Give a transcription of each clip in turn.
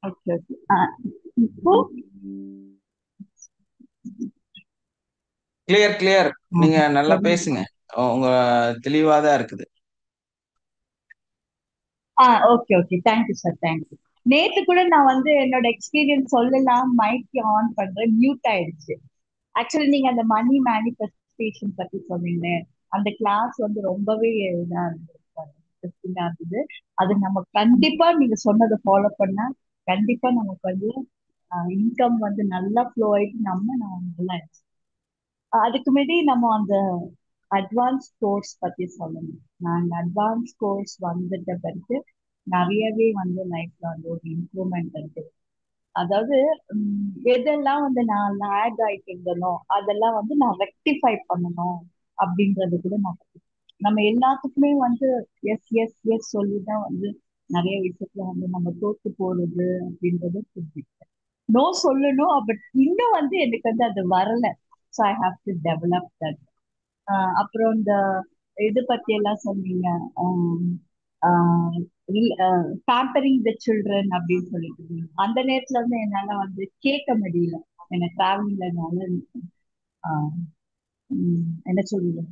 Okay okay. இப்போ clear clear. நீங்க நல்லா சரி. பேசுங்க. உங்க தெளிவாதான் இருக்குது. Okay okay. Thank you sir, thank you. நேத்து கூட நான் வந்து என்னோட எக்ஸ்பீரியன்ஸ் சொல்லலாம், மைக் ஆன் பண்றேன், மியூட் ஆயிடுச்சு. ஆக்சுவலி நீங்க அந்த மணி மேனிஃபெஸ்டேஷன் பத்தி சொன்னீங்க. அந்த கிளாஸ் வந்து ரொம்பவே இதா இருந்தது, interesting ஆ இருந்தது. அது நம்ம கண்டிப்பா நீங்க சொன்னதை ஃபாலோ பண்ணா கண்டிப்பா நமக்கு வந்து இன்கம் வந்து நல்லா ஃப்ளோ ஆயிட்டு நம்ம நல்லா அதுக்கு முன்னாடி நம்ம அந்த அட்வான்ஸ் கோர்ஸ் பத்தி சொல்லணும். நாங்க அட்வான்ஸ் கோர்ஸ் வந்துட்ட பிறகு நிறையவே வந்து லைஃப்ல வந்து ஒரு இம்ப்ரூவ்மெண்ட் இருக்கு. அதாவது எதெல்லாம் வந்து நான் லேக் ஆயிட்டு இருந்தனோ அதெல்லாம் வந்து நான் ரெக்டிஃபை பண்ணணும் அப்படின்றது கூட நான் நம்ம எல்லாத்துக்குமே வந்து எஸ் எஸ் எஸ் சொல்லிதான் வந்து நிறைய விஷயத்துல வந்து நம்ம தோத்து போறது அப்படின்றது புரிஞ்சுக்கிட்டேன். நோ சொல்லணும், பட் இன்னும் வந்து எனக்கு வந்து அது வரல. So I have to develop that. அப்புறம் இந்த இது பத்தி எல்லாம் சொன்னீங்க. பேம்பரிங் த சில்ட்ரன் அப்படின்னு சொல்லிட்டு இருந்தீங்க. அந்த நேரத்துல வந்து என்னால வந்து கேட்க முடியல. எனக்கு டிராவலிங்ல என்ன சொல்றது,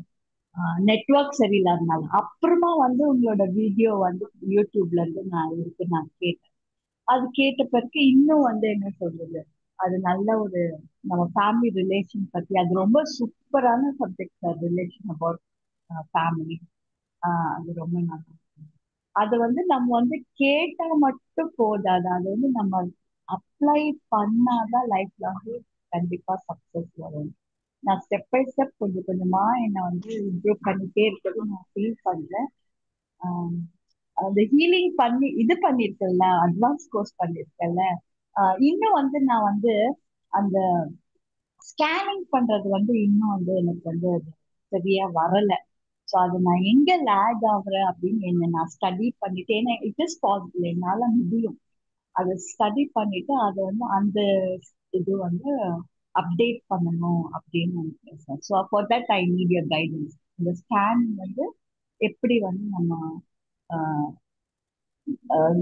நெட்ஒர்க் சரியில்லாதனால அப்புறமா வந்து உங்களோட வீடியோ வந்து யூடியூப்ல இருந்து நான் கேட்டேன். அது கேட்ட பிறகு இன்னும் வந்து என்ன சொல்றது, அது நல்ல ஒரு நம்ம ஃபேமிலி ரிலேஷன் பத்தி அது ரொம்ப சூப்பரான subject sir. Relation about family. அது ரொம்ப நல்லா. அது வந்து நம்ம வந்து கேட்டா மட்டும் போதாது, அது வந்து நம்ம அப்ளை பண்ணாதான் லைஃப்ல வந்து கண்டிப்பா சக்சஸ் வரும். நான் ஸ்டெப் பை ஸ்டெப் கொஞ்சம் கொஞ்சமா என்னை வந்து இம்ப்ரூவ் பண்ணிட்டே இருக்கிறது நான் ஃபீல் பண்றேன். ஆஹ் அந்த ஹீலிங் பண்ணி இது பண்ணிருக்கேன்ல, அட்வான்ஸ் கோர்ஸ் பண்ணிருக்கேன்ல. இன்னும் வந்து நான் வந்து அந்த ஸ்கேனிங் பண்றது வந்து இன்னும் வந்து எனக்கு வந்து அது சரியா வரல. ஸோ அது நான் எங்க லேக் ஆகுறேன் அப்படின்னு என்ன நான் ஸ்டடி பண்ணிட்டு, ஏன்னா இட் இஸ் பாசிபிள், என்னால முடியும். அதை ஸ்டடி பண்ணிட்டு அதை வந்து அந்த இது வந்து அப்டேட் பண்ணணும் அப்படின்னு நினைக்கிறேன் sir. So for that I need your guidance. இந்த ஸ்கேன் வந்து எப்படி வந்து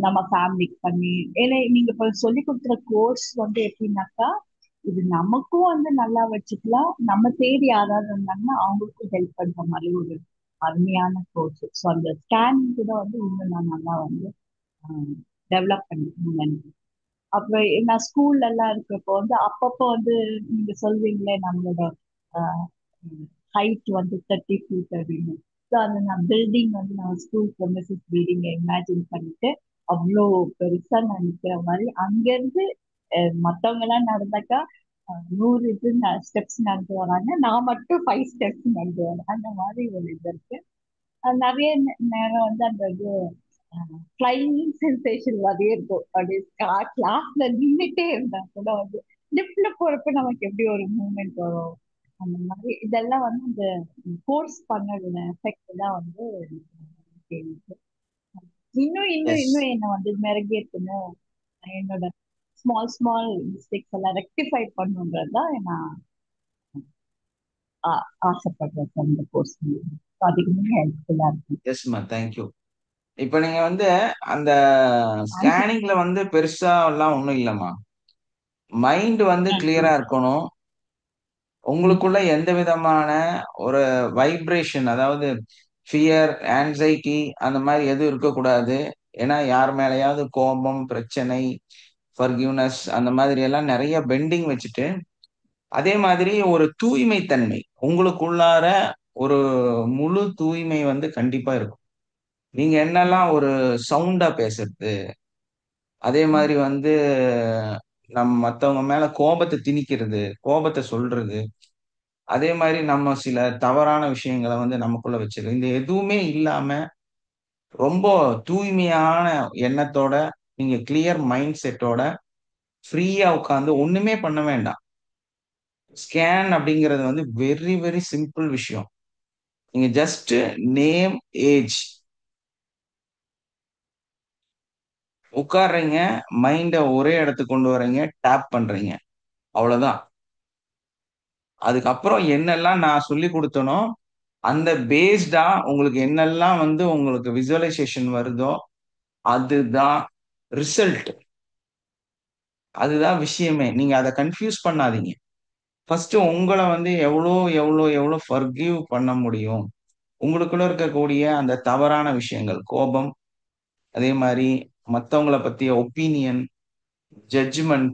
நம்ம ஃபேமிலிக்கு பண்ணி, ஏன்னா நீங்க இப்ப சொல்லி கொடுக்குற கோர்ஸ் வந்து எப்படின்னாக்கா இது நமக்கும் வந்து நல்லா வச்சுக்கலாம், நம்ம தேடி யாராவது இருந்தாங்கன்னா அவங்களுக்கும் ஹெல்ப் பண்ற மாதிரி ஒரு அருமையான கோர்ஸ். ஸோ அந்த ஸ்கேன் கூட வந்து இன்னும் நான் நல்லா வந்து டெவலப் பண்ணிக்கணும். அப்புறம் நான் ஸ்கூல்ல எல்லாம் இருக்கிறப்போ வந்து அப்பப்போ வந்து நீங்க சொல்வீங்களே நம்மளோட ஹைட் வந்து 30 feet அப்படின்னு. ஸோ அந்த நான் பில்டிங் வந்து நான் ஸ்கூல் ப்ரொமிசஸ் பில்டிங்கை இமேஜின் பண்ணிட்டு அவ்வளோ பெருசா நான் நிற்கிற மாதிரி அங்கேருந்து மற்றவங்க எல்லாம் நடந்தாக்கா 100 இது ஸ்டெப்ஸ் நடந்து வராங்க, நான் மட்டும் 5 ஸ்டெப்ஸ் நடந்து வரேன். அந்த மாதிரி ஒரு இது இருக்கு. நிறைய நேரம் வந்து அந்த இது ஃபிளைங் சென்சேஷன் மாதிரியே இருக்கும். அப்படியே கிளாஸ்ல நின்றுட்டே இருந்தா கூட வந்து லிப்ட்ல போறப்ப நமக்கு எப்படி ஒரு மூமெண்ட் வரும், அந்த மாதிரி இதெல்லாம் வந்து இந்த கோர்ஸ் பண்ணதுல எஃபெக்ட் தான் வந்து எனக்கு இருக்கு. இன்னும் இன்னும் எஸ். இன்னும் என்ன வந்து மெருகேற்றணும், என்னோட ஸ்மால் ஸ்மால் மிஸ்டேக்ஸ் எல்லாம் ரெக்டிஃபை பண்ணுன்றதுதான் நான் ஆசைப்படுறேன் சார். இந்த கோர்ஸ் அதிகமாக ஹெல்ப்ஃபுல்லா இருக்கும். எஸ்மா, தேங்க்யூ. இப்ப நீங்க வந்து அந்த தேங்க்யூ. ஸ்கேனிங்ல வந்து பெருசா எல்லாம் ஒண்ணும் இல்லம்மா. மைண்ட் வந்து கிளியரா இருக்கணும். உங்களுக்குள்ள எந்த விதமான ஒரு வைப்ரேஷன், அதாவது ஃபியர், ஆன்சைட்டி அந்த மாதிரி எதுவும் இருக்கக்கூடாது. ஏன்னா யார் மேலயாவது கோபம், பிரச்சனை, ஃபர்கிவ்னஸ் அந்த மாதிரி எல்லாம் நிறைய பெண்டிங் வச்சுட்டு, அதே மாதிரி ஒரு தூய்மை தன்மை உங்களுக்குள்ளார ஒரு முழு தூய்மை வந்து கண்டிப்பா இருக்கும். நீங்க என்னெல்லாம் ஒரு சவுண்டா பேசுறது, அதே மாதிரி வந்து நம்ம மத்தவங்க மேல கோபத்தை திணிக்கிறது, கோபத்தை சொல்றது, அதே மாதிரி நம்ம சில தவறான விஷயங்களை வந்து நமக்குள்ள வச்சிருக்கு, இந்த எதுவுமே இல்லாம ரொம்ப தூய்மையான எண்ணத்தோட, நீங்க கிளியர் மைண்ட் செட்டோட ஃப்ரீயா உட்காந்து ஒண்ணுமே பண்ண வேண்டாம். ஸ்கேன் அப்படிங்கிறது வந்து வெரி வெரி சிம்பிள் விஷயம். நீங்க ஜஸ்ட் நேம், ஏஜ், உட்கார்றீங்க, மைண்ட ஒரே இடத்துக்கு கொண்டு வர்றீங்க, டேப் பண்றீங்க, அவ்வளவுதான். அதுக்கப்புறம் என்னெல்லாம் நான் சொல்லி கொடுத்தனோ அந்த பேஸ்டா உங்களுக்கு என்னெல்லாம் வந்து உங்களுக்கு விசுவலைசேஷன் வருதோ அதுதான் ரிசல்ட். அதுதான் விஷயமே. நீங்க அதை கன்ஃபியூஸ் பண்ணாதீங்க. ஃபர்ஸ்ட் உங்களை வந்து எவ்வளோ எவ்வளோ எவ்வளோ ஃபர்கிவ் பண்ண முடியும், உங்களுக்குள்ள இருக்கக்கூடிய அந்த தவறான விஷயங்கள், கோபம், அதே மாதிரி மத்தவங்கள பத்திய ஒப்பீனியன், ஜட்ஜ்மெண்ட்,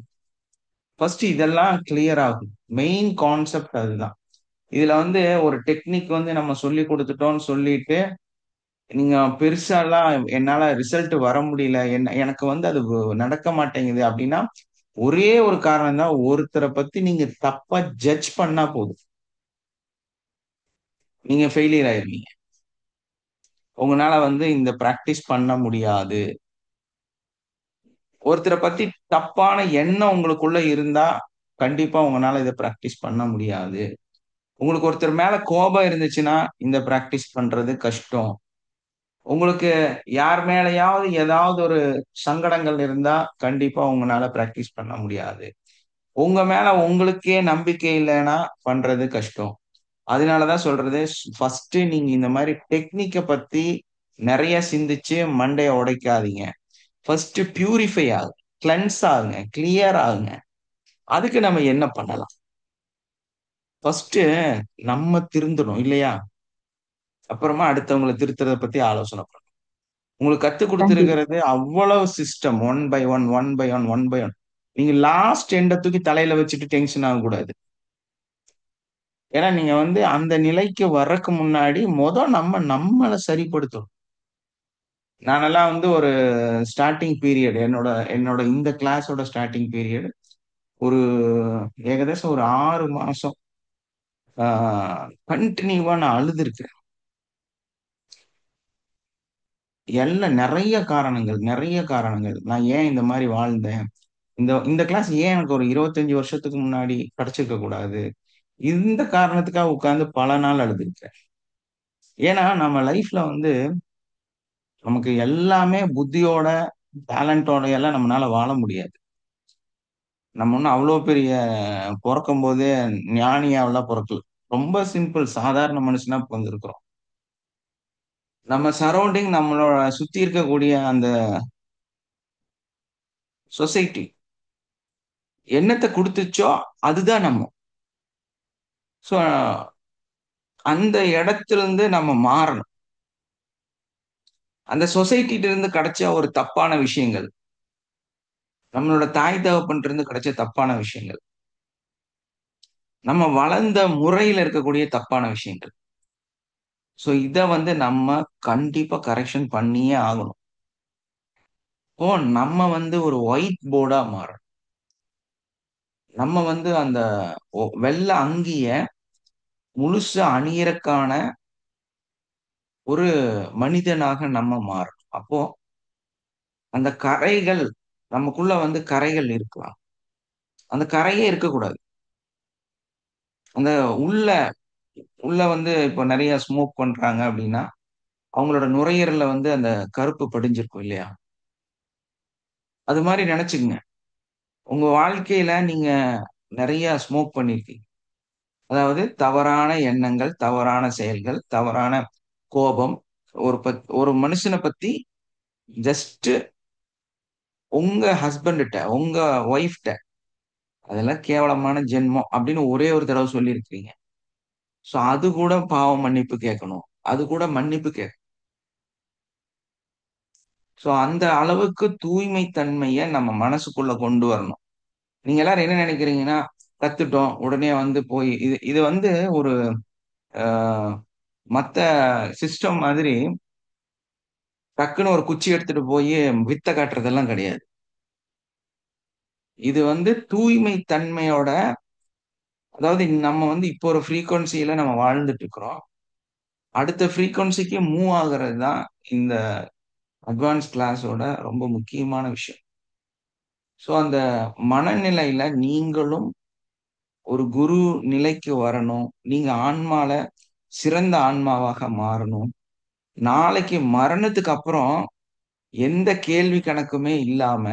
ஃபர்ஸ்ட் இதெல்லாம் கிளியர் ஆகும். மெயின் கான்செப்ட் அதுதான். இதுல வந்து ஒரு டெக்னிக் வந்து நம்ம சொல்லி கொடுத்துட்டோம்னு சொல்லிட்டு நீங்க பெருசாலாம் என்னால ரிசல்ட் வர முடியல, எனக்கு வந்து அது நடக்க மாட்டேங்குது அப்படின்னா ஒரே ஒரு காரணம் தான். ஒருத்தரை பத்தி நீங்க தப்பா ஜட்ஜ் பண்ணா போதும், நீங்க ஃபெயிலியர் ஆயிருவீங்க. உங்களால வந்து இந்த பிராக்டிஸ் பண்ண முடியாது. ஒருத்தரை பத்தி தப்பான எண்ணம் உங்களுக்குள்ள இருந்தா கண்டிப்பா உங்களால இதை பிராக்டிஸ் பண்ண முடியாது. உங்களுக்கு ஒருத்தர் மேல கோபம் இருந்துச்சுன்னா இந்த பிராக்டிஸ் பண்றது கஷ்டம். உங்களுக்கு யார் மேலயாவது ஏதாவது ஒரு சங்கடங்கள் இருந்தா கண்டிப்பா உங்களால பிராக்டிஸ் பண்ண முடியாது. உங்க மேல உங்களுக்கே நம்பிக்கை இல்லைன்னா பண்றது கஷ்டம். அதனாலதான் சொல்றது, ஃபர்ஸ்ட் நீங்க இந்த மாதிரி டெக்னிக்க பத்தி நிறைய சிந்திச்சு மண்டைய உடைக்காதீங்க. ஃபர்ஸ்ட் பியூரிஃபை ஆகுங்க, கிளென்ஸ் ஆகுங்க, கிளியர் ஆகுங்க. அதுக்கு நம்ம என்ன பண்ணலாம்? ஃபர்ஸ்ட் நம்ம திருந்தணும் இல்லையா? அப்புறமா அடுத்தவங்களை திருத்துறத பத்தி ஆலோசனை பண்ணணும். உங்களுக்கு கத்து கண்டிப்பா. கொடுத்துருக்கிறது அவ்வளவு system, one by one, one by one, one by one. நீங்க லாஸ்ட் எண்ட தூக்கி தலையில வச்சுட்டு டென்ஷன் ஆகக்கூடாது. ஏன்னா நீங்க வந்து அந்த நிலைக்கு வர்றதுக்கு முன்னாடி நம்மளை சரிப்படுத்தணும். நானெல்லாம் வந்து ஒரு ஸ்டார்டிங் பீரியட், என்னோட என்னோட இந்த கிளாஸோட ஸ்டார்டிங் பீரியட் ஒரு ஏகദേശம் ஒரு 6 மாசம் கண்டினியூவா நான் அழுதுருக்கேன். எல்லாம் நிறைய காரணங்கள், நிறைய காரணங்கள். நான் ஏன் இந்த மாதிரி வாழ்ந்தேன், இந்த இந்த கிளாஸ் ஏன் எனக்கு ஒரு 25 வருஷத்துக்கு முன்னாடி கிடைச்சிருக்க கூடாது, இந்த காரணத்துக்காக உட்கார்ந்து பல நாள் அழுதுருக்கேன். ஏன்னா நம்ம லைஃப்ல வந்து நமக்கு எல்லாமே புத்தியோட, டேலண்டோட எல்லாம் நம்மளால வாழ முடியாது. நம்ம ஒன்றும் அவ்வளோ பெரிய பிறக்கும் போதே ஞானியாவெல்லாம் பிறக்கல. ரொம்ப சிம்பிள், சாதாரண மனுஷனா பிறந்திருக்கிறோம். நம்ம சரௌண்டிங், நம்மளோட சுத்தி இருக்கக்கூடிய அந்த சொசைட்டி என்னத்தை கொடுத்துச்சோ அதுதான் நம்ம. ஸோ அந்த இடத்துல இருந்து நம்ம மாறணும். அந்த சொசைட்டில இருந்து கிடைச்ச ஒரு தப்பான விஷயங்கள், நம்மளோட தாய் தகப்பன்ல இருந்து கிடைச்ச தப்பான விஷயங்கள், நம்ம வளர்ந்த முறையில இருக்கக்கூடிய தப்பான விஷயங்கள். ஸோ இதை வந்து நம்ம கண்டிப்பா கரெக்ஷன் பண்ணியே ஆகணும். இப்போ நம்ம வந்து ஒரு ஒயிட் போர்டா மாறணும். நம்ம வந்து அந்த வெள்ளை அங்கிய முழுசா அணியறக்கான ஒரு மனிதனாக நம்ம மாறணும். அப்போ அந்த கரைகள், நமக்குள்ள வந்து கரைகள் இருக்கலாம், அந்த கரையே இருக்கக்கூடாது. அந்த உள்ள உள்ள வந்து இப்போ நிறைய ஸ்மோக் பண்றாங்க அப்படின்னா அவங்களோட நுரையீரல்ல வந்து அந்த கருப்பு படிஞ்சிருக்கும் இல்லையா? அது மாதிரி நினைச்சுக்கங்க. உங்க வாழ்க்கையில நீங்க நிறைய ஸ்மோக் பண்ணிருக்கீங்க. அதாவது தவறான எண்ணங்கள், தவறான செயல்கள், தவறான கோபம். ஒரு மனுஷனை பத்தி ஜஸ்ட் உங்க ஹஸ்பண்ட்ட, உங்க ஒய்ஃப்ட்ட அதெல்லாம் கேவலமான ஜென்மம் அப்படின்னு ஒரே ஒரு தடவை சொல்லியிருக்கீங்க. சோ அது கூட பாவ மன்னிப்பு கேட்கணும். அது கூட மன்னிப்பு கேட்கணும். சோ அந்த அளவுக்கு தூய்மை தன்மையை நம்ம மனசுக்குள்ள கொண்டு வரணும். நீங்க எல்லாரும் என்ன நினைக்கிறீங்கன்னா, கத்துட்டோம் உடனே வந்து போய் இது இது வந்து ஒரு ஆஹ், மத்த சிஸ்டம் மாதிரி டக்குன்னு ஒரு குச்சி எடுத்துட்டு போய் வித்த காட்டுறதெல்லாம் கிடையாது. இது வந்து தூய்மை தன்மையோட, அதாவது நம்ம வந்து இப்போ ஒரு ஃப்ரீக்வன்சியில நம்ம வாழ்ந்துட்டு இருக்கிறோம். அடுத்த ஃப்ரீக்வன்சிக்கு மூவ் ஆகுறது தான் இந்த அட்வான்ஸ் கிளாஸோட ரொம்ப முக்கியமான விஷயம். ஸோ அந்த மனநிலையில நீங்களும் ஒரு குரு நிலைக்கு வரணும். நீங்க ஆன்மால சிறந்த ஆன்மாவாக மாறணும். நாளைக்கு மரணத்துக்கு அப்புறம் எந்த கேள்வி கணக்குமே இல்லாம,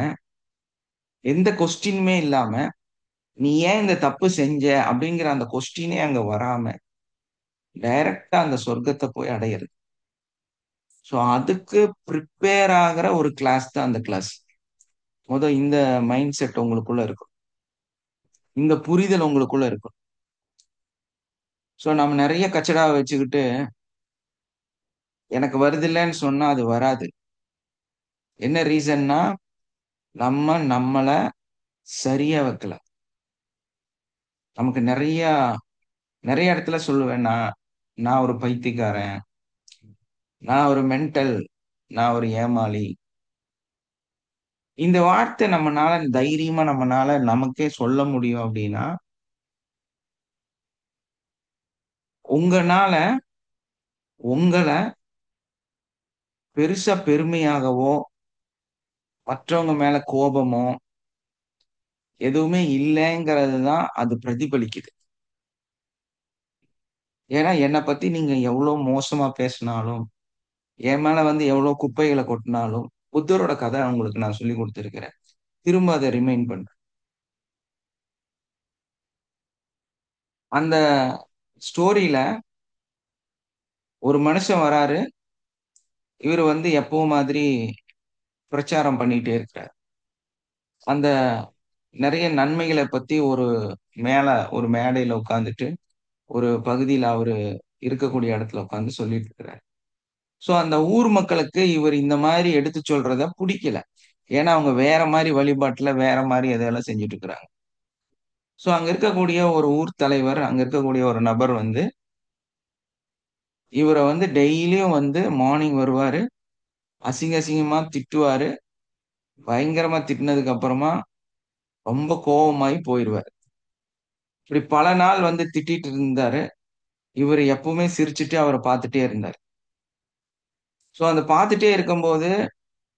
எந்த கொஸ்டினுமே இல்லாம, நீ ஏன் இந்த தப்பு செஞ்ச அப்படிங்கிற அந்த கொஸ்டினே அங்க வராம டைரக்டா அந்த சொர்க்கத்தை போய் அடையிறது. ஸோ அதுக்கு ப்ரிப்பேர் ஆகிற ஒரு கிளாஸ் தான் அந்த கிளாஸ். இந்த மைண்ட் செட் உங்களுக்குள்ள இருக்கும், இந்த புரிதல் உங்களுக்குள்ள இருக்கும். ஸோ நம்ம நிறைய கச்சடாவை வச்சுக்கிட்டு எனக்கு வருதில்லைன்னு சொன்னா அது வராது. என்ன ரீசன்னா நம்ம நம்மள சரியா வைக்கல. நமக்கு நிறைய நிறைய இடத்துல சொல்லுவேன், நான் ஒரு பைத்தியக்காரன், நான் ஒரு மென்டல், நான் ஒரு ஏமாளி. இந்த வார்த்தை நம்மனால நமக்கே சொல்ல முடியும் அப்படின்னா, உங்கனால உங்கள பெருசா பெருமையாகவோ மற்றவங்க மேல கோபமோ எதுவுமே இல்லைங்கிறது தான் அது பிரதிபலிக்குது. ஏன்னா என்னை பத்தி நீங்க எவ்வளவு மோசமா பேசினாலும், என் மேல வந்து எவ்வளவு குப்பைகளை கொட்டினாலும், புத்தரோட கதை உங்களுக்கு நான் சொல்லி கொடுத்திருக்கிறேன். திரும்ப அதை ரிமைண்ட் பண்றேன். அந்த ஸ்டோரியில ஒரு மனுஷன் வராரு. இவர் வந்து எப்பவும் மாதிரி பிரச்சாரம் பண்ணிட்டே இருக்கிறார். அந்த நிறைய நன்மைகளை பத்தி ஒரு மேடையில உட்கார்ந்துட்டு ஒரு பகுதியில அவரு இருக்கக்கூடிய இடத்துல உட்கார்ந்து சொல்லிட்டு இருக்கிறார். சோ அந்த ஊர் மக்களுக்கு இவர் இந்த மாதிரி எடுத்து சொல்றத பிடிக்கல. ஏன்னா அவங்க வேற மாதிரி வழிபாட்டுல வேற மாதிரி எதையெல்லாம் செஞ்சுட்டு இருக்கிறாங்க. சோ அங்க இருக்கக்கூடிய ஒரு ஊர் தலைவர், அங்க இருக்கக்கூடிய ஒரு நபர் வந்து இவரை வந்து டெய்லியும் வந்து மார்னிங் வருவாரு, அசிங்கமா திட்டுவாரு. பயங்கரமா திட்டினதுக்கு அப்புறமா ரொம்ப கோபமாயி போயிடுவாரு. இப்படி பல நாள் வந்து திட்டிட்டு இருந்தாரு. இவர் எப்பவுமே சிரிச்சுட்டு அவரை பார்த்துட்டே இருந்தார். சோ அந்த பார்த்துட்டே இருக்கும்போது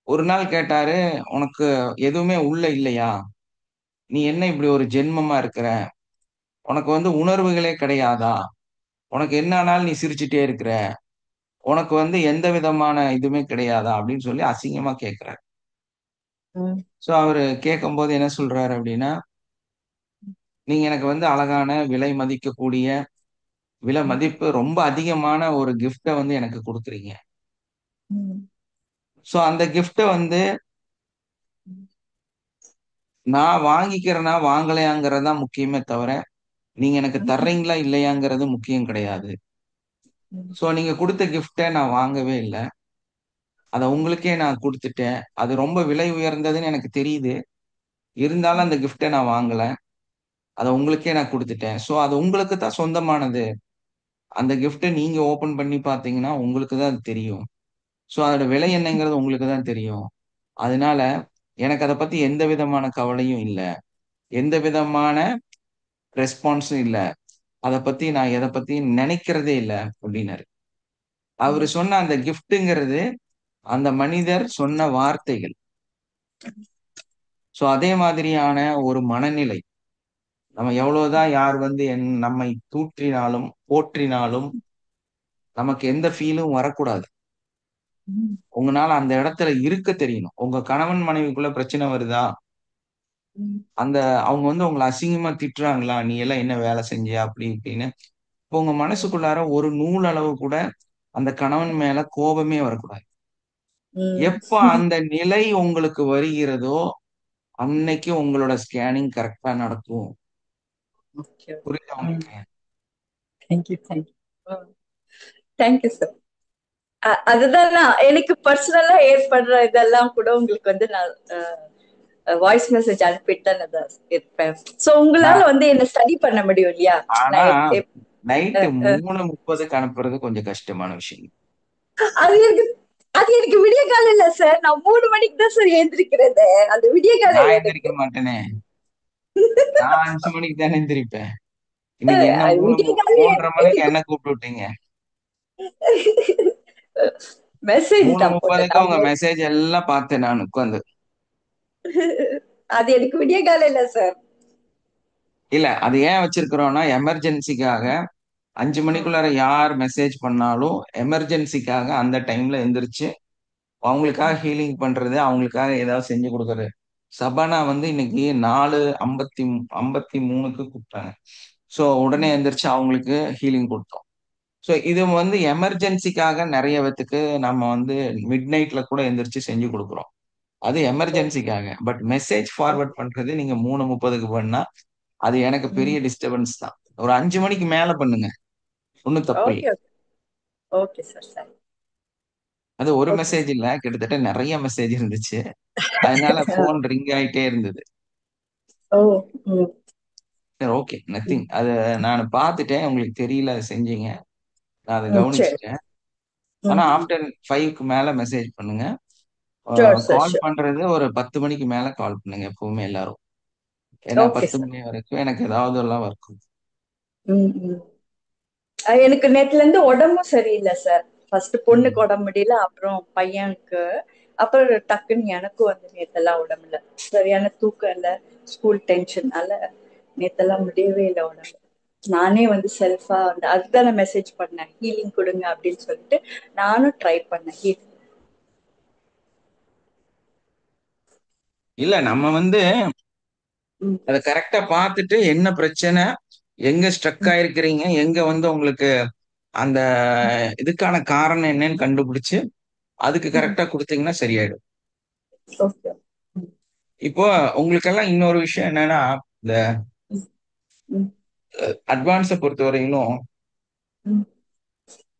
ஒரு நாள் கேட்டாரு, உனக்கு எதுவுமே உள்ள இல்லையா? நீ என்ன இப்படி ஒரு ஜென்மமா இருக்கிற? உனக்கு வந்து உணர்வுகளே கிடையாதா? உனக்கு என்ன ஆனாலும் நீ சிரிச்சுட்டே இருக்கிற? உனக்கு வந்து எந்த விதமான இதுவுமே கிடையாதா? அப்படின்னு சொல்லி அசிங்கமா கேட்கிறாரு. ம், சோ அவரு கேட்கும்போது என்ன சொல்றாரு அப்படின்னா, நீங்க எனக்கு வந்து அழகான விலை ம், மதிப்பு ரொம்ப அதிகமான ஒரு கிஃப்ட வந்து எனக்கு கொடுக்குறீங்க. ம், சோ அந்த கிஃப்ட வந்து நான் வாங்கிக்கிறேனா வாங்கலையாங்கிறது தான் முக்கியமே தவிர, நீங்க எனக்கு ம், தர்றீங்களா இல்லையாங்கிறது முக்கியம் கிடையாது. ம், சோ நீங்க கொடுத்த கிஃப்ட நான் வாங்கவே இல்ல. அத உங்களுக்கே நான் குடுத்துட்டேன். அது ரொம்ப விலை உயர்ந்ததுன்னு எனக்கு தெரியுது. இருந்தாலும் அந்த கிஃப்ட்ட நான் வாங்கல. அத உங்களுக்கே நான் குடுத்துட்டேன். சோ அது உங்களுக்கு தான் சொந்தமானது. அந்த கிஃப்ட்ட நீங்க ஓப்பன் பண்ணி பார்த்தீங்கன்னா, உங்களுக்கு தான் அது தெரியும். சோ அதோட விலை என்னங்கிறது உங்களுக்கு தான் தெரியும். அதனால எனக்கு அத பத்தி எந்த விதமான கவலையும் இல்ல. எந்த விதமான ரெஸ்பான்ஸும் இல்ல. அத பத்தி நான் எத பத்தியும் நினைக்கிறதே இல்ல அப்டின்னாரு. அவரு ம், சொன்ன அந்த கிஃப்ட்ங்கிறது அந்த மனிதர் சொன்ன வார்த்தைகள். சோ அதே மாதிரியான ஒரு மனநிலை. நம்ம எவ்வளவுதான் யார் வந்து நம்மை தூற்றினாலும், போற்றினாலும் நமக்கு எந்த ஃபீலும் வரக்கூடாது. ம், உங்கனால அந்த இடத்துல இருக்க தெரியணும். உங்க கணவன் மனைவிக்குள்ள பிரச்சனை வருதா? ம், அந்த அவங்க வந்து உங்கள அசிங்கமா திட்டுறாங்களா? "நீ எல்லாம் என்ன வேலை செஞ்ச?" அப்படி இப்படின்னு. இப்போ உங்க மனசுக்குள்ளார ஒரு நூல் அளவு கூட அந்த கணவன் மேல கோபமே வரக்கூடாது. ம். எப்ப அந்த நிலை உங்களுக்கு வருகிறதோ, அன்னைக்கு உங்களோட ஸ்கேனிங் கரெக்ட்டா நடக்கும். ஓகே. புரியுதா உங்களுக்கு? Thank you thank you. Thank you sir. அதுதான் நான் எனக்கு பர்சனலா ஏற்படுற இதெல்லாம் கூட உங்களுக்கு வந்து நான் வாய்ஸ் மெசேஜ் அனுப்பிட்டு தான் நான் இருப்பேன். சோ உங்களால நான் வந்து என்ன ஸ்டடி பண்ண முடியும் இல்லையா? ஆனா நான் நைட்டு அஹ், அஹ், 3:30க்கு அனுப்புறது கொஞ்சம் கஷ்டமான விஷயம். அது எனக்கு அது எனக்கு விடிய காலம் இல்ல சார். நான் 3 மணிக்கு தான் சார் எழுந்திருக்கிறது. அது விடிய காலம் நான் இல்ல எனக்கு. எந்திரிக்க மாட்டேனே. நான் 5 மணிக்கு தானே எந்திரிப்பேன். இன்னைக்கு என்ன அது விடிய காலம் 3:30 மணிக்கு எனக்கு என்ன கூப்பிட்டு விட்டீங்க? மெசேஜ் தான் போட்டேன் 3:30க்கு உங்க அவ்வளவு. மெசேஜ் எல்லாம் பார்த்தேன் நான் உட்கார்ந்து. அது எனக்கு விடிய காலம் இல்ல சார். இல்ல அது ஏன் வச்சிருக்கிறோம்னா, எமர்ஜென்சிக்காக 5 ம், மணிக்குள்ளார யார் மெசேஜ் பண்ணாலும், எமர்ஜென்சிக்காக அந்த டைம்ல எந்திரிச்சு, அவங்களுக்காக ம், ஹீலிங் பண்றது, அவங்களுக்காக ஏதாவது செஞ்சு குடுக்குறது. சபானா வந்து இன்னைக்கு 4:53க்கு கூப்பிட்டாங்க. சோ உடனே ம், எந்திரிச்சு அவங்களுக்கு ஹீலிங் குடுத்தோம். சோ இது வந்து எமர்ஜென்சிக்காக நெறைய பேத்துக்கு நம்ம வந்து மிட் நைட்ல கூட எந்திரிச்சு செஞ்சு குடுக்குறோம். அது எமர்ஜென்சிக்காக. பட் மெசேஜ் ஃபார்வர்ட் பண்றது நீங்க 3:30க்கு பண்ணா அது எனக்கு பெரிய டிஸ்டர்பன்ஸ் தான். ஒரு 5 மணிக்கு மேல பண்ணுங்க, ஒன்றும் தப்பு இல்லை. Okay okay okay sir. சரி. அது ஒரு ஓகே மெசேஜ் இல்ல, கிட்டத்தட்ட நிறைய மெசேஜ் இருந்துச்சு. அதனால சார். போன் ரிங் ஆயிட்டே இருந்தது. ஓ. ம். சரி, ஓகே, நத்திங். அது நான் பார்த்துட்டேன், உங்களுக்கு தெரியல அதை செஞ்சீங்க, நான் அதை சரி. கவனிச்சிட்டேன். ஆனா ஆஃப்டர் 5க்கு மேல மெசேஜ் பண்ணுங்க. ஷோர் சார், கால் ஷோர். பண்றது ஒரு 10 மணிக்கு மேல கால் பண்ணுங்க எப்பவுமே எல்லாரும். ஏன்னா ஓகே 10 சார். மணி வரைக்கும் எனக்கு ஏதாவது எல்லாம் இருக்கும். ம் ம். எனக்கு நேத்துல இருந்து உடம்பும் சரியில்லை சார். ஃபர்ஸ்ட் பொண்ணுக்கு ம். உடம்பு முடியல, அப்புறம் பையனுக்கு, அப்புறம் டக்குன்னு எனக்கும் வந்து நேத்தெல்லாம் உடம்புல சரியான தூக்கம் இல்ல, ஸ்கூல் டென்ஷன்னால நேத்தெல்லாம் முடியவே இல்லை உடம்பு. நானே வந்து செல்ஃபா வந்து அதுதான் நான் மெசேஜ் பண்ணேன், ஹீலிங் கொடுங்க அப்படின்னு சொல்லிட்டு நானும் ட்ரை பண்ணேன் ஹீலிங். இல்ல, நம்ம வந்து ம் அதை கரெக்டா பார்த்துட்டு என்ன பிரச்சனை, எங்க ஸ்ட்ரக் ம் ஆயிருக்கிறீங்க, எங்க வந்து உங்களுக்கு அந்த இதுக்கான காரணம் என்னன்னு கண்டுபிடிச்சு அதுக்கு ம். கரெக்டா கொடுத்தீங்கன்னா சரியாயிடும். ஓகே. ம் இப்போ உங்களுக்கெல்லாம் இன்னொரு விஷயம் என்னன்னா, இந்த ம் ம் அட்வான்ஸை பொறுத்தவரையிலும் ம்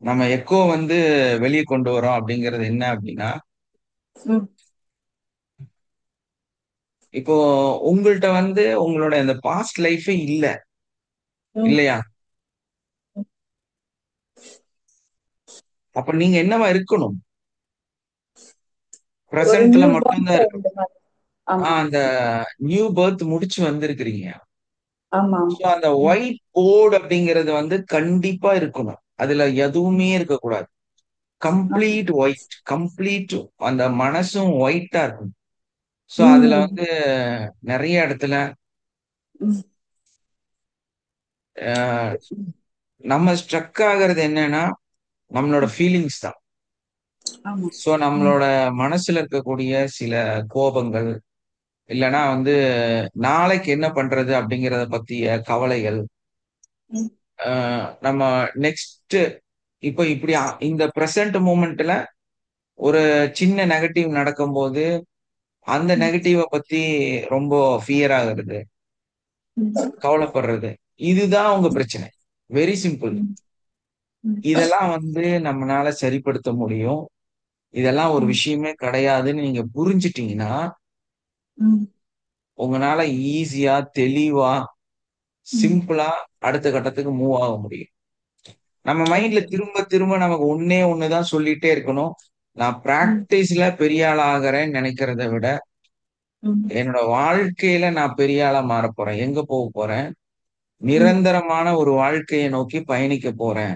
நம்ம எக்கோ வந்து வெளியே கொண்டு வரோம் அப்படிங்கிறது என்ன அப்படின்னா, ம் இப்போ உங்கள்கிட்ட வந்து உங்களோட இந்த பாஸ்ட் லைஃபே இல்ல, ம். இல்லையா? அப்ப நீங்க என்னவா இருக்கணும்? ஒரு பிரசன்ட்ல நியூ மட்டும்தான் பார்ன் இருக்கணும். இந்த மாதிரி. ஆமா அந்த நியூ பர்த் முடிச்சு வந்திருக்கிறீங்க. ஆமா ஸோ ஆமா. அந்த ம் ஒயிட் போர்டு அப்படிங்கிறது வந்து கண்டிப்பா இருக்கணும். அதுல எதுவுமே இருக்கக்கூடாது. ஆமா. கம்ப்ளீட் ஒயிட், கம்ப்ளீட், அந்த மனசும் ஒயிட்டா இருக்கும். ஸோ அதுல ம் வந்து நிறைய இடத்துல ம் அஹ், நம்ம ஸ்ட்ரக் ஆகிறது என்னன்னா நம்மளோட ஃபீலிங்ஸ் தான். ஆமா. ஸோ ம் நம்மளோட மனசுல இருக்கக்கூடிய சில கோபங்கள், இல்லைன்னா வந்து நாளைக்கு என்ன பண்றது அப்படிங்கிறத பத்திய கவலைகள், ம் நம்ம நெக்ஸ்ட் இப்போ இப்படி இந்த பிரசன்ட் மூமெண்ட்ல ஒரு சின்ன நெகட்டிவ் நடக்கும்போது அந்த ம் நெகட்டிவை பத்தி ரொம்ப ஃபியர் ஆகுறது, ம் கவலைப்படுறது, இதுதான் உங்க பிரச்சனை. Very simple. ம் ம் இதெல்லாம் வந்து நம்மளால சரிப்படுத்த முடியும். இதெல்லாம் ஒரு ம் விஷயமே கிடையாதுன்னு நீங்க புரிஞ்சிட்டீங்கன்னா ம் உங்களால ஈஸியா, தெளிவா, ம். சிம்பிளா அடுத்த கட்டத்துக்கு மூவ் ஆக முடியும். நம்ம மைண்ட்ல ஓகே. திரும்ப திரும்ப நமக்கு ஒன்னே ஒண்ணுதான் சொல்லிட்டே இருக்கணும். நான் ம் பிராக்டிஸ்ல பெரிய ஆள் ஆகிறேன்னு நினைக்கிறத விட ம் என்னோட வாழ்க்கையில நான் பெரிய ஆளா மாறப் போறேன். எங்க போக போறேன்? ம் நிரந்தரமான ஒரு வாழ்க்கையை நோக்கி பயணிக்க போறேன்.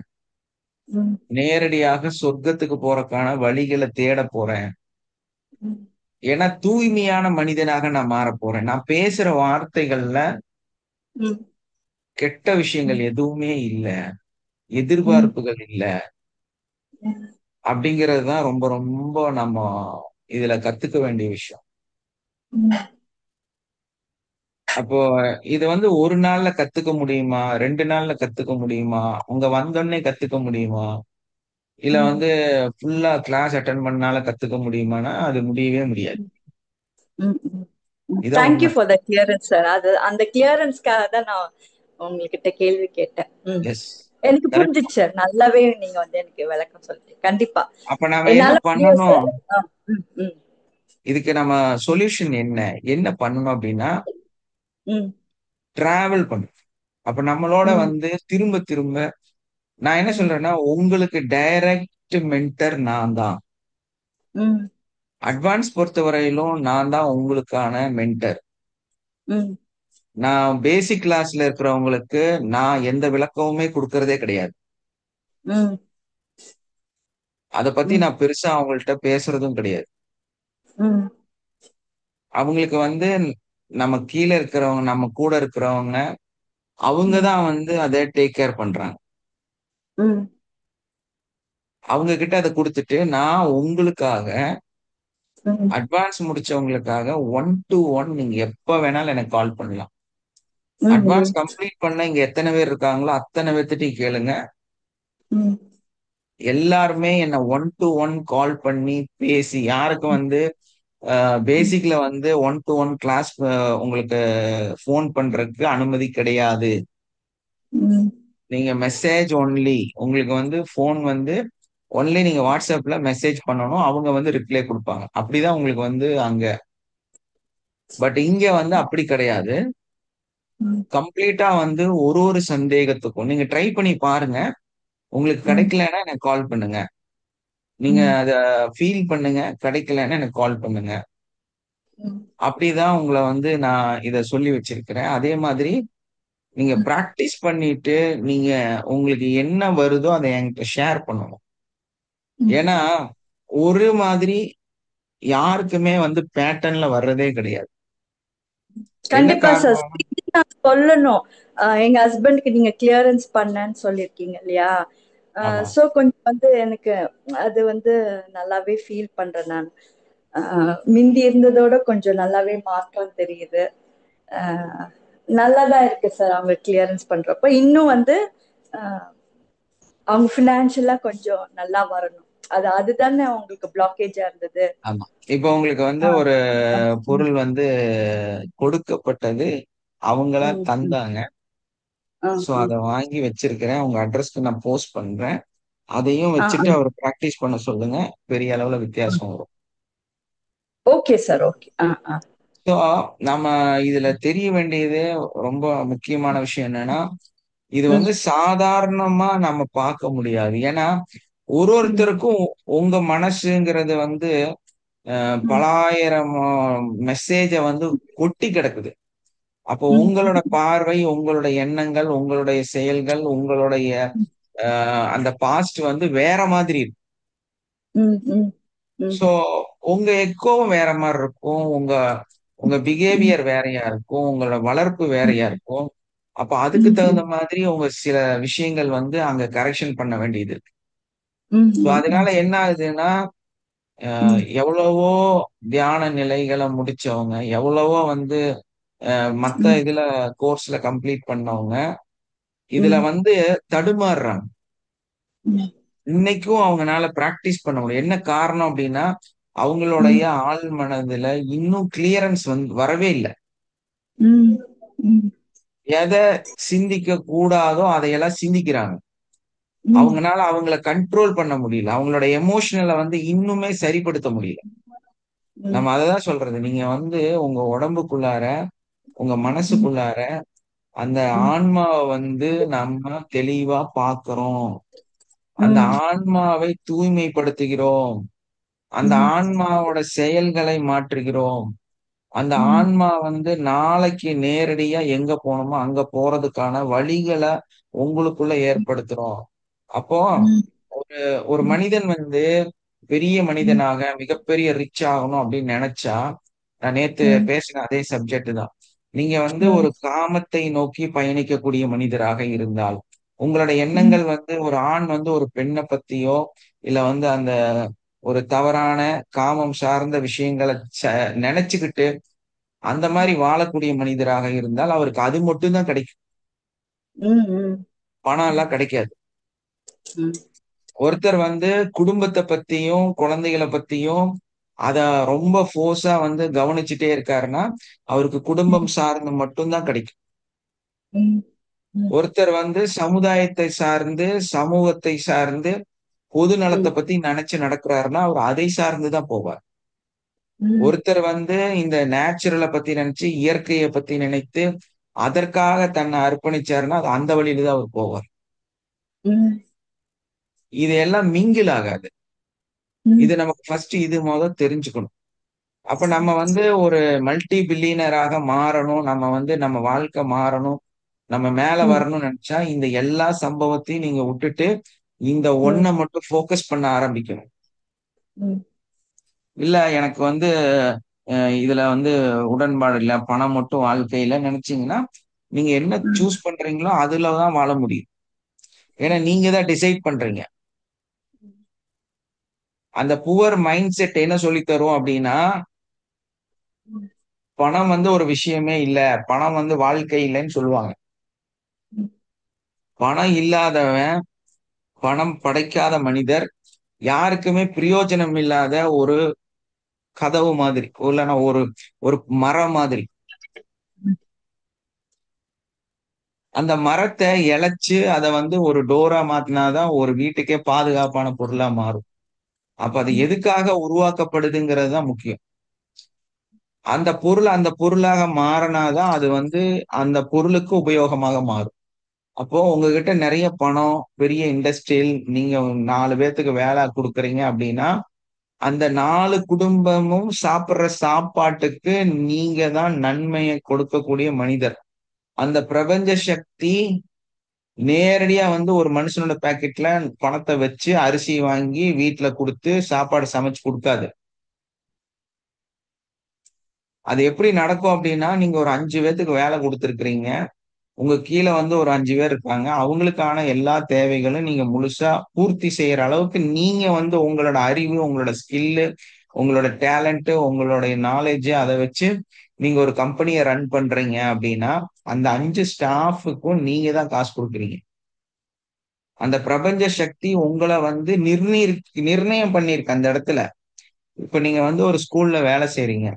ம் நேரடியாக சொர்க்கத்துக்கு போறதுக்கான வழிகளை தேட போறேன். ம் ஏன்னா தூய்மையான மனிதனாக நான் மாறப் போறேன். நான் பேசுற வார்த்தைகள்ல ம் கெட்ட விஷயங்கள் எதுவுமே இல்ல, ம் எதிர்பார்ப்புகள் இல்ல. ம் அப்படிங்கிறது தான் ரொம்ப ரொம்ப நம்ம இதுல கத்துக்க வேண்டிய விஷயம். ம் அப்போ இது வந்து ஒரு நாள்ல கத்துக்க முடியுமா? 2 நாள்ல கத்துக்க முடியுமா? அங்க வந்தோனே கத்துக்க முடியுமா? இல்ல ம் வந்து ஃபுல்லா கிளாஸ் அட்டெண்ட் பண்ணால கத்துக்க முடியுமான்னா, அது முடியவே முடியாது. ம் ம். இதான் தேங்க் யூ உண்மை. For the clearance sir. அது அந்த கிளியரன்ஸ்க்காக தான் நான் உங்ககிட்ட கேள்வி கேட்டேன். எஸ். எனக்கு கரெக்ட். புரிஞ்சிச்சு சார். நல்லாவே நீங்க வந்து எனக்கு விளக்கம் சொல்லிட்டீங்க. கண்டிப்பா அப்ப நாம என்ன என்னால முடியும் பண்ணணும்? சார். ம் ம் இதுக்கு நம்ம சொல்யூஷன் என்ன? என்ன பண்ணணும் அப்படின்னா, ம் டிராவல் பண்ணணும். அப்ப நம்மளோட ம் வந்து திரும்ப திரும்ப நான் என்ன ம் சொல்றேன்னா, உங்களுக்கு டைரக்ட் மென்டர் நான் தான். ம் அட்வான்ஸ் பொறுத்தவரையிலும் நான் தான் உங்களுக்கான மென்டர். ம் நான் பேசிக் கிளாஸ்ல இருக்கிறவங்களுக்கு நான் எந்த விளக்கமுமே கொடுக்கறதே கிடையாது. ம் அத பத்தி ம் நான் பெருசா அவங்கள்ட்ட பேசுறதும் கிடையாது. ம் அவங்களுக்கு வந்து நம்ம கீழ இருக்கிறவங்க, நம்ம கூட இருக்கிறவங்க, அவங்க ம் தான் வந்து அத டேக் கேர் பண்றாங்க. ம் அவங்க கிட்ட அத குடுத்துட்டு, நான் உங்களுக்காக ம் அட்வான்ஸ் முடிச்சவங்களுக்காக 1 டூ 1 நீங்க எப்ப வேணாலும் எனக்கு கால் பண்ணலாம். ம் அட்வான்ஸ் கம்ப்ளீட் பண்ண இங்க எத்தன பேர் இருக்காங்களோ, அத்தன பேர்த்துட்டயும் கேளுங்க. ம் எல்லாருமே என்ன 1 டூ 1 கால் பண்ணி பேசி யாருக்கு வந்து பேசிக்ல வந்து 1-to-1 கிளாஸ் உங்களுக்கு ஃபோன் பண்றதுக்கு அனுமதி கிடையாது. ம், நீங்க மெசேஜ் ஒன்லி. உங்களுக்கு வந்து ஃபோன் வந்து ஒன்லி நீங்க வாட்ஸ்அப்ல மெசேஜ் பண்ணணும். அவங்க வந்து ரிப்ளை கொடுப்பாங்க. அப்படிதான் உங்களுக்கு வந்து அங்க. பட் இங்க வந்து அப்படி கிடையாது. ம், கம்ப்ளீட்டா வந்து ஒரு ஒரு சந்தேகத்துக்கும் நீங்க ட்ரை பண்ணி பாருங்க. உங்களுக்கு ம், கிடைக்கலன்னா எனக்கு கால் பண்ணுங்க. நீங்க ம், அத ஃபீல் பண்ணுங்க. கிடைக்கலன்னா எனக்கு கால் பண்ணுங்க. ம், அப்படிதான் உங்களை வந்து நான் இத சொல்லி வச்சிருக்கிறேன். அதே மாதிரி நீங்க ம், பிராக்டிஸ் பண்ணிட்டு நீங்க உங்களுக்கு என்ன வருதோ அதை என்கிட்ட ஷேர் பண்ணணும். ம். ஏன்னா ஒரு மாதிரி யாருக்குமே வந்து பேட்டர்ன்ல வர்றதே கிடையாது. என்ன கண்டிப்பா சார். காரணம்? நான் சொல்லணும். எங்க ஹஸ்பண்டுக்கு நீங்க கிளியரன்ஸ் பண்ணேன்னு சொல்லியிருக்கீங்க இல்லையா? ஆமா. சோ கொஞ்சம் வந்து எனக்கு அது வந்து நல்லாவே ஃபீல் பண்றேன் நான். மிந்தி இருந்ததோட கொஞ்சம் நல்லாவே மாற்றம் தெரியுது. அஹ் நல்லாதான் இருக்கு சார் அவங்க கிளியரன்ஸ் பண்றப்ப. இன்னும் வந்து அஹ் அவங்க ஃபினான்ஷியலா கொஞ்சம் நல்லா வரணும். அதுதானே அவங்களுக்கு பிளாக்கேஜா இருந்தது. ஆமா. இப்போ உங்களுக்கு வந்து ஆஹ் ஒரு ம், பொருள் வந்து கொடுக்கப்பட்டது. அவங்களா ம், ம். தந்தாங்க. ஆஹ் சோ ஆஹ் அத வாங்கி வச்சிருக்கிறேன். உங்க அட்ரஸ்க்கு நான் போஸ்ட் பண்றேன். அதையும் ஆஹ் வச்சுட்டு ஆஹ் அவர் பிராக்டிஸ் பண்ண சொல்லுங்க. பெரிய அளவுல வித்தியாசம் வரும். Okay sir, okay. ஸோ நம்ம இதுல தெரிய வேண்டியது ரொம்ப முக்கியமான விஷயம் என்னன்னா, இது ம், வந்து சாதாரணமா நம்ம பார்க்க முடியாது. ஏன்னா, ம், ஒருத்தருக்கும் உங்க மனசுங்கிறது வந்து ம், பலாயிரம் மெசேஜ வந்து கொட்டி கிடக்குது. அப்போ ம், உங்களோட பார்வை, உங்களோட எண்ணங்கள், உங்களுடைய செயல்கள், உங்களுடைய அந்த பாஸ்ட் வந்து வேற மாதிரி இருக்கு. ம், ம், ம், ஸோ உங்க எக்கோவும் வேற மாரி இருக்கும். உங்க உங்க ம், பிஹேவியர் வேறையா இருக்கும். உங்களோட வளர்ப்பு ம், வேறையா இருக்கும். அப்ப அதுக்கு ம், தகுந்த ம், மாதிரி உங்க சில விஷயங்கள் வந்து அங்க கரெக்ஷன் பண்ண வேண்டியது இருக்கு. ம், ஸோ ம், அதனால ம், என்ன ஆகுதுன்னா, ம், எவ்வளவோ தியான நிலைகள முடிச்சவங்க, எவ்வளவோ வந்து மத்த ம், இதுல கோர்ஸ்ல கம்ப்ளீட் பண்ணவங்க, இதுல ம், வந்து தடுமாறுறாங்க. ம், இன்னைக்கும் அவங்கனால பிராக்டிஸ் பண்ண முடியும். என்ன காரணம் அப்டின்னா, அவங்களுடைய ம், ஆழ் மனதுல இன்னும் கிளியரன்ஸ் வந்து வரவே இல்ல. ம், ம், எத சிந்திக்க கூடாதோ அதையெல்லாம் சிந்திக்கிறாங்க. ம், அவங்கனால அவங்கள கண்ட்ரோல் பண்ண முடியல. அவங்களோட எமோஷனல வந்து இன்னுமே சரிப்படுத்த முடியல. ம், நம்ம அததான் சொல்றது. நீங்க வந்து உங்க உடம்புக்குள்ளார, உங்க ம், மனசுக்குள்ளார அந்த ம், ஆன்மாவ வந்து நம்ம தெளிவா பார்க்கிறோம். அந்த ம், ஆன்மாவை தூய்மைப்படுத்துகிறோம். அந்த ம், ஆன்மாவோட செயல்களை மாற்றுகிறோம். அந்த ம், ஆன்மா வந்து நாளைக்கு நேரடியா எங்க போணுமோ, அங்க போறதுக்கான வழிகள உங்களுக்குள்ள ஏற்படுத்துறோம். அப்போ ம், ஒரு மனிதன் வந்து பெரிய ம், மனிதனாக, மிகப்பெரிய ரிச் ஆகணும் அப்படின்னு நெனச்சா, நான் நேத்து ம், பேசின அதே சப்ஜெக்ட் தான். நீங்க வந்து ம், ஒரு காமத்தை நோக்கி பயணிக்கக்கூடிய மனிதராக இருந்தால், உங்களோட ம், எண்ணங்கள் வந்து ஒரு ஆண் வந்து ஒரு பெண்ண பத்தியோ, இல்ல வந்து அந்த ஒரு தவறான காமம் சார்ந்த விஷயங்கள ச நெனச்சுக்கிட்டு, அந்த மாரி வாழக்கூடிய மனிதராக இருந்தால், அவருக்கு அது மட்டும் தான் கிடைக்கும். ம், பணம் எல்லாம் கிடைக்காது. ம், ஒருத்தர் வந்து குடும்பத்த பத்தியும், குழந்தைகள பத்தியும் அத ரொம்ப ஃபோர்ஸா வந்து கவனிச்சுட்டே இருக்காருன்னா, அவருக்கு குடும்பம் சார்ந்து மட்டும் தான் கிடைக்கும். ம், ம், ஒருத்தர் வந்து சமுதாயத்தை சார்ந்து, சமூகத்தை சார்ந்து, பொது நலத்த ம், பத்தி நெனச்சு நடக்கிறாருன்னா, அவர் அதை சார்ந்து தான் போவார். ம், ஒருத்தர் வந்து இந்த நேச்சுரல பத்தி நெனச்சு, இயற்கைய பத்தி நினைத்து, அதற்காக தன்னை அர்ப்பணிச்சாருன்னா, அது அந்த வழியில தான் அவர் போவார். ம், இது எல்லாம் மிங்கில் ஆகாது. ம், இது நமக்கு ஃபர்ஸ்ட் இது தெரிஞ்சுக்கணும். அப்ப நம்ம வந்து ஒரு மல்டி பில்லியனராக மாறணும். நம்ம வந்து நம்ம வாழ்க்கை மாறணும். நம்ம மேல ம், வரணும்னு நெனச்சா, இந்த எல்லா சம்பவத்தையும் நீங்க வுட்டுட்டு, இந்த ம், ஒண்ண மட்டும் ஃபோக்கஸ் பண்ண ஆரம்பிக்கணும். ம், இல்ல எனக்கு வந்து இதுல வந்து உடன்பாடு இல்ல. பணம் மட்டும் வாழ்க்கையில நெனச்சீங்கன்னா, நீங்க என்ன ம், சூஸ் பண்றீங்களோ, அதுல தான் வாழ முடியும். ஏன்னா நீங்க தான் டிசைட் பண்றீங்க. அந்த புவர் மைண்ட் செட் என்ன சொல்லி தரும் அப்டின்னா, பணம் வந்து ஒரு விஷயமே இல்ல. பணம் வந்து வாழ்க்கை இல்லன்னு சொல்லுவாங்க. ம், பணம் இல்லாதவன், பணம் படைக்காத மனிதர், யாருக்குமே பிரயோஜனம் இல்லாத ஒரு கதவு மாதிரி, இல்லைன்னா ஒரு ஒரு மரம் மாதிரி. அந்த மரத்தை இழைச்சு அதை வந்து ஒரு டோரா மாத்தினாதான் ஒரு வீட்டுக்கே பாதுகாப்பான பொருளா மாறும். அப்ப அது எதுக்காக உருவாக்கப்படுதுங்கிறது தான் முக்கியம். அந்த பொருள் அந்த பொருளாக மாறினாதான் அது வந்து அந்த பொருளுக்கு உபயோகமாக மாறும். அப்போ உங்ககிட்ட நிறைய பணம், பெரிய இண்டஸ்ட்ரியல், நீங்க 4 பேர்த்துக்கு வேலை கொடுக்குறீங்க அப்படின்னா அந்த 4 குடும்பமும் சாப்பிடுற சாப்பாட்டுக்கு நீங்க தான் நன்மையை கொடுக்கக்கூடிய மனிதர். அந்த பிரபஞ்ச சக்தி நேரடியா வந்து ஒரு மனுஷனோட பாக்கெட்ல பணத்தை வச்சு அரிசி வாங்கி வீட்டுல கொடுத்து சாப்பாடு சமைச்சு கொடுக்காது. அது எப்படி நடக்கும் அப்படின்னா, நீங்க ஒரு 5 பேர்த்துக்கு வேலை கொடுத்துருக்கிறீங்க. உங்க கீழே வந்து ஒரு 5 பேர் இருக்காங்க. அவங்களுக்கான எல்லா தேவைகளும் நீங்க முழுசா பூர்த்தி செய்யற அளவுக்கு நீங்க வந்து உங்களோட அறிவு, உங்களோட ஸ்கில்லு, உங்களோட டேலண்ட், உங்களுடைய நாலேஜ் அதை வச்சு நீங்க ஒரு கம்பெனியை ரன் பண்றீங்க அப்படின்னா அந்த 5 ஸ்டாஃபுக்கும் நீங்க தான் காசு கொடுக்குறீங்க. அந்த பிரபஞ்ச சக்தி உங்களை வந்து நிர்ணயம் பண்ணிருக்கு அந்த இடத்துல. இப்ப நீங்க வந்து ஒரு ஸ்கூல்ல வேலை செய்றீங்க.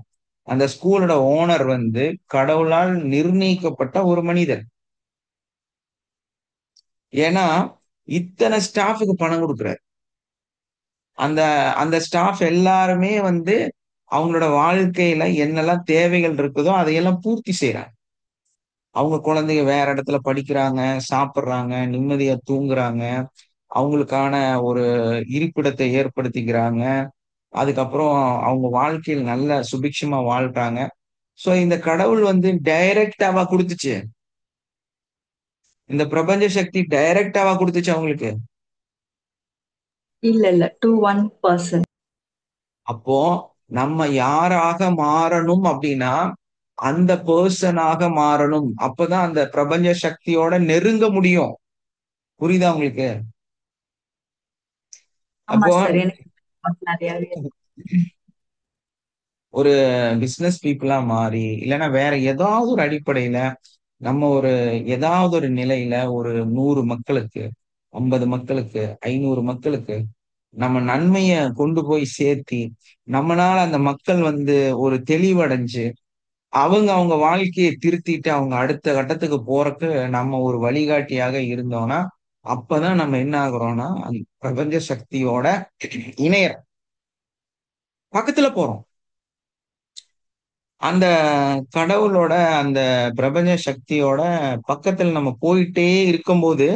அந்த ஸ்கூலோட ஓனர் வந்து கடவுளால் நிர்ணயிக்கப்பட்ட ஒரு மனிதர். ஏன்னா இத்தனை ஸ்டாஃபுக்கு பணம் கொடுக்குறாரு. அந்த அந்த ஸ்டாஃப் எல்லாருமே வந்து அவங்களோட வாழ்க்கையில என்னெல்லாம் தேவைகள் இருக்குதோ அதையெல்லாம் பூர்த்தி செய்யறாங்க. அவங்க குழந்தைங்க வேற இடத்துல படிக்கிறாங்க, சாப்பிடுறாங்க, நிம்மதியா தூங்குறாங்க, அவங்களுக்கான ஒரு இருப்பிடத்தை ஏற்படுத்திக்கிறாங்க. அதுக்கப்புறம் அவங்க வாழ்க்கையில் நல்ல சுபிக்ஷமா வாழ்றாங்க. சோ இந்த கடவுள் வந்து டைரக்டாவா கொடுத்துச்சு, இந்த பிரபஞ்ச சக்தி டைரக்டாவா கொடுத்துச்சு அவங்களுக்கு. இல்ல to one person. அப்போ நம்ம யாராக மாறணும் அப்படின்னா அந்த பர்சனாக மாறணும். அப்பதான் அந்த பிரபஞ்ச சக்தியோட நெருங்க முடியும். புரியுதா உங்களுக்கு? ஆமா அப்போ சார், எனக்கு நிறையவே ஒரு பிசினஸ் பீப்புளா மாறி, இல்லைன்னா வேற ஏதாவது ஒரு அடிப்படையில நம்ம ஒரு ஏதாவது ஒரு நிலையில ஒரு 100 மக்களுக்கு, 50 மக்களுக்கு, 500 மக்களுக்கு நம்ம நன்மைய கொண்டு போய் சேர்த்தி நம்மனால அந்த மக்கள் வந்து ஒரு தெளிவடைஞ்சு அவங்க வாழ்க்கையை திருத்திட்டு அவங்க அடுத்த கட்டத்துக்கு போறதுக்கு நம்ம ஒரு வழிகாட்டியாக இருந்தோம்னா அப்பதான் நம்ம என்ன ஆகுறோம்னா அந்த பிரபஞ்ச சக்தியோட இணையர் பக்கத்துல போறோம். அந்த கடவுளோட அந்த பிரபஞ்ச சக்தியோட பக்கத்துல நம்ம போயிட்டே இருக்கும்போது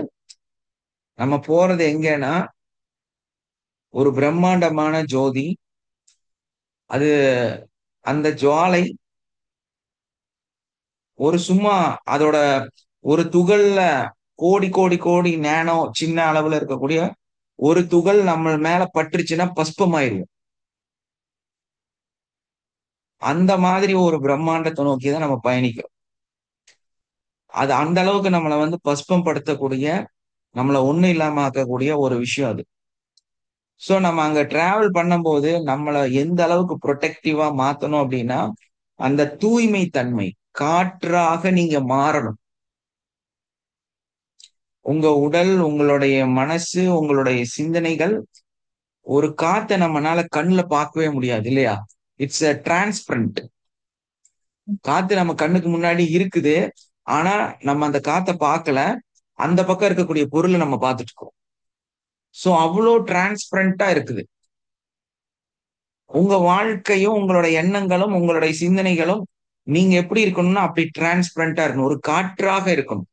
நம்ம போறது எங்கன்னா ஒரு பிரம்மாண்டமான ஜோதி. அது அந்த ஜுவாலை ஒரு சும்மா அதோட ஒரு துகள்ல கோடி கோடி கோடி நேனோ சின்ன அளவுல இருக்கக்கூடிய ஒரு துகள் நம்ம மேல பட்டுருச்சுன்னா பஸ்பமாயிருக்கும். அந்த மாதிரி ஒரு பிரம்மாண்டத்தை நோக்கிதான் நம்ம பயணிக்கிறோம். அது அந்த அளவுக்கு நம்மளை வந்து பஸ்பம் படுத்தக்கூடிய, நம்மளை ஒண்ணும் இல்லாம ஆக்கக்கூடிய ஒரு விஷயம் அது. சோ நம்ம அங்க டிராவல் பண்ணும்போது நம்மளை எந்த அளவுக்கு ப்ரொடெக்டிவா மாத்தணும் அப்படின்னா அந்த தூய்மை தன்மை காற்றாக நீங்க மாறணும். உங்க உடல், உங்களுடைய மனசு, உங்களுடைய சிந்தனைகள் ஒரு காத்தை நம்மனால கண்ணுல பார்க்கவே முடியாது இல்லையா? It's a transparent. காத்து நம்ம கண்ணுக்கு முன்னாடி இருக்குது, ஆனா நம்ம அந்த காத்தை பார்க்கல, அந்த பக்கம் இருக்கக்கூடிய பொருளை நம்ம பார்த்துட்டு இருக்கோம். சோ அவ்வளோ டிரான்ஸ்பரண்டா இருக்குது. உங்க வாழ்க்கையும் உங்களோட எண்ணங்களும் உங்களுடைய சிந்தனைகளும் நீங்க எப்படி இருக்கணும்னா அப்படி டிரான்ஸ்பரண்டா இருக்கணும், ஒரு காற்றாக இருக்கணும்.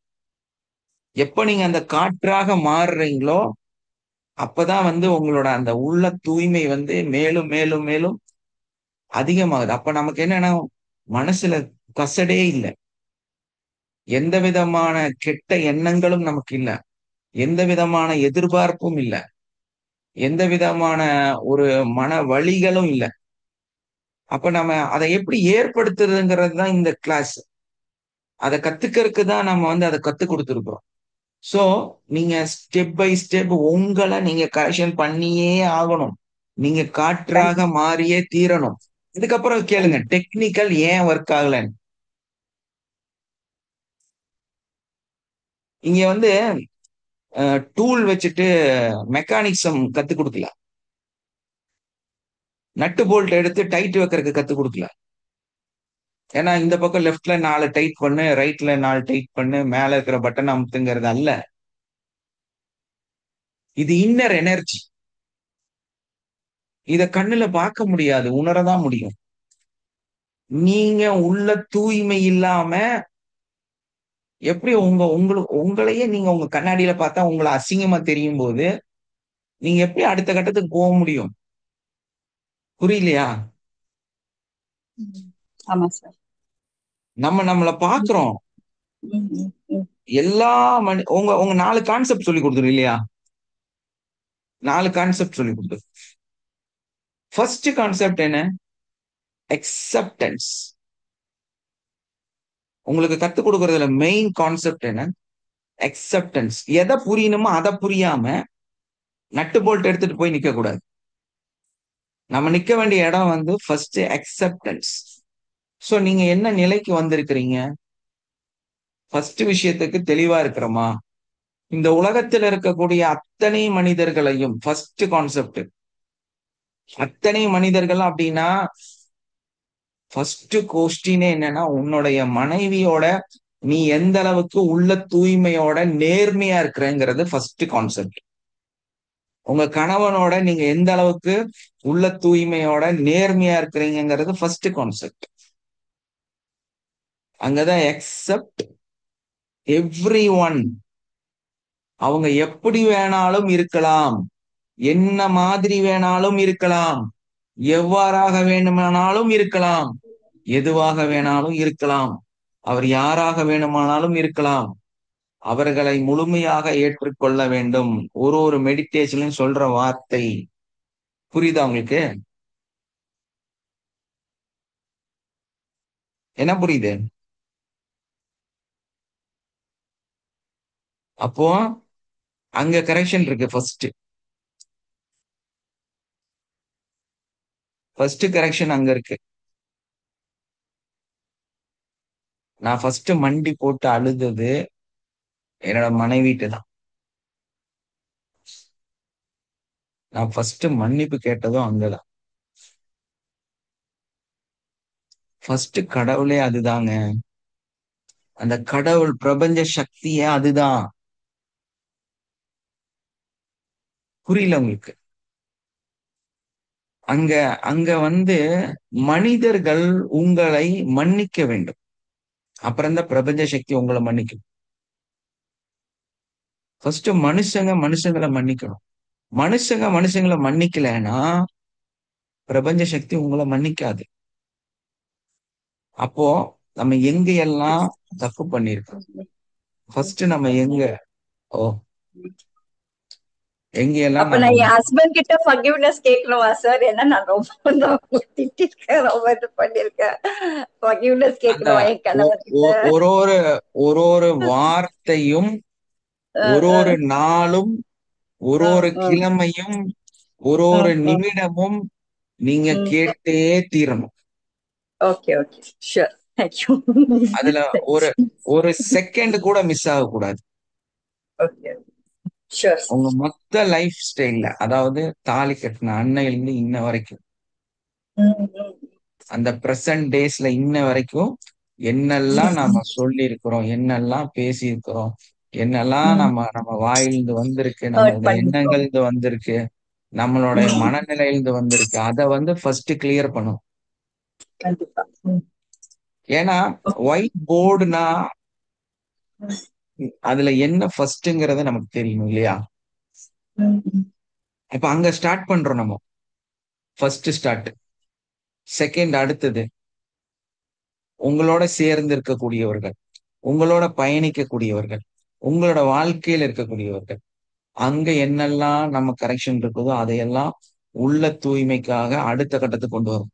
எப்ப நீங்க அந்த காற்றாக மாறுறீங்களோ அப்பதான் வந்து உங்களோட அந்த உள்ள தூய்மை வந்து மேலும் மேலும் மேலும் அதிகமாகுது. அப்ப நமக்கு என்னன்னா மனசுல கசடே இல்லை, எந்த விதமான கெட்ட எண்ணங்களும் நமக்கு இல்ல, எந்த விதமான எதிர்பார்ப்பும் இல்ல, எந்த விதமான ஒரு மன வலிகளும் இல்ல. அப்ப நம்ம அதை எப்படி ஏற்படுத்துறதுங்கிறது தான் இந்த கிளாஸ். அதை கத்துக்கிறதுக்கு தான் நம்ம வந்து அதை கத்து கொடுத்துருக்கோம். சோ நீங்க ஸ்டெப் பை ஸ்டெப் உங்களை நீங்க கரெக்ஷன் பண்ணியே ஆகணும். நீங்க காற்றாக மாறியே தீரணும். இதுக்கப்புறம் கேளுங்க டெக்னிக்கல் ஏன் ஒர்க் ஆகலன்னு. இங்க வந்து டூல் வச்சுட்டு மெக்கானிக்ஸம் கத்து கொடுக்கல. நட்டு போல்ட் எடுத்து டைட் வைக்கிறதுக்கு கத்து கொடுக்கல. ஏன்னா இந்த பக்கம் லெஃப்ட்ல 4 டைட் பண்ணு, ரைட்ல 4 டைட் பண்ணு, மேல இருக்கிற பட்டன் அமுத்துங்கிறது அல்ல. இது இன்னர் எனர்ஜி. இத கண்ணுல பார்க்க முடியாது, உணரதான் முடியும். நீங்க உள்ள தூய்மை இல்லாம எப்படி உங்களையே நீங்க உங்க கண்ணாடியில பார்த்தா உங்களை அசிங்கமா தெரியும் போது நீங்க எப்படி அடுத்த கட்டத்துக்கு போக முடியும்? புரியலையா? ஆமா சார். நம்மள பாக்குறோம். எல்லா உங்க உங்க 4 கான்செப்ட் சொல்லி கொடுத்துரு இல்லையா? 4 கான்செப்ட் சொல்லி கொடுத்துரு. ஃபர்ஸ்ட் கான்செப்ட் என்ன? அக்செப்டன்ஸ். உங்களுக்கு கத்து கொடுக்கறதுல மெயின் கான்செப்ட் என்ன? அக்செப்டன்ஸ். எதை புரியணுமோ அதை புரியாம நட்டு போல்ட் எடுத்துட்டு போய் நிக்க கூடாது. நம்ம நிக்க வேண்டிய இடம் வந்து ஃபர்ஸ்ட் அக்செப்டன்ஸ். சோ நீங்க என்ன நிலைக்கு வந்திருக்கிறீங்க? ஃபர்ஸ்ட் விஷயத்துக்கு தெளிவா இருக்கிறோமா? இந்த உலகத்தில் இருக்கக்கூடிய அத்தனை மனிதர்களையும் ஃபர்ஸ்ட் கான்செப்ட், அத்தனை மனிதர்கள் அப்படின்னா ஃபர்ஸ்ட் கொஸ்டினே என்னன்னா, உன்னுடைய மனைவியோட நீ எந்த அளவுக்கு உள்ள தூய்மையோட நேர்மையா இருக்கிறங்கிறது ஃபர்ஸ்ட் கான்செப்ட். உங்க கணவனோட நீங்க எந்த அளவுக்கு உள்ள தூய்மையோட நேர்மையா இருக்கிறீங்கிறது ஃபர்ஸ்ட் கான்செப்ட். அங்கதான் அக்செப்ட் எவ்ரி ஒன். அவங்க எப்படி வேணாலும் இருக்கலாம், என்ன மாதிரி வேணாலும் இருக்கலாம், எவ்வாறாக வேணுமானாலும் இருக்கலாம், எதுவாக வேணாலும் இருக்கலாம், அவர் யாராக வேணுமானாலும் இருக்கலாம். அவர்களை முழுமையாக ஏற்றுக்கொள்ள வேண்டும். ஒரு மெடிடேஷன்லயும் சொல்ற வார்த்தை புரியுதா உங்களுக்கு? என்ன புரியுது? அப்போ அங்க கரெக்ஷன் இருக்கு. ஃபர்ஸ்ட் கரெக்ஷன் அங்க இருக்கு. நான் ஃபர்ஸ்ட் மண்டி போட்டு அழுதது என்னோட மனைவிட்டு தான். நான் ஃபர்ஸ்ட் மன்னிப்பு கேட்டதும் அங்கதான். ஃபர்ஸ்ட் கடவுளே அதுதாங்க. அந்த கடவுள் பிரபஞ்ச சக்தியே அதுதான். புரியல உங்களுக்கு? அங்க அங்க வந்து மனிதர்கள் உங்களை மன்னிக்க வேண்டும். அப்புறம் தான் பிரபஞ்ச சக்தி உங்களை மன்னிக்கும். ஃபர்ஸ்ட் மனுஷங்களை மன்னிக்கணும். மனுஷங்களை மன்னிக்கலைன்னா பிரபஞ்ச சக்தி உங்களை மன்னிக்காது. அப்போ நம்ம எங்க எல்லாம் தப்பு பண்ணிருக்கோம்? ஃபர்ஸ்ட் நம்ம ஓ எங்க எல்லாம் அப்ப நான் என் ஹஸ்பண்ட் கிட்ட ஃபர்கிவ்னஸ் கேட்கணுமா சார்? ஏன்னா நான் ரொம்ப திட்டிருக்கேன், ரொம்ப இது பண்ணிருக்கேன். ஃபர்கிவ்னஸ் கேட்கணுமா என் கணவர் கிட்ட? ஒரு வார்த்தையும் ஒரு நாளும் ஒரு கிழமையும் ஒரு நிமிடமும் நீங்க கேட்டே தீரணும். Okay okay sure, thank you. அதுல ஒரு செகண்ட் கூட மிஸ் ஆகக்கூடாது. Okay sure. உங்க மொத்த லைஃப் ஸ்டைல்ல, அதாவது தாலி கட்டின அன்னையிலிருந்து இன்ன வரைக்கும், அந்த பிரசன்ட் டேஸ்ல இன்ன வரைக்கும் என்னெல்லாம் நாம சொல்லி இருக்கிறோம், என்னெல்லாம் பேசி இருக்கிறோம், என்னெல்லாம் நம்ம வாயிலிருந்து வந்திருக்கு, நம்மளோட எண்ணங்கள்ந்து வந்திருக்கு, நம்மளுடைய மனநிலையிலிருந்து வந்திருக்கு, அதை வந்து ஃபர்ஸ்ட் கிளியர் பண்ணும். கண்டிப்பா. ஏன்னா ஒயிட் போர்டுனா அதுல என்ன ஃபர்ஸ்ட்ங்கிறத நமக்கு தெரியும் இல்லையா? இப்ப அங்க ஸ்டார்ட் பண்றோம் நம்ம. First start. செகண்ட் அடுத்தது உங்களோட சேர்ந்து இருக்கக்கூடியவர்கள், உங்களோட பயணிக்கக்கூடியவர்கள், உங்களோட வாழ்க்கையில் இருக்கக்கூடியவர்கள், அங்க என்னெல்லாம் நம்ம கரெக்ஷன் இருக்குதோ அதையெல்லாம் உள்ள தூய்மைக்காக அடுத்த கட்டத்துக்கு கொண்டு வரும்.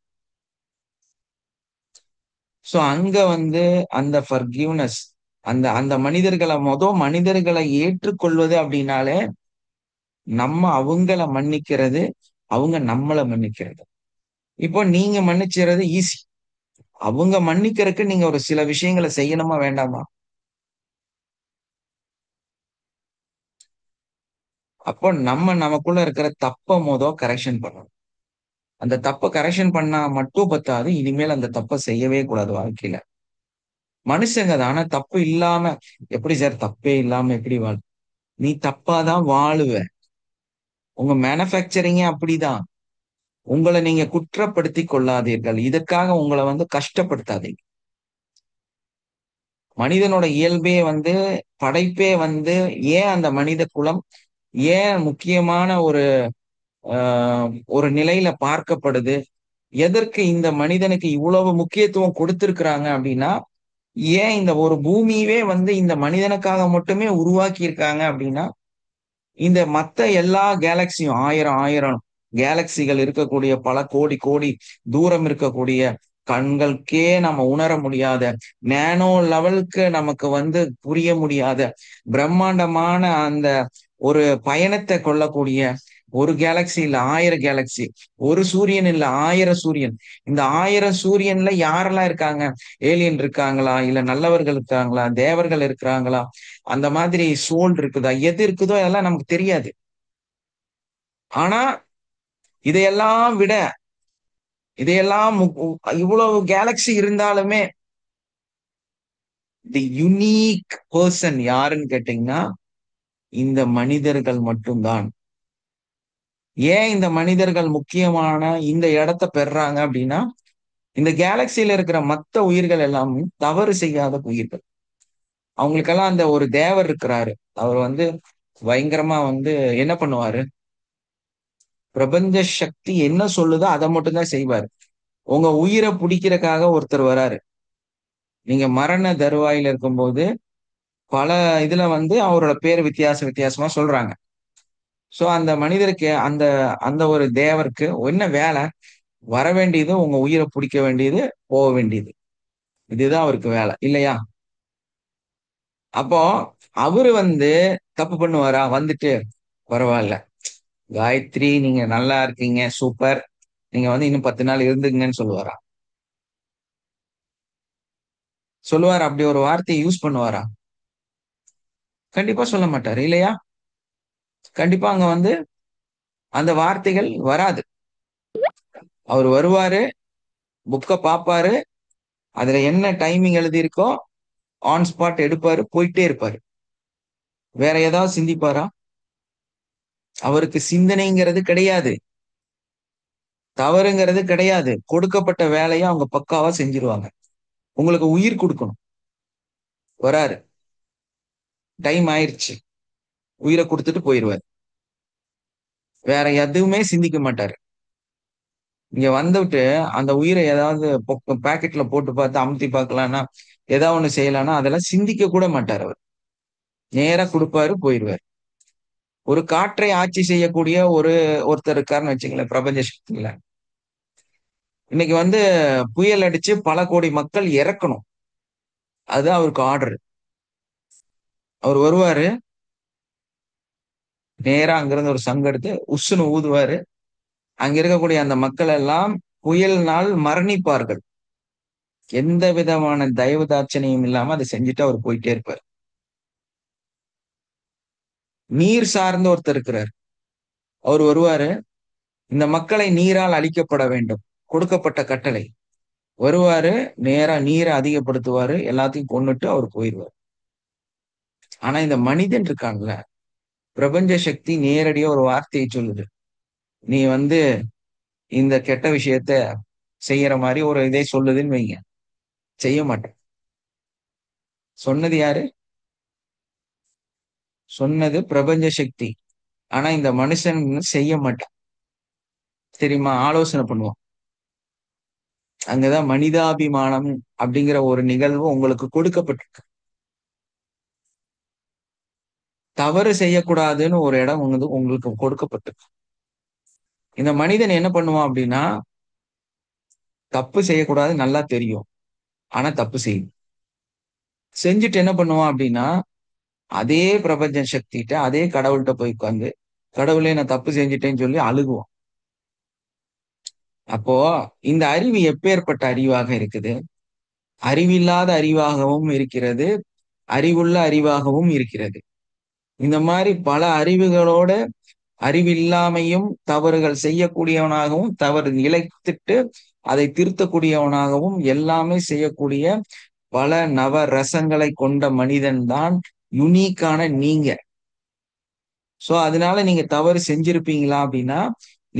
சோ அங்க வந்து அந்த ஃபர்கிவ்னஸ், அந்த அந்த மனிதர்களை ஏற்றுக்கொள்வது அப்படின்னாலே நம்ம அவங்கள மன்னிக்கிறது, அவங்க நம்மளை மன்னிக்கிறது. இப்போ நீங்க மன்னிச்சுறது ஈஸி. அவங்க மன்னிக்கிறதுக்கு நீங்க ஒரு சில விஷயங்களை செய்யணுமா வேண்டாமா? அப்போ நமக்குள்ள இருக்கிற தப்ப கரெக்ஷன் பண்ணணும். அந்த தப்பை கரெக்ஷன் பண்ணா மட்டும் பத்தாது, இனிமேல் அந்த தப்பை செய்யவே கூடாது வாழ்க்கையில. மனுஷங்க தான். ஆனா தப்பு இல்லாம எப்படி சார் தப்பே இல்லாம எப்படி நீ தப்பாதான் வாழுவ. உங்க மேனுஃபேக்சரிங்கே அப்படிதான். உங்களை நீங்க குற்றப்படுத்தி கொள்ளாதீர்கள். இதற்காக உங்களை கஷ்டப்படுத்தாதீங்க. மனிதனோட இயல்பே படைப்பே ஏன் அந்த மனித குலம் ஏன் முக்கியமான ஒரு நிலையில பார்க்கப்படுது, எதற்கு இந்த மனிதனுக்கு இவ்வளவு முக்கியத்துவம் கொடுத்திருக்கிறாங்க அப்படின்னா, ஏன் இந்த ஒரு பூமியவே இந்த மனிதனுக்காக மட்டுமே உருவாக்கி இருக்காங்க அப்படின்னா, இந்த மத்த எல்லா கேலக்சியும் ஆயிரம் ஆயிரம் கேலக்சிகள் இருக்கக்கூடிய பல கோடி கோடி தூரம் இருக்கக்கூடிய கண்களுக்கே நம்ம உணர முடியாத நேனோ லெவலுக்கு நமக்கு புரிய முடியாத பிரம்மாண்டமான அந்த ஒரு பயணத்தை கொள்ளக்கூடிய ஒரு கேலக்சி இல்ல 1000 கேலக்சி, ஒரு சூரியன் இல்ல 1000 சூரியன். இந்த 1000 சூரியன்ல யாரெல்லாம் இருக்காங்க? ஏலியன் இருக்காங்களா, இல்ல நல்லவர்கள் இருக்காங்களா, தேவர்கள் இருக்கிறாங்களா, அந்த மாதிரி சோல் இருக்குதா, எது இருக்குதோ அதெல்லாம் நமக்கு தெரியாது. ஆனா இதையெல்லாம் விட இதையெல்லாம் இவ்வளவு கேலக்சி இருந்தாலுமே தி யுனீக் பர்சன் யாருன்னு கேட்டீங்கன்னா இந்த மனிதர்கள் மட்டும்தான். ஏன் இந்த மனிதர்கள் முக்கியமான இந்த இடத்த பெறாங்க அப்படின்னா, இந்த கேலக்சியில இருக்கிற மத்த உயிர்கள் எல்லாமே தவறு செய்யாத உயிர்கள். அவங்களுக்கெல்லாம் அந்த ஒரு தேவர் இருக்கிறாரு. அவர் பயங்கரமா என்ன பண்ணுவாரு, பிரபஞ்ச சக்தி என்ன சொல்லுதோ அதை மட்டும்தான் செய்வாரு. உங்க உயிரை பிடிக்கிறதுக்காக ஒருத்தர் வராரு. நீங்க மரண தருவாயில இருக்கும்போது பல இதுல அவரோட பேர் வித்தியாச வித்தியாசமா சொல்றாங்க. சோ அந்த மனிதருக்கு அந்த அந்த ஒரு தேவருக்கு என்ன வேலை? வர வேண்டியது உங்க உயிரை பிடிக்க வேண்டியது, போக வேண்டியது. இதுதான் அவருக்கு வேலை இல்லையா? அப்போ அவரு தப்பு பண்ணுவாரா? பரவாயில்ல காயத்ரி, நீங்க நல்லா இருக்கீங்க, சூப்பர், நீங்க இன்னும் 10 நாள் இருந்துங்கன்னு சொல்லுவாரா? சொல்லுவாரா? அப்படி ஒரு வார்த்தையை யூஸ் பண்ணுவாரா? கண்டிப்பா சொல்ல மாட்டாரு இல்லையா? கண்டிப்பா அங்க அந்த வார்த்தைகள் வராது. அவர் வருவாரு, புக்கை பார்ப்பாரு, அதுல என்ன டைமிங் எழுதியிருக்கோ ஆன் ஸ்பாட் எடுப்பாரு, போயிட்டே இருப்பாரு. வேற ஏதாவது சிந்திப்பாரா? அவருக்கு சிந்தனைங்கிறது கிடையாது, தவறுங்கிறது கிடையாது. கொடுக்கப்பட்ட வேலையை அவங்க பக்காவா செஞ்சிருவாங்க. உங்களுக்கு உயிர் கொடுக்கணும், வராரு, டைம் ஆயிடுச்சு, உயிரை கொடுத்துட்டு போயிடுவார். வேற எதுவுமே சிந்திக்க மாட்டாரு. இங்க வந்துட்டு அந்த உயிரை ஏதாவது பாக்கெட்ல போட்டு பார்த்து அமுத்தி பார்க்கலாம்னா, ஏதாவது ஒண்ணு செய்யலாம்னா அதெல்லாம் சிந்திக்க கூட மாட்டார். அவர் நேரா கொடுப்பாரு, போயிடுவார். ஒரு காற்றை ஆட்சி செய்யக்கூடிய ஒருத்தர் இருக்காருன்னு வச்சுங்களேன், பிரபஞ்ச சக்தியில. இன்னைக்கு புயல் அடிச்சு பல கோடி மக்கள் இறக்கணும், அதுதான் அவருக்கு ஆர்டர். அவர் வருவாரு, நேரா அங்கிருந்து ஒரு சங்கு எடுத்து உஸ்ஸுன்னு ஊதுவாரு. அங்க இருக்கக்கூடிய அந்த மக்கள் எல்லாம் புயல்னால் மரணிப்பார்கள். எந்த விதமான தயவுதாட்சணையும் இல்லாம அதை செஞ்சுட்டு அவர் போயிட்டே இருப்பார். நீர் சார்ந்த ஒருத்தர் இருக்கிறார், அவர் வருவாரு, இந்த மக்களை நீரால் அழிக்கப்பட வேண்டும், கொடுக்கப்பட்ட கட்டளை. வருவாரு, நேரா நீரை அதிகப்படுத்துவாரு, எல்லாத்தையும் கொன்னுட்டு அவர் போயிடுவார். ஆனா இந்த மனிதன் இருக்கான்ல, பிரபஞ்ச சக்தி நேரடியா ஒரு வார்த்தையை சொல்லுது, நீ இந்த கெட்ட விஷயத்த செய்யற மாதிரி ஒரு இதை சொல்லுதுன்னு வைங்க, செய்ய மாட்டேன். சொன்னது யாரு? சொன்னது பிரபஞ்ச சக்தி. ஆனா இந்த மனுஷன் செய்ய மாட்டான். தெரியுமா? ஆலோசனை பண்ணுவான். அங்கதான் மனிதாபிமானம் அப்படிங்கிற ஒரு நிகழ்வு உங்களுக்கு கொடுக்கப்பட்டிருக்கு. தவறு செய்யக்கூடாதுன்னு ஒரு இடம் உங்களுக்கு கொடுக்கப்பட்டிருக்கு. இந்த மனிதன் என்ன பண்ணுவான் அப்படின்னா, தப்பு செய்யக்கூடாது நல்லா தெரியும், ஆனா தப்பு செய்யும். செஞ்சுட்டு என்ன பண்ணுவான் அப்படின்னா, அதே பிரபஞ்ச சக்திகிட்ட அதே கடவுள்கிட்ட போய் உட்கார்ந்து, கடவுளே நான் தப்பு செஞ்சுட்டேன்னு சொல்லி அழுகுவான். அப்போ இந்த அறிவு எப்பேற்பட்ட அறிவாக இருக்குது? அறிவில்லாத அறிவாகவும் இருக்கிறது, அறிவுள்ள அறிவாகவும் இருக்கிறது. இந்த மாதிரி பல அறிவுகளோட அறிவில்லாமையும் தவறுகள் செய்யக்கூடியவனாகவும் தவறு இழைத்துட்டு அதை திருத்தக்கூடியவனாகவும் எல்லாமே செய்யக்கூடிய பல நவ ரசங்களை கொண்ட மனிதன் தான் யுனிக்கான நீங்க. சோ அதனால நீங்க தவறு செஞ்சிருப்பீங்களா அப்படின்னா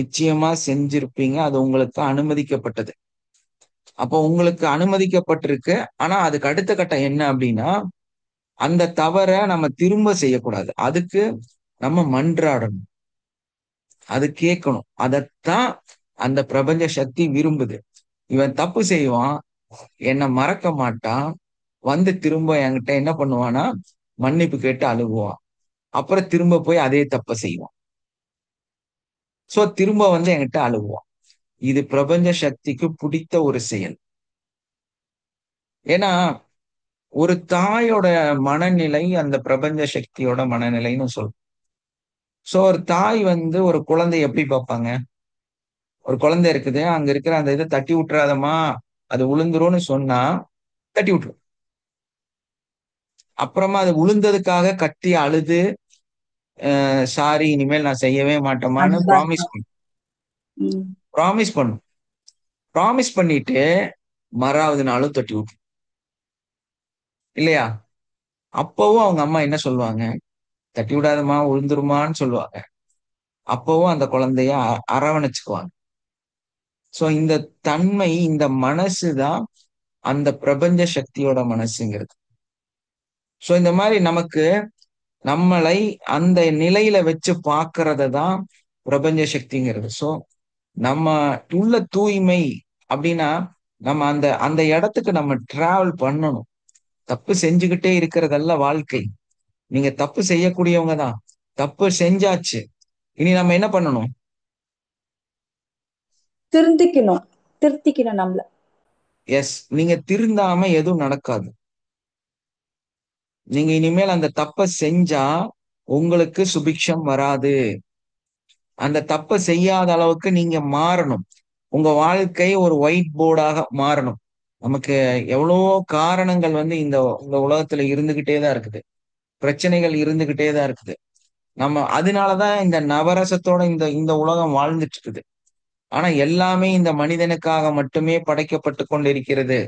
நிச்சயமா செஞ்சிருப்பீங்க. அது உங்களுக்கு அனுமதிக்கப்பட்டது. அப்போ உங்களுக்கு அனுமதிக்கப்பட்டிருக்கு. ஆனா அதுக்கு அடுத்த கட்டம் என்ன அப்படின்னா, அந்த தவறை நம்ம திரும்ப செய்யக்கூடாது. அதுக்கு நம்ம மன்றாடணும், அது கேட்கணும். அதைத்தான் அந்த பிரபஞ்ச சக்தி விரும்புது. இவன் தப்பு செய்வான், என்னை மறக்க மாட்டான், வந்து திரும்ப என்கிட்ட என்ன பண்ணுவான்னா மன்னிப்பு கேட்டு அழுகுவான், அப்புறம் திரும்ப போய் அதே தப்ப செய்வான். சோ திரும்ப வந்து என்கிட்ட அழுகுவான். இது பிரபஞ்ச சக்திக்கு பிடித்த ஒரு செயல். ஏன்னா ஒரு தாயோட மனநிலை அந்த பிரபஞ்ச சக்தியோட மனநிலைன்னு சொல்லும். சோ ஒரு தாய் வந்து ஒரு குழந்தை எப்படி பார்ப்பாங்க? ஒரு குழந்தை இருக்குது, அங்க இருக்கிற அந்த இதை தட்டி விட்டுறாதமா, அது உளுந்துரும்னு சொன்னா தட்டி விட்டுரும். அப்புறமா அது உளுந்ததுக்காக கத்தி அழுது சாரி இனிமேல் நான் செய்யவே மாட்டேமான்னு ப்ராமிஸ் பண்ணும். ப்ராமிஸ் பண்ணும். ப்ராமிஸ் பண்ணிட்டு மறாவது நாளும் தட்டி விட்டுரும் இல்லையா? அப்பவும் அவங்க அம்மா என்ன சொல்லுவாங்க? தட்டி விடாதமா உளுந்துருமான்னு சொல்லுவாங்க. அப்பவும் அந்த குழந்தைய அரவணைச்சுக்குவாங்க. சோ இந்த தன்மை, இந்த மனசுதான் அந்த பிரபஞ்ச சக்தியோட மனசுங்கிறது. சோ இந்த மாதிரி நமக்கு நம்மளை அந்த நிலையில வச்சு பார்க்கறத தான் பிரபஞ்ச சக்திங்கிறது. சோ நம்ம உள்ள தூய்மை அப்படின்னா நம்ம அந்த அந்த இடத்துக்கு நம்ம டிராவல் பண்ணணும். தப்பு செஞ்சுக்கிட்டே இருக்கிறதல்ல வாழ்க்கை. நீங்க தப்பு செய்யக்கூடியவங்க தான். தப்பு செஞ்சாச்சு, இனி நம்ம என்ன பண்ணணும்? திருத்திக்கணும் நம்மள. எஸ், நீங்க திருந்தாம எதுவும் நடக்காது. நீங்க இனிமேல் அந்த தப்பை செஞ்சா உங்களுக்கு சுபிக்ஷம் வராது. அந்த தப்பை செய்யாத அளவுக்கு நீங்க மாறணும். உங்க வாழ்க்கை ஒரு ஒயிட் போர்டாக மாறணும். நமக்கு எவ்வளவோ காரணங்கள் வந்து இந்த இந்த உலகத்துல இருந்துகிட்டே தான் இருக்குது. பிரச்சனைகள் இருந்துகிட்டே தான் இருக்குது. நம்ம அதனாலதான் இந்த நவரசத்தோட இந்த இந்த உலகம் வாழ்ந்துட்டு இருக்குது. ஆனா எல்லாமே இந்த மனிதனுக்காக மட்டுமே படைக்கப்பட்டு கொண்டிருக்கிறது.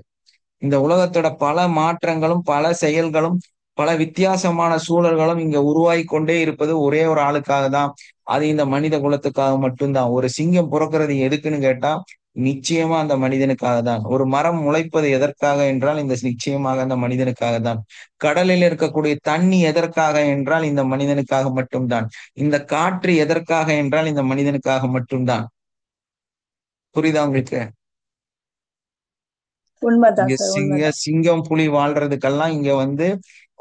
இந்த உலகத்தோட பல மாற்றங்களும் பல செயல்களும் பல வித்தியாசமான சூழல்களும் இங்க உருவாகி கொண்டே இருப்பது ஒரே ஒரு ஆளுக்காக தான். அது இந்த மனித குலத்துக்காக மட்டும்தான். ஒரு சிங்கம் பிறக்கிறது எதுக்குன்னு கேட்டா நிச்சயமா அந்த மனிதனுக்காக தான். ஒரு மரம் முளைப்பது எதற்காக என்றால் இந்த நிச்சயமாக அந்த மனிதனுக்காக தான். கடலில் இருக்கக்கூடிய தண்ணி எதற்காக என்றால் இந்த மனிதனுக்காக மட்டும்தான். இந்த காற்று எதற்காக என்றால் இந்த மனிதனுக்காக மட்டும்தான். புரியுதா உங்களுக்கு? உண்மைதான் இங்க சார், உண்மைதான். சிங்கம் புலி வாழ்றதுக்கெல்லாம் இங்க வந்து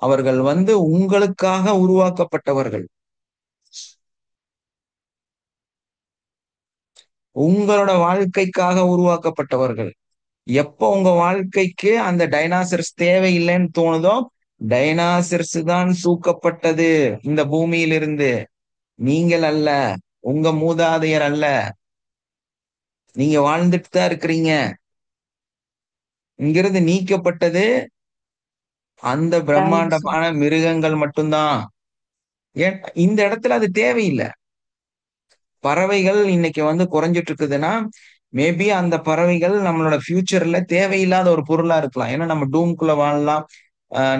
அவர்கள் வந்து உங்களுக்காக உருவாக்கப்பட்டவர்கள். உங்களோட வாழ்க்கைக்காக உருவாக்கப்பட்டவர்கள். எப்போ உங்க வாழ்க்கைக்கு அந்த டைனாசர்ஸ் தேவையில்லைன்னு தோணுதோ டைனாசர்ஸ் தான் சூக்கப்பட்டது இந்த பூமியிலிருந்து. நீங்கள் அல்ல, உங்க மூதாதையர் அல்ல. நீங்க வாழ்ந்துட்டு தான் இருக்கிறீங்க. இங்கிருந்து நீக்கப்பட்டது அந்த பிரம்மாண்டமான மிருகங்கள் மட்டும்தான். ஏன் இந்த இடத்துல அது தேவையில்லை. பறவைகள் இன்னைக்கு வந்து குறைஞ்சிட்டு இருக்குதுன்னா மேபி அந்த பறவைகள் நம்மளோட ஃபியூச்சர்ல தேவையில்லாத ஒரு பொருளா இருக்கலாம். ஏன்னா நம்ம டூம்குள்ள வாழலாம்,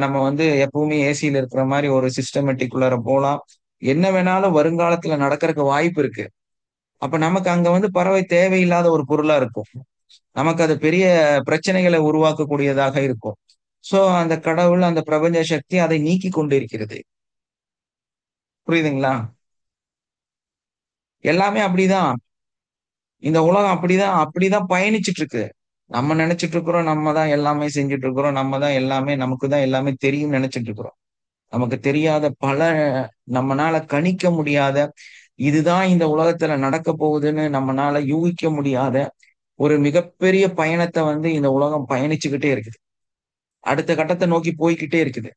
நம்ம வந்து எப்பவுமே ஏசியில இருக்கிற மாதிரி ஒரு சிஸ்டமேட்டிக்குள்ளார போகலாம். என்ன வேணாலும் வருங்காலத்துல நடக்கிறதுக்கு வாய்ப்பு இருக்கு. அப்ப நமக்கு அங்க வந்து பறவை தேவையில்லாத ஒரு பொருளா இருக்கும். நமக்கு அது பெரிய பிரச்சனைகளை உருவாக்கக்கூடியதாக இருக்கும். சோ அந்த கடவுள், அந்த பிரபஞ்ச சக்தி அதை நீக்கி கொண்டு இருக்கிறது. புரியுதுங்களா? எல்லாமே அப்படிதான். இந்த உலகம் அப்படிதான் பயணிச்சுட்டு இருக்கு. நம்ம நினைச்சிட்டு இருக்கிறோம் நம்ம தான் எல்லாமே செஞ்சுட்டு இருக்கிறோம், நம்ம தான் எல்லாமே, நமக்கு தான் எல்லாமே தெரியும் நினைச்சிட்டு இருக்கிறோம். நமக்கு தெரியாத பல, நம்மனால கணிக்க முடியாத, இதுதான் இந்த உலகத்துல நடக்க போகுதுன்னு நம்மனால யூகிக்க முடியாத ஒரு மிகப்பெரிய பயணத்தை வந்து இந்த உலகம் பயணிச்சுக்கிட்டே இருக்குது. அடுத்த கட்டத்தை நோக்கி போய்கிட்டே இருக்குது.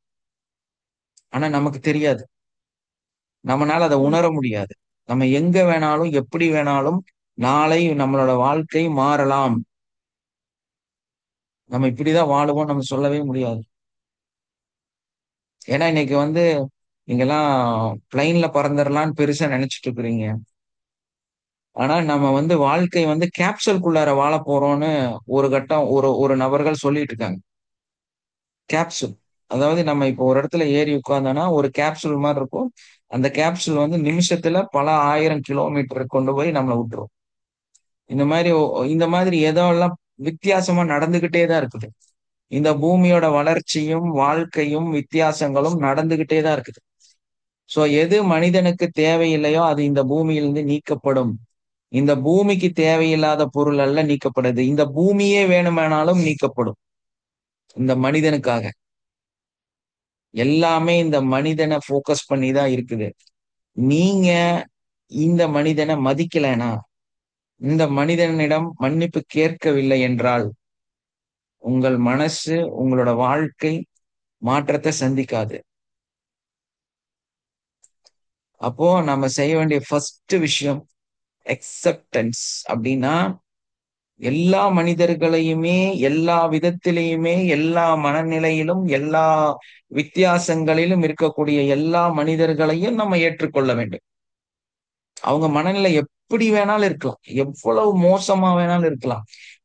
ஆனா நமக்கு தெரியாது, நம்மனால அதை உணர முடியாது. நம்ம எங்க வேணாலும் எப்படி வேணாலும் நாளை நம்மளோட வாழ்க்கை மாறலாம். நம்ம இப்படிதான் வாழுவோம் நம்ம சொல்லவே முடியாது. ஏன்னா இன்னைக்கு வந்து நீங்கெல்லாம் பிளைன்ல பறந்துடலான்னு பெருசா நினைச்சிட்டு இருக்கிறீங்க. ஆனா நம்ம வந்து வாழ்க்கை வந்து கேப்சூல்குள்ளார வாழ போறோம்னு ஒரு கட்டம் ஒரு நபர்கள் சொல்லிட்டு இருக்காங்க. கேப்சூல், அதாவது நம்ம இப்போ ஒரு இடத்துல ஏறி உட்கார்ந்தோம்னா ஒரு கேப்சூல் மாதிரி இருக்கும். அந்த கேப்சூல் வந்து நிமிஷத்துல பல 1000 கிலோமீட்டர் கொண்டு போய் நம்மளை விட்டுரும். இந்த மாதிரி ஏதோ எல்லாம் வித்தியாசமா நடந்துகிட்டே தான் இருக்குது. இந்த பூமியோட வளர்ச்சியும் வாழ்க்கையும் வித்தியாசங்களும் நடந்துகிட்டே தான் இருக்குது. சோ எது மனிதனுக்கு தேவையில்லையோ அது இந்த பூமியிலிருந்து நீக்கப்படும். இந்த பூமிக்கு தேவையில்லாத பொருள் அல்ல நீக்கப்படுது, இந்த பூமியே வேணுமானாலும் நீக்கப்படும் இந்த மனிதனுக்காக. எல்லாமே இந்த மனிதனை ஃபோக்கஸ் பண்ணி தான் இருக்குது. நீங்க இந்த மனிதனை மதிக்கலைனா, இந்த மனிதனிடம் மன்னிப்பு கேட்கவில்லை என்றால் உங்கள் மனசு, உங்களோட வாழ்க்கை மாற்றத்தை சந்திக்காது. அப்போ நம்ம செய்ய வேண்டிய ஃபர்ஸ்ட் விஷயம் அக்செப்டன்ஸ். அப்படின்னா எல்லா மனிதர்களையுமே, எல்லா விதத்திலையுமே, எல்லா மனநிலையிலும், எல்லா வித்தியாசங்களிலும் இருக்கக்கூடிய எல்லா மனிதர்களையும் நம்ம ஏற்றுக்கொள்ள வேண்டும். அவங்க மனநிலை எப்படி வேணாலும் இருக்கலாம், எவ்வளவு மோசமா வேணாலும் இருக்கலாம்,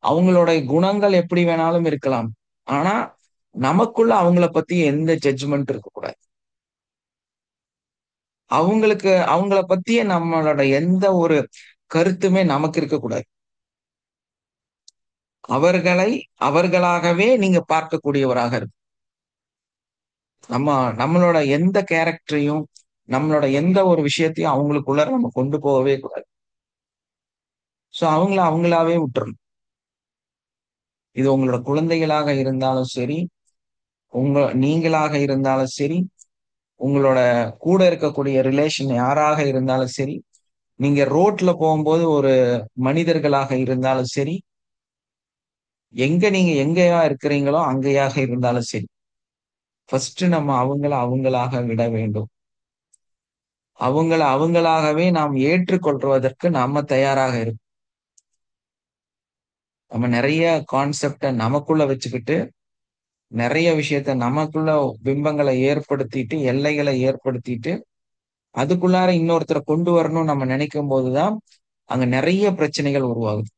அவங்களோட குணங்கள் எப்படி வேணாலும் இருக்கலாம். ஆனா நமக்குள்ள அவங்கள பத்தி எந்த ஜட்ஜ்மெண்ட் இருக்கக்கூடாது. அவங்கள பத்திய நம்மளோட எந்த ஒரு கருத்துமே நமக்கு இருக்கக்கூடாது. அவர்களை அவர்களாகவே நீங்க பார்க்கக்கூடியவராக இருக்கும். நம்மளோட எந்த கேரக்டரையும், நம்மளோட எந்த ஒரு விஷயத்தையும் அவங்களுக்குள்ள நம்ம கொண்டு போகவே கூடாது. சோ அவங்களாவே விட்டுறணும். இது உங்களோட குழந்தைகளாக இருந்தாலும் சரி, நீங்களாக இருந்தாலும் சரி, உங்களோட கூட இருக்கக்கூடிய ரிலேஷன் யாராக இருந்தாலும் சரி, நீங்க ரோட்ல போகும்போது ஒரு மனிதர்களாக இருந்தாலும் சரி, நீங்க எங்கேயா இருக்கிறீங்களோ அங்கேயாக இருந்தாலும் சரி, ஃபர்ஸ்ட் நம்ம அவங்களாக விட வேண்டும். அவங்களாகவே நாம் ஏற்றுக்கொள்வதற்கு நாம தயாராக இருக்கும். நம்ம நிறைய கான்செப்டை நமக்குள்ள வச்சுக்கிட்டு, நிறைய விஷயத்த நமக்குள்ள பிம்பங்களை ஏற்படுத்திட்டு, எல்லைகளை ஏற்படுத்திட்டு, அதுக்குள்ளார இன்னொருத்தரை கொண்டு வரணும்னு நம்ம நினைக்கும் போதுதான் அங்க நிறைய பிரச்சனைகள் உருவாகுது.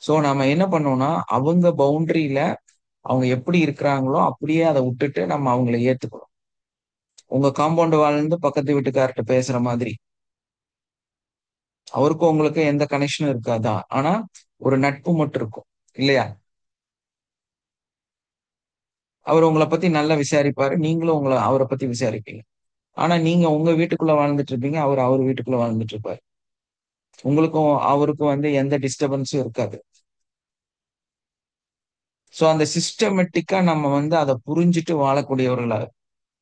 சோ நம்ம என்ன பண்ணோம்னா, அவங்க பவுண்டரியில அவங்க எப்படி இருக்கிறாங்களோ அப்படியே அதை விட்டுட்டு நம்ம அவங்களை ஏத்துக்கணும். உங்க காம்பவுண்ட் வாழ்ந்து பக்கத்து வீட்டுக்கார்ட்ட பேசுற மாதிரி அவருக்கும் உங்களுக்கு எந்த கனெக்ஷனும் இருக்காதா, ஆனா ஒரு நட்பு மட்டும் இருக்கும் இல்லையா? அவர் உங்களை பத்தி நல்லா விசாரிப்பாரு, நீங்களும் அவரை பத்தி விசாரிப்பீங்க. ஆனா நீங்க உங்க வீட்டுக்குள்ள வாழ்ந்துட்டு இருப்பீங்க, அவர் வீட்டுக்குள்ள வாழ்ந்துட்டு இருப்பாரு. உங்களுக்கும் அவருக்கும் வந்து எந்த டிஸ்டர்பன்ஸும் இருக்காது. சோ அந்த சிஸ்டமேட்டிக்கா நம்ம வந்து அதை புரிஞ்சுட்டு வாழக்கூடியவர்களா.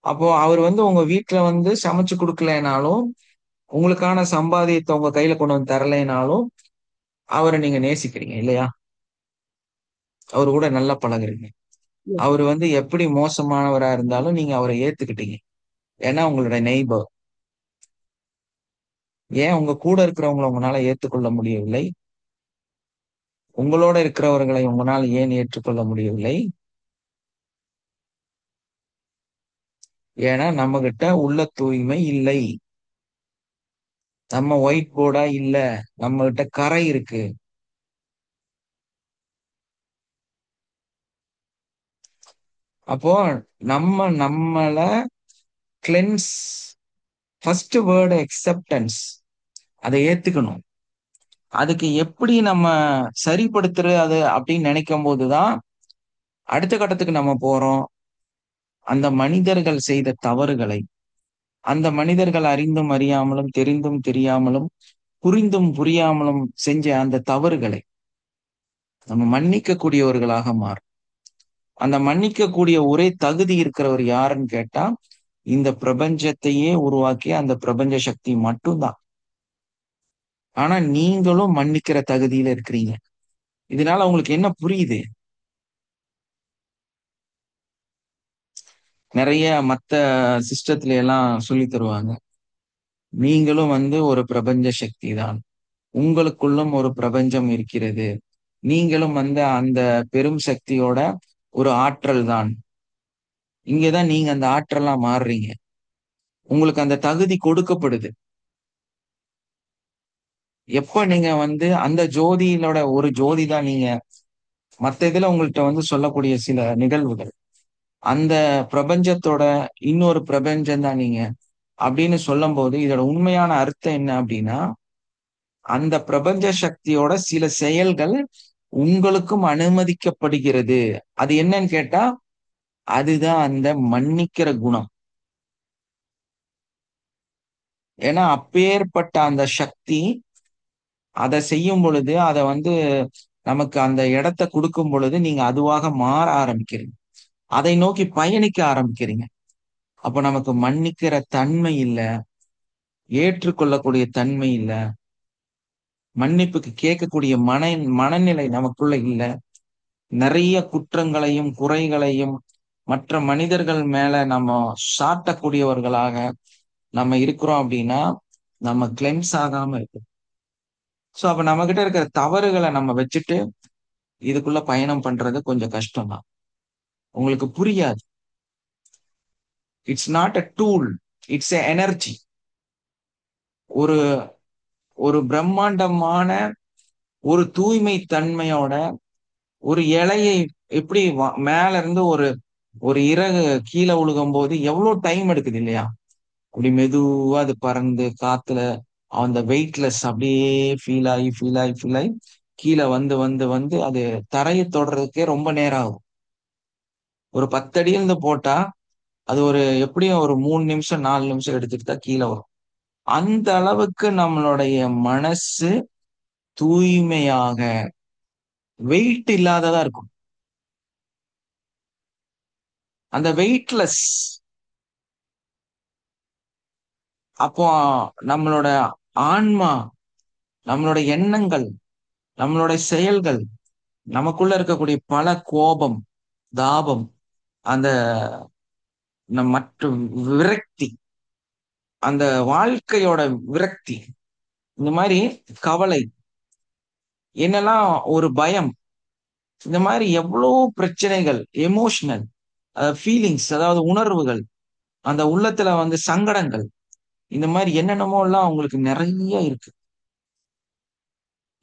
அப்போ அவர் வந்து உங்க வீட்டுல வந்து சமைச்சு கொடுக்கலைனாலும், உங்களுக்கான சம்பாதியத்தை உங்க கையில கொண்டு வந்து தரலைனாலும் அவரை நீங்க நேசிக்கிறீங்க இல்லையா? அவரு கூட நல்லா பழகுறீங்க. அவர் வந்து எப்படி மோசமானவரா இருந்தாலும் நீங்க அவரை ஏத்துக்கிட்டீங்க, ஏன்னா உங்களோட நெய்பர். ஏன் உங்க கூட இருக்கிறவங்களை உங்களால ஏற்றுக்கொள்ள முடியவில்லை? உங்களோட இருக்கிறவர்களை உங்களால் ஏன் ஏற்றுக்கொள்ள முடியவில்லை? ஏன்னா நம்ம கிட்ட உள்ள தூய்மை இல்லை. நம்ம ஒயிட் போர்டா இல்ல, நம்ம கிட்ட கரை இருக்கு. அப்போ நம்மள கிளென்ஸ், ஃபர்ஸ்ட் வேர்டு அக்செப்டன்ஸ், அதை ஏத்துக்கணும். அதுக்கு எப்படி நம்ம சரிப்படுத்துறது அப்படின்னு நினைக்கும் போதுதான் அடுத்த கட்டத்துக்கு நம்ம போறோம். அந்த மனிதர்கள் செய்த தவறுகளை, அந்த மனிதர்கள் அறிந்தும் அறியாமலும், தெரிந்தும் தெரியாமலும், புரிந்தும் புரியாமலும் செஞ்ச அந்த தவறுகளை நம்ம மன்னிக்க கூடியவர்களாக மாறும். அந்த மன்னிக்க கூடிய ஒரே தகுதி இருக்கிறவர் யாருன்னு கேட்டா, இந்த பிரபஞ்சத்தையே உருவாக்கிய அந்த பிரபஞ்ச சக்தி மட்டும்தான். ஆனா நீங்களும் மன்னிக்கிற தகுதியில இருக்கிறீங்க. இதனால உங்களுக்கு என்ன புரியுது? நிறைய மத்த சிஸ்டத்துல எல்லாம் சொல்லி தருவாங்க, நீங்களும் வந்து ஒரு பிரபஞ்ச சக்தி தான், உங்களுக்குள்ளும் ஒரு பிரபஞ்சம் இருக்கிறது, நீங்களும் வந்து அந்த பெரும் சக்தியோட ஒரு ஆற்றல் தான். இங்கதான் நீங்க அந்த ஆற்றலா மாறுறீங்க. உங்களுக்கு அந்த தகுதி கொடுக்கப்படுது. எப்ப நீங்க வந்து அந்த ஜோதியிலோட ஒரு ஜோதி தான் நீங்க. மத்த இதுல உங்கள்கிட்ட வந்து சொல்லக்கூடிய சில நிகழ்வுகள் அந்த பிரபஞ்சத்தோட இன்னொரு பிரபஞ்சம் தான் நீங்க அப்படின்னு சொல்லும் போது இதோட உண்மையான அர்த்தம் என்ன அப்படின்னா, அந்த பிரபஞ்ச சக்தியோட சில செயல்கள் உங்களுக்கும் அனுமதிக்கப்படுகிறது. அது என்னன்னு கேட்டா, அதுதான் அந்த மன்னிக்கிற குணம். ஏன்னா அப்பேற்பட்ட அந்த சக்தி அதை செய்யும் பொழுது, அதை வந்து நமக்கு அந்த இடத்தை கொடுக்கும் பொழுது நீங்க அதுவாக மாற ஆரம்பிக்கிறீங்க. அதை நோக்கி பயணிக்க ஆரம்பிக்கிறீங்க. அப்ப நமக்கு மன்னிக்கிற தன்மை இல்ல, ஏற்றுக்கொள்ளக்கூடிய தன்மை இல்ல, மன்னிப்புக்கு கேட்கக்கூடிய மனநிலை நமக்குள்ள இல்ல. நிறைய குற்றங்களையும் குறைகளையும் மற்ற மனிதர்கள் மேல நம்ம சாட்டக்கூடியவர்களாக நம்ம இருக்கிறோம் அப்படின்னா நம்ம கிளென்ஸ் ஆகாம இருக்கும். சோ அப்ப நம்ம கிட்ட இருக்கிற தவறுகளை நம்ம வச்சுட்டு இதுக்குள்ள பயணம் பண்றது கொஞ்சம் கஷ்டம் தான். உங்களுக்கு புரியாது. It's not a tool, it's a energy. ஒரு ஒரு பிரம்மாண்டமான ஒரு தூய்மை தன்மையோட ஒரு இலையை எப்படி மேல இருந்து ஒரு ஒரு இறகு கீழே விழுகும் போது எவ்வளவு டைம் எடுக்குது இல்லையா? அப்படி மெதுவா அது பறந்து காத்துல அந்த வெயிட்லெஸ் அப்படியே ஃபீல் ஆகி கீழே வந்து வந்து வந்து அது தரையை தொடுறதுக்கே ரொம்ப நேரம் ஆகும். ஒரு 10 அடி இருந்து போட்டா அது ஒரு எப்படியும் ஒரு 3 நிமிஷம் 4 நிமிஷம் எடுத்துட்டு தான் கீழே வரும். அந்த அளவுக்கு நம்மளுடைய மனசு தூய்மையாக வெயிட் இல்லாததா இருக்கும். அந்த வெயிட்லெஸ். அப்போ நம்மளோட ஆன்மா, நம்மளோட எண்ணங்கள், நம்மளோட செயல்கள், நமக்குள்ள இருக்கக்கூடிய பல கோபம், தாபம், அந்த மற்றும் விரக்தி, அந்த வாழ்க்கையோட விரக்தி, இந்த மாதிரி கவலை, என்னெல்லாம் ஒரு பயம், இந்த மாதிரி எவ்வளவு பிரச்சனைகள், எமோஷனல் ஃபீலிங்ஸ், அதாவது உணர்வுகள், அந்த உள்ளத்துல வந்து சங்கடங்கள், இந்த மாதிரி என்னென்னமோ எல்லாம் உங்களுக்கு நிறைய இருக்கு.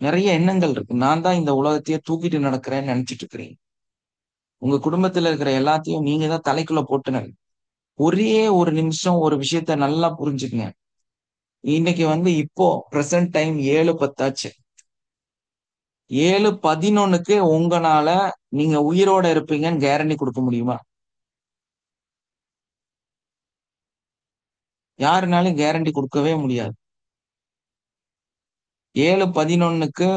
நிறைய எண்ணங்கள் இருக்கு. நான் தான் இந்த உலகத்தையே தூக்கிட்டு நடக்கிறேன்னு நினைச்சிட்டு இருக்கிறீங்க. உங்க குடும்பத்துல இருக்கிற எல்லாத்தையும் நீங்க தான் தலைக்குள்ள போட்டுன. ஒரே ஒரு நிமிஷம் ஒரு விஷயத்த நல்லா புரிஞ்சுக்கங்க. இன்னைக்கு வந்து இப்போ பிரசன்ட் டைம் 7:10 7:11 உங்களால நீங்க உயிரோட இருப்பீங்கன்னு கேரண்டி கொடுக்க முடியுமா? யாருனாலும் கேரண்டி கொடுக்கவே முடியாது. 7:11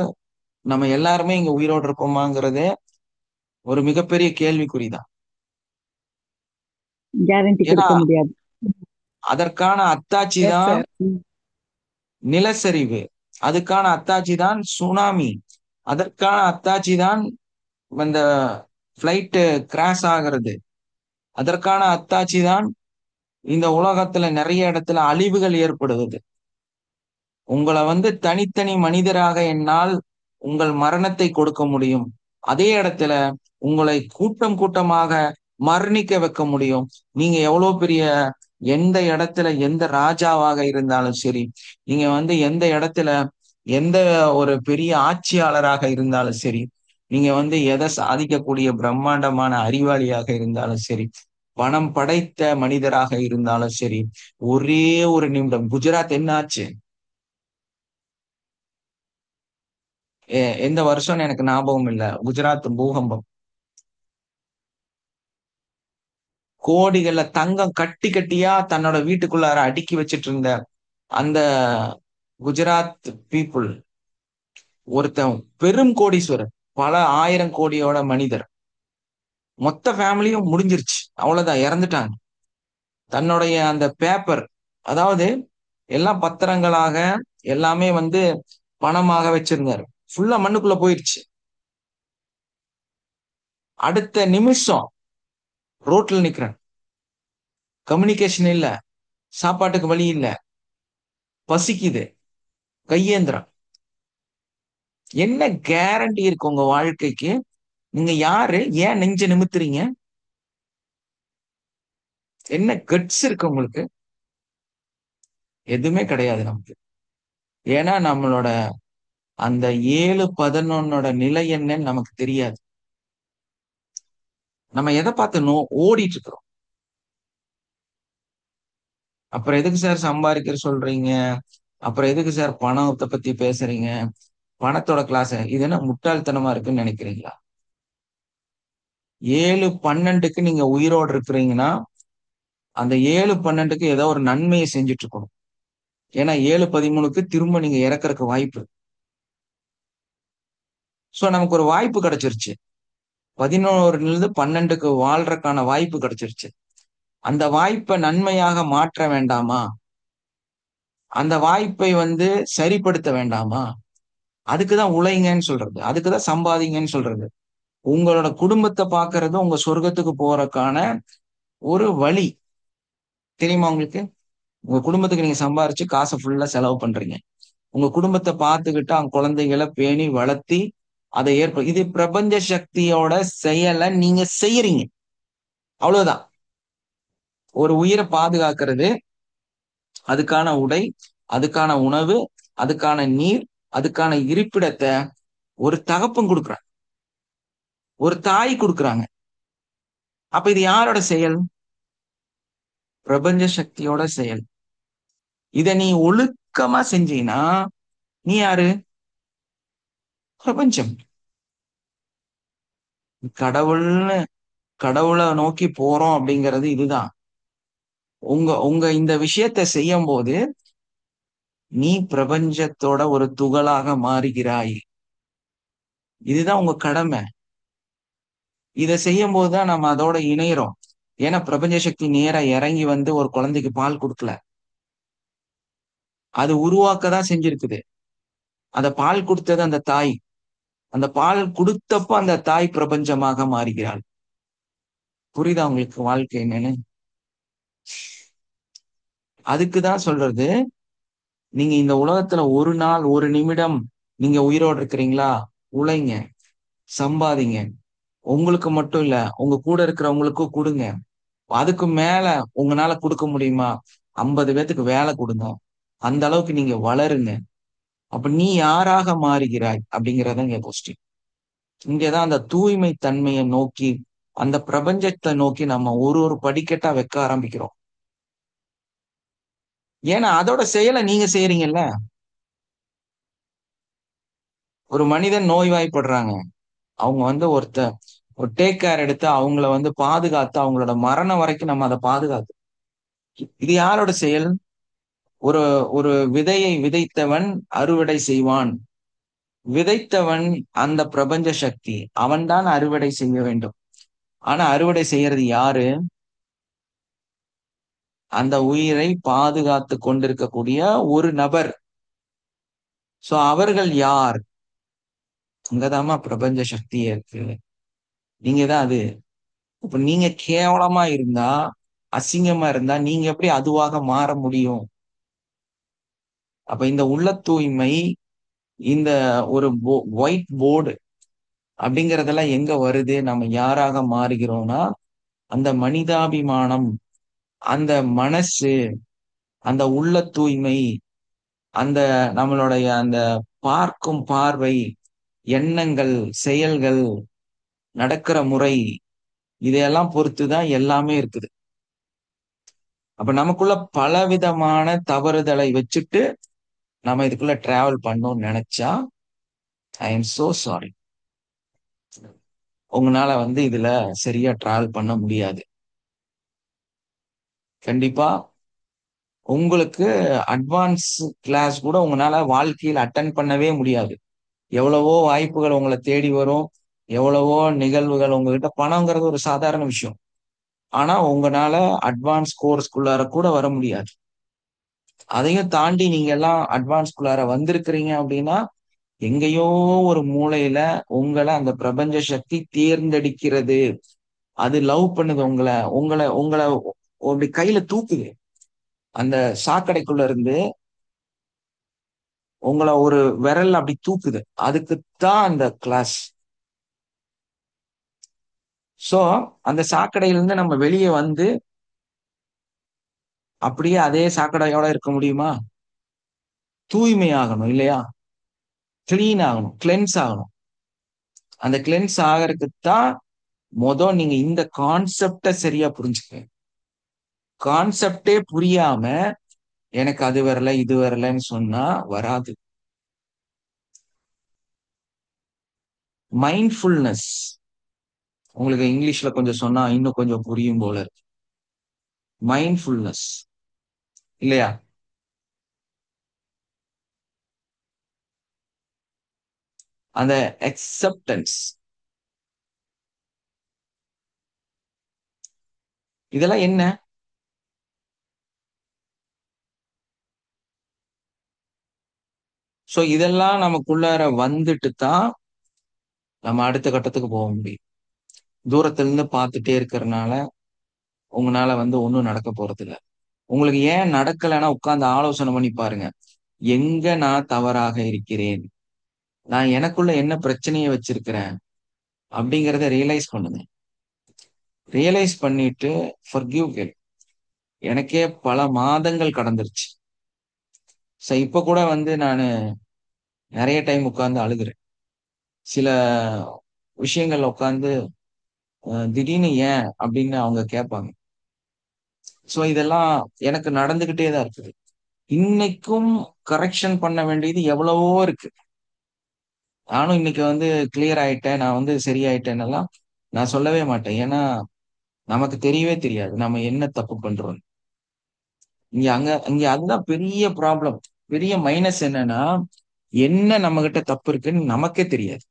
நம்ம எல்லாருமே இங்க உயிரோட இருப்போமாங்கிறதே ஒரு மிகப்பெரிய கேள்விக்குறிதான். கேரண்டி ஏன்னா கொடுக்க முடியாது. அதற்கான அத்தாட்சி எஸ் தான் சார். நிலச்சரிவு, அதுக்கான அத்தாட்சி தான் சுனாமி, அதற்கான அத்தாட்சி தான் இந்த பிளைட் கிராஷ் ஆகிறது, அதற்கான அத்தாட்சி தான் இந்த உலகத்துல நிறைய இடத்துல அழிவுகள் ஏற்படுவது. உங்களை வந்து தனித்தனி மனிதராக என்னால் உங்கள் மரணத்தை கொடுக்க முடியும். அதே இடத்துல உங்களை கூட்டம் கூட்டமாக மரணிக்க வைக்க முடியும். நீங்க எவ்வளவு பெரிய எந்த இடத்துல எந்த ராஜாவாக இருந்தாலும் சரி, நீங்க வந்து எந்த இடத்துல எந்த ஒரு பெரிய ஆட்சியாளராக இருந்தாலும் சரி, நீங்க வந்து எதை சாதிக்கக்கூடிய பிரம்மாண்டமான அறிவாளியாக இருந்தாலும் சரி, பணம் படைத்த மனிதராக இருந்தாலும் சரி, ஒரே ஒரு நிமிடம். குஜராத் என்ன ஆச்சு? எந்த வருஷம்னு எனக்கு ஞாபகம் இல்ல. குஜராத் பூகம்பம். கோடிகள்ல தங்கம் கட்டி கட்டியா தன்னோட வீட்டுக்குள்ளார அடுக்கி வச்சிட்டு இருந்த அந்த குஜராத் பீப்புள் ஒருத்தன் பெரும் கோடீஸ்வரர், பல 1000 கோடியோட மனிதர். மொத்த ஃபேமிலியும் முடிஞ்சிருச்சு, அவ்வளவுதான், இறந்துட்டாங்க. தன்னுடைய அந்த பேப்பர், அதாவது எல்லாம் பத்திரங்களாக எல்லாமே வந்து பணமாக வச்சிருந்தாரு, ஃபுல்லா மண்ணுக்குள்ள போயிடுச்சு. அடுத்த நிமிஷம் ரோட்ல நிக்கிறேன், கம்யூனிகேஷன் இல்ல, சாப்பாட்டுக்கு வழி இல்ல, பசிக்குது, கையேந்திரம். என்ன கேரண்டி இருக்கு உங்க வாழ்க்கைக்கு? நீங்க யாரு? ஏன் நெஞ்ச நிமித்துறீங்க? என்ன கட்ஸ் இருக்கு உங்களுக்கு? எதுவுமே கிடையாது நமக்கு. ஏன்னா நம்மளோட அந்த 7-11 நிலை என்னன்னு நமக்கு தெரியாது. நம்ம எதை பார்த்து ஓடிட்டு இருக்கிறோம். அப்புறம் எதுக்கு சார் சம்பாதிக்கிற சொல்றீங்க, அப்புறம் எதுக்கு சார் பணத்தை பத்தி பேசுறீங்க, பணத்தோட கிளாஸ் இது என்ன முட்டாள்தனமா இருக்குன்னு நினைக்கிறீங்களா? 7-12க்கு நீங்க உயிரோடு இருக்கிறீங்கன்னா அந்த 7-12க்கு ஏதோ ஒரு நன்மையை செஞ்சுட்டு இருக்கணும். ஏன்னா 7-13க்கு திரும்ப நீங்க இறக்கறதுக்கு வாய்ப்பு. சோ நமக்கு ஒரு வாய்ப்பு கிடைச்சிருச்சு. 11-12க்கு வாழ்றதுக்கான வாய்ப்பு கிடைச்சிருச்சு. அந்த வாய்ப்பை நன்மையாக மாற்ற வேண்டாமா? அந்த வாய்ப்பை சரிப்படுத்த வேண்டாமா? அதுக்குதான் உழைங்கன்னு சொல்றது, அதுக்குதான் சம்பாதிங்கன்னு சொல்றது. உங்களோட குடும்பத்தை பாக்குறது உங்க சொர்க்கத்துக்கு போறதுக்கான ஒரு வழி. தெரியுமா உங்களுக்கு? உங்க குடும்பத்துக்கு நீங்க சம்பாரிச்சு காசை ஃபுல்லா செலவு பண்றீங்க. உங்க குடும்பத்தை பார்த்துக்கிட்டு அவங்க குழந்தைகளை பேணி வளர்த்தி அதை இது பிரபஞ்ச சக்தியோட செயலை நீங்க செய்யறீங்க. அவ்வளவுதான். ஒரு உயிரை பாதுகாக்கிறது, அதுக்கான உடை, அதுக்கான உணவு, அதுக்கான நீர், அதுக்கான இருப்பிடத்தை ஒரு தகப்பன் கொடுக்குறான், ஒரு தாய் கொடுக்குறாங்க. அப்ப இது யாரோட செயல்? பிரபஞ்ச சக்தியோட செயல். இத நீ ஒழுக்கமா செஞ்சீன்னா நீ யாரு? பிரபஞ்சம். கடவுள்னு கடவுளை நோக்கி போறோம் அப்படிங்கிறது இதுதான். உங்க உங்க இந்த விஷயத்தை செய்யும் போது நீ பிரபஞ்சத்தோட ஒரு துகளாக மாறுகிறாய். இதுதான் உங்க கடமை. இதை செய்யும் போதுதான் நம்ம அதோட இணையிறோம். ஏன்னா பிரபஞ்ச சக்தி நேரா இறங்கி ஒரு குழந்தைக்கு பால் கொடுக்கல, அது உருவாக்கதான் செஞ்சிருக்குது. அந்த பால் கொடுத்தது அந்த தாய். அந்த பால் கொடுத்தப்ப அந்த தாய் பிரபஞ்சமாக மாறுகிறாள். புரியுதா உங்களுக்கு வாழ்க்கை என்னன்னு? அதுக்குதான் சொல்றது, நீங்க இந்த உலகத்துல ஒரு நாள் ஒரு நிமிடம் நீங்க உயிரோடு இருக்கிறீங்களா, உழைங்க, சம்பாதிங்க. உங்களுக்கு மட்டும் இல்ல, உங்க கூட இருக்கிறவங்களுக்கும் கொடுங்க. அதுக்கு மேல உங்களால கொடுக்க முடியுமா, 50 பேத்துக்கு வேலை கொடுங்க. அந்த அளவுக்கு நீங்க வளருங்க. அப்ப நீ யாராக மாறுகிறாய் அப்படிங்கிறத இங்க கொஸ்டின். இங்கதான் அந்த தூய்மை தன்மையை நோக்கி, அந்த பிரபஞ்சத்தை நோக்கி நம்ம ஒரு ஒரு படிக்கட்டா வைக்க ஆரம்பிக்கிறோம். ஏன்னா அதோட செயலை நீங்க செய்யறீங்கல்ல. ஒரு மனிதன் நோய்வாய்ப்படுறாங்க, அவங்க ஒரு டேக் கேர் எடுத்து அவங்கள பாதுகாத்து அவங்களோட மரணம் வரைக்கும் நம்ம அதை பாதுகாத்து. இது யாரோட செயல்? ஒரு ஒரு விதையை விதைத்தவன் அறுவடை செய்வான். விதைத்தவன் அந்த பிரபஞ்ச சக்தி, அவன்தான் அறுவடை செய்ய வேண்டும். ஆனா அறுவடை செய்யறது யாரு? அந்த உயிரை பாதுகாத்து கொண்டிருக்கக்கூடிய ஒரு நபர். சோ அவர்கள் யார்? அங்கதாமா பிரபஞ்ச சக்தியே இருக்கு. நீங்க தான் அது. இப்ப நீங்க கேவலமா இருந்தா, அசிங்கமா இருந்தா நீங்க எப்படி அதுவாக மாற முடியும்? அப்ப இந்த உள்ள தூய்மை, இந்த ஒரு ஒயிட் போர்டு அப்படிங்கறதெல்லாம் எங்க வருது? நம்ம யாராக மாறுகிறோம்னா, அந்த மனிதாபிமானம், அந்த மனசு, அந்த உள்ள தூய்மை, அந்த நம்மளுடைய அந்த பார்க்கும் பார்வை, எண்ணங்கள், செயல்கள், நடக்கிற முறை, இதையெல்லாம் பொறுத்துதான் எல்லாமே இருக்குது. அப்ப நமக்குள்ள பலவிதமான தவறுதலை வச்சுட்டு நம்ம இதுக்குள்ள டிராவல் பண்ணணும்னு நினைச்சா, ஐ எம் சோ சாரி, உங்களால இதுல சரியா டிராவல் பண்ண முடியாது. கண்டிப்பா உங்களுக்கு அட்வான்ஸ் கிளாஸ் கூட உங்களால வாழ்க்கையில் அட்டன் பண்ணவே முடியாது. எவ்வளவோ வாய்ப்புகள் உங்களை தேடி வரும், எவ்வளவோ நிகழ்வுகள் உங்ககிட்ட. பணங்கிறது ஒரு சாதாரண விஷயம். ஆனா உங்களால அட்வான்ஸ் கோர்ஸ்குள்ளார கூட வர முடியாது. அதையும் தாண்டி நீங்க எல்லாம் அட்வான்ஸ்குள்ளார வந்திருக்கிறீங்க அப்படின்னா, எங்கேயோ ஒரு மூலையில உங்களை அந்த பிரபஞ்ச சக்தி தேர்ந்தெடுக்கிறது. அது லவ் பண்ணுது உங்களை, உங்களை உங்களை அப்படி கையில தூக்குது. அந்த சாக்கடைக்குள்ள இருந்து உங்களை ஒரு விரல் அப்படி தூக்குது. அதுக்குத்தான் அந்த கிளாஸ். சோ அந்த சாக்கடையில இருந்து நம்ம வெளியே அப்படியே அதே சாக்கடையோட இருக்க முடியுமா? தூய்மை ஆகணும் இல்லையா? கிளீன் ஆகணும், கிளென்ஸ் ஆகணும். அந்த கிளென்ஸ் ஆகிறதுக்கு தான் நீங்க இந்த கான்செப்டை சரியா புரிஞ்சுக்க. கான்செப்டே புரியாம எனக்கு அது வரல இது வரலன்னு சொன்னா வராது. மைண்ட்ஃபுல்னஸ் உங்களுக்கு இங்கிலீஷ்ல கொஞ்சம் சொன்னா இன்னும் கொஞ்சம் புரியும் போல இருக்கு. மைண்ட்ஃபுல்னஸ் இல்லையா? அந்த அக்செப்டன்ஸ், இதெல்லாம் என்ன? சோ இதெல்லாம் நமக்குள்ளார வந்துட்டு தான் நம்ம அடுத்த கட்டத்துக்கு போக முடியும். தூரத்துல இருந்து பார்த்துட்டே இருக்கிறதுனால உங்களால ஒண்ணும் நடக்க போறது இல்ல. உங்களுக்கு ஏன் நடக்கலைன்னா உட்கார்ந்து ஆலோசனை பண்ணி பாருங்க. எங்க நான் தவறாக இருக்கிறேன், நான் எனக்குள்ள என்ன பிரச்சனையை வச்சிருக்கிறேன் அப்படிங்கிறத ரியலைஸ் பண்ணுங்க. ரியலைஸ் பண்ணிட்டு ஃபர்கிவ் கேள். எனக்கே பல மாதங்கள் கடந்துருச்சு. இப்ப கூட நான் நிறைய டைம் உட்கார்ந்து அழுகுறேன். சில விஷயங்கள்ல உட்கார்ந்து திடீர்னு ஏன் அப்படின்னு அவங்க கேட்பாங்க. சோ இதெல்லாம் எனக்கு நடந்துகிட்டே தான் இருக்குது. இன்னைக்கும் கரெக்ஷன் பண்ண வேண்டியது எவ்வளவோ இருக்கு. நானும் இன்னைக்கு கிளியர் ஆயிட்டேன், நான் சரியாயிட்டேன்னு எல்லாம் நான் சொல்லவே மாட்டேன். ஏன்னா நமக்கு தெரியவே தெரியாது நம்ம என்ன தப்பு பண்றோம். இங்க அதுதான் பெரிய ப்ராப்ளம். பெரிய மைனஸ் என்னன்னா, என்ன நம்ம கிட்ட தப்பு இருக்குன்னு நமக்கே தெரியாது.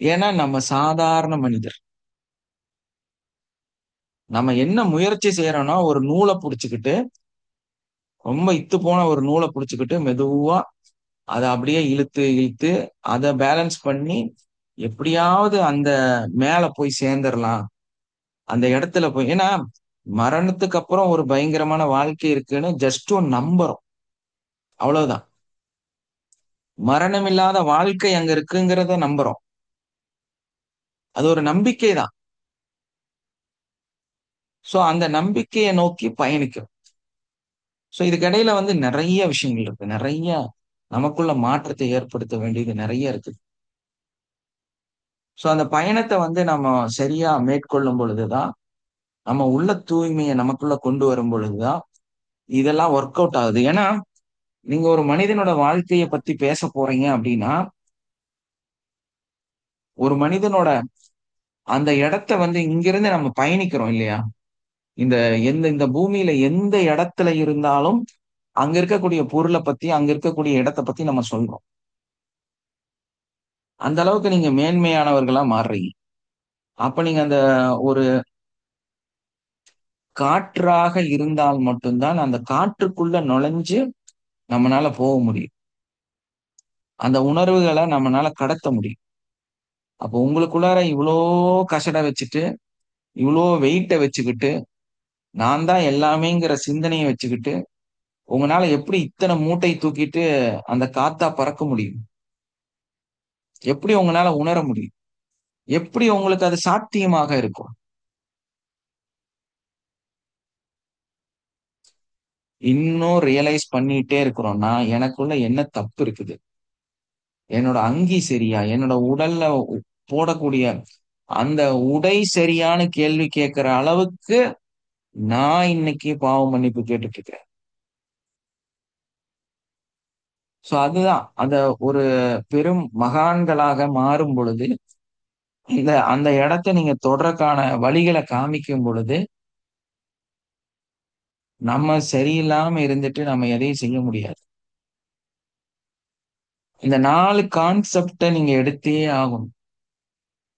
ஏன்னா நம்ம சாதாரண மனிதர். நம்ம என்ன முயற்சி செய்யறோம்னா, ஒரு நூலை புடிச்சுக்கிட்டு, ரொம்ப இத்து போன ஒரு நூலை புடிச்சுக்கிட்டு மெதுவா அதை அப்படியே இழுத்து இழுத்து அதை பேலன்ஸ் பண்ணி எப்படியாவது அந்த மேல போய் சேர்ந்துடலாம், அந்த இடத்துல போய். ஏன்னா மரணத்துக்கு அப்புறம் ஒரு பயங்கரமான வாழ்க்கை இருக்குன்னு ஜஸ்ட் நம்புறோம், அவ்வளவுதான். மரணம் இல்லாத வாழ்க்கை அங்க இருக்குங்கிறத நம்புறோம். அது ஒரு நம்பிக்கை தான். சோ அந்த நம்பிக்கையை நோக்கி பயணிக்கும். சோ இதுக்கு இடையில நிறைய விஷயங்கள் இருக்கு. நிறைய நமக்குள்ள மாற்றத்தை ஏற்படுத்த வேண்டியது நிறைய இருக்கு. சோ அந்த பயணத்தை நம்ம சரியா மேற்கொள்ளும் பொழுதுதான், நம்ம உள்ள தூய்மையை நமக்குள்ள கொண்டு வரும் பொழுதுதான் இதெல்லாம் ஒர்க் அவுட் ஆகுது. ஏன்னா நீங்க ஒரு மனிதனோட வாழ்க்கையை பத்தி பேச போறீங்க அப்படின்னா, ஒரு மனிதனோட அந்த இடத்த இங்கிருந்து நம்ம பயணிக்கிறோம் இல்லையா? இந்த இந்த பூமியில எந்த இடத்துல இருந்தாலும் அங்க இருக்கக்கூடிய பொருளை பத்தி, அங்க இருக்கக்கூடிய இடத்தை பத்தி நம்ம சொல்றோம். அந்த அளவுக்கு நீங்க மேன்மையானவர்களா மாறுறீங்க. அப்ப நீங்க அந்த ஒரு காற்றாக இருந்தால் மட்டும்தான் அந்த காற்றுக்குள்ள நுழைஞ்சு நம்மளால போக முடியும். அந்த உணர்வுகளை நம்மளால கடத்த முடியும். அப்போ உங்களுக்குள்ளார இவ்வளோ கசடை வச்சுட்டு, இவ்வளோ வெயிட்டை வச்சுக்கிட்டு, நான் தான் எல்லாமேங்கிற சிந்தனையை வச்சுக்கிட்டு உங்களால எப்படி இத்தனை மூட்டை தூக்கிட்டு அந்த காத்தா பறக்க முடியும்? எப்படி உங்களால உணர முடியும்? எப்படி உங்களுக்கு அது சாத்தியமாக இருக்கும்? இன்னும் ரியலைஸ் பண்ணிட்டே இருக்கிறோம்னா, எனக்குள்ள என்ன தப்பு இருக்குது, என்னோட அங்கி சரியா, என்னோட உடல்ல போடக்கூடிய அந்த உடை சரியான கேள்வி கேட்கிற அளவுக்கு நான் இன்னைக்கு பாவ மன்னிப்பு கேட்டுட்டு இருக்கிறேன். சோ அதுதான் அந்த ஒரு பெரும் மகான்களாக மாறும் பொழுது, அந்த இடத்த நீங்க தொடர்க்கான வழிகளை காமிக்கும் பொழுது, நம்ம சரியில்லாம இருந்துட்டு நம்ம எதையும் செய்ய முடியாது. இந்த 4 கான்செப்டை நீங்க எடுத்தே ஆகணும்.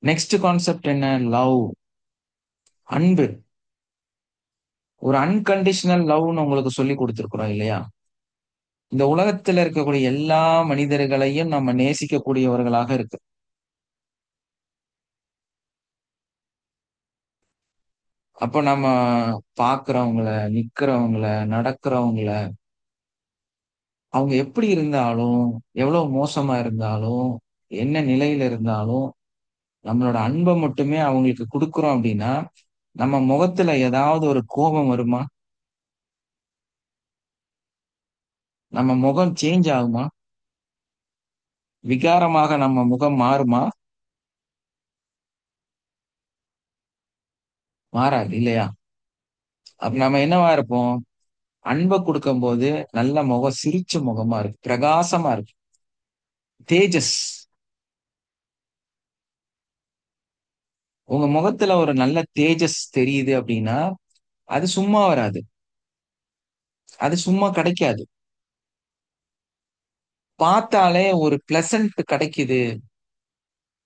நெக்ஸ்ட் கான்செப்ட் என்ன? லவ், அன்பு. ஒரு அன்கண்டிஷனல் லவ்னு உங்களுக்கு சொல்லி கொடுத்துருக்குறோம் இல்லையா? இந்த உலகத்துல இருக்கக்கூடிய எல்லா மனிதர்களையும் நம்ம நேசிக்கக்கூடியவர்களாக இருக்கு. அப்ப நம்ம பாக்குறவங்கள, நிக்கிறவங்கள, நடக்கிறவங்கள, அவங்க எப்படி இருந்தாலும், எவ்வளவு மோசமா இருந்தாலும், என்ன நிலையில இருந்தாலும், நம்மளோட அன்பை மட்டுமே அவங்களுக்கு கொடுக்குறோம் அப்படின்னா, நம்ம முகத்துல ஏதாவது ஒரு கோபம் வருமா? நம்ம முகம் சேஞ்ச் ஆகுமா? விகாரமாக நம்ம முகம் மாறுமா? மாறாது இல்லையா? அப்ப நம்ம என்னவா இருப்போம்? அன்பை கொடுக்கும் போது நல்ல முகம், சிரிச்ச முகமா இருக்கு, பிரகாசமா இருக்கு, தேஜஸ். உங்க முகத்துல ஒரு நல்ல தேஜஸ் தெரியுது அப்படின்னா அது சும்மா வராது, அது சும்மா கிடைக்காது. பார்த்தாலே ஒரு பிளசன்ட் கிடைக்குது,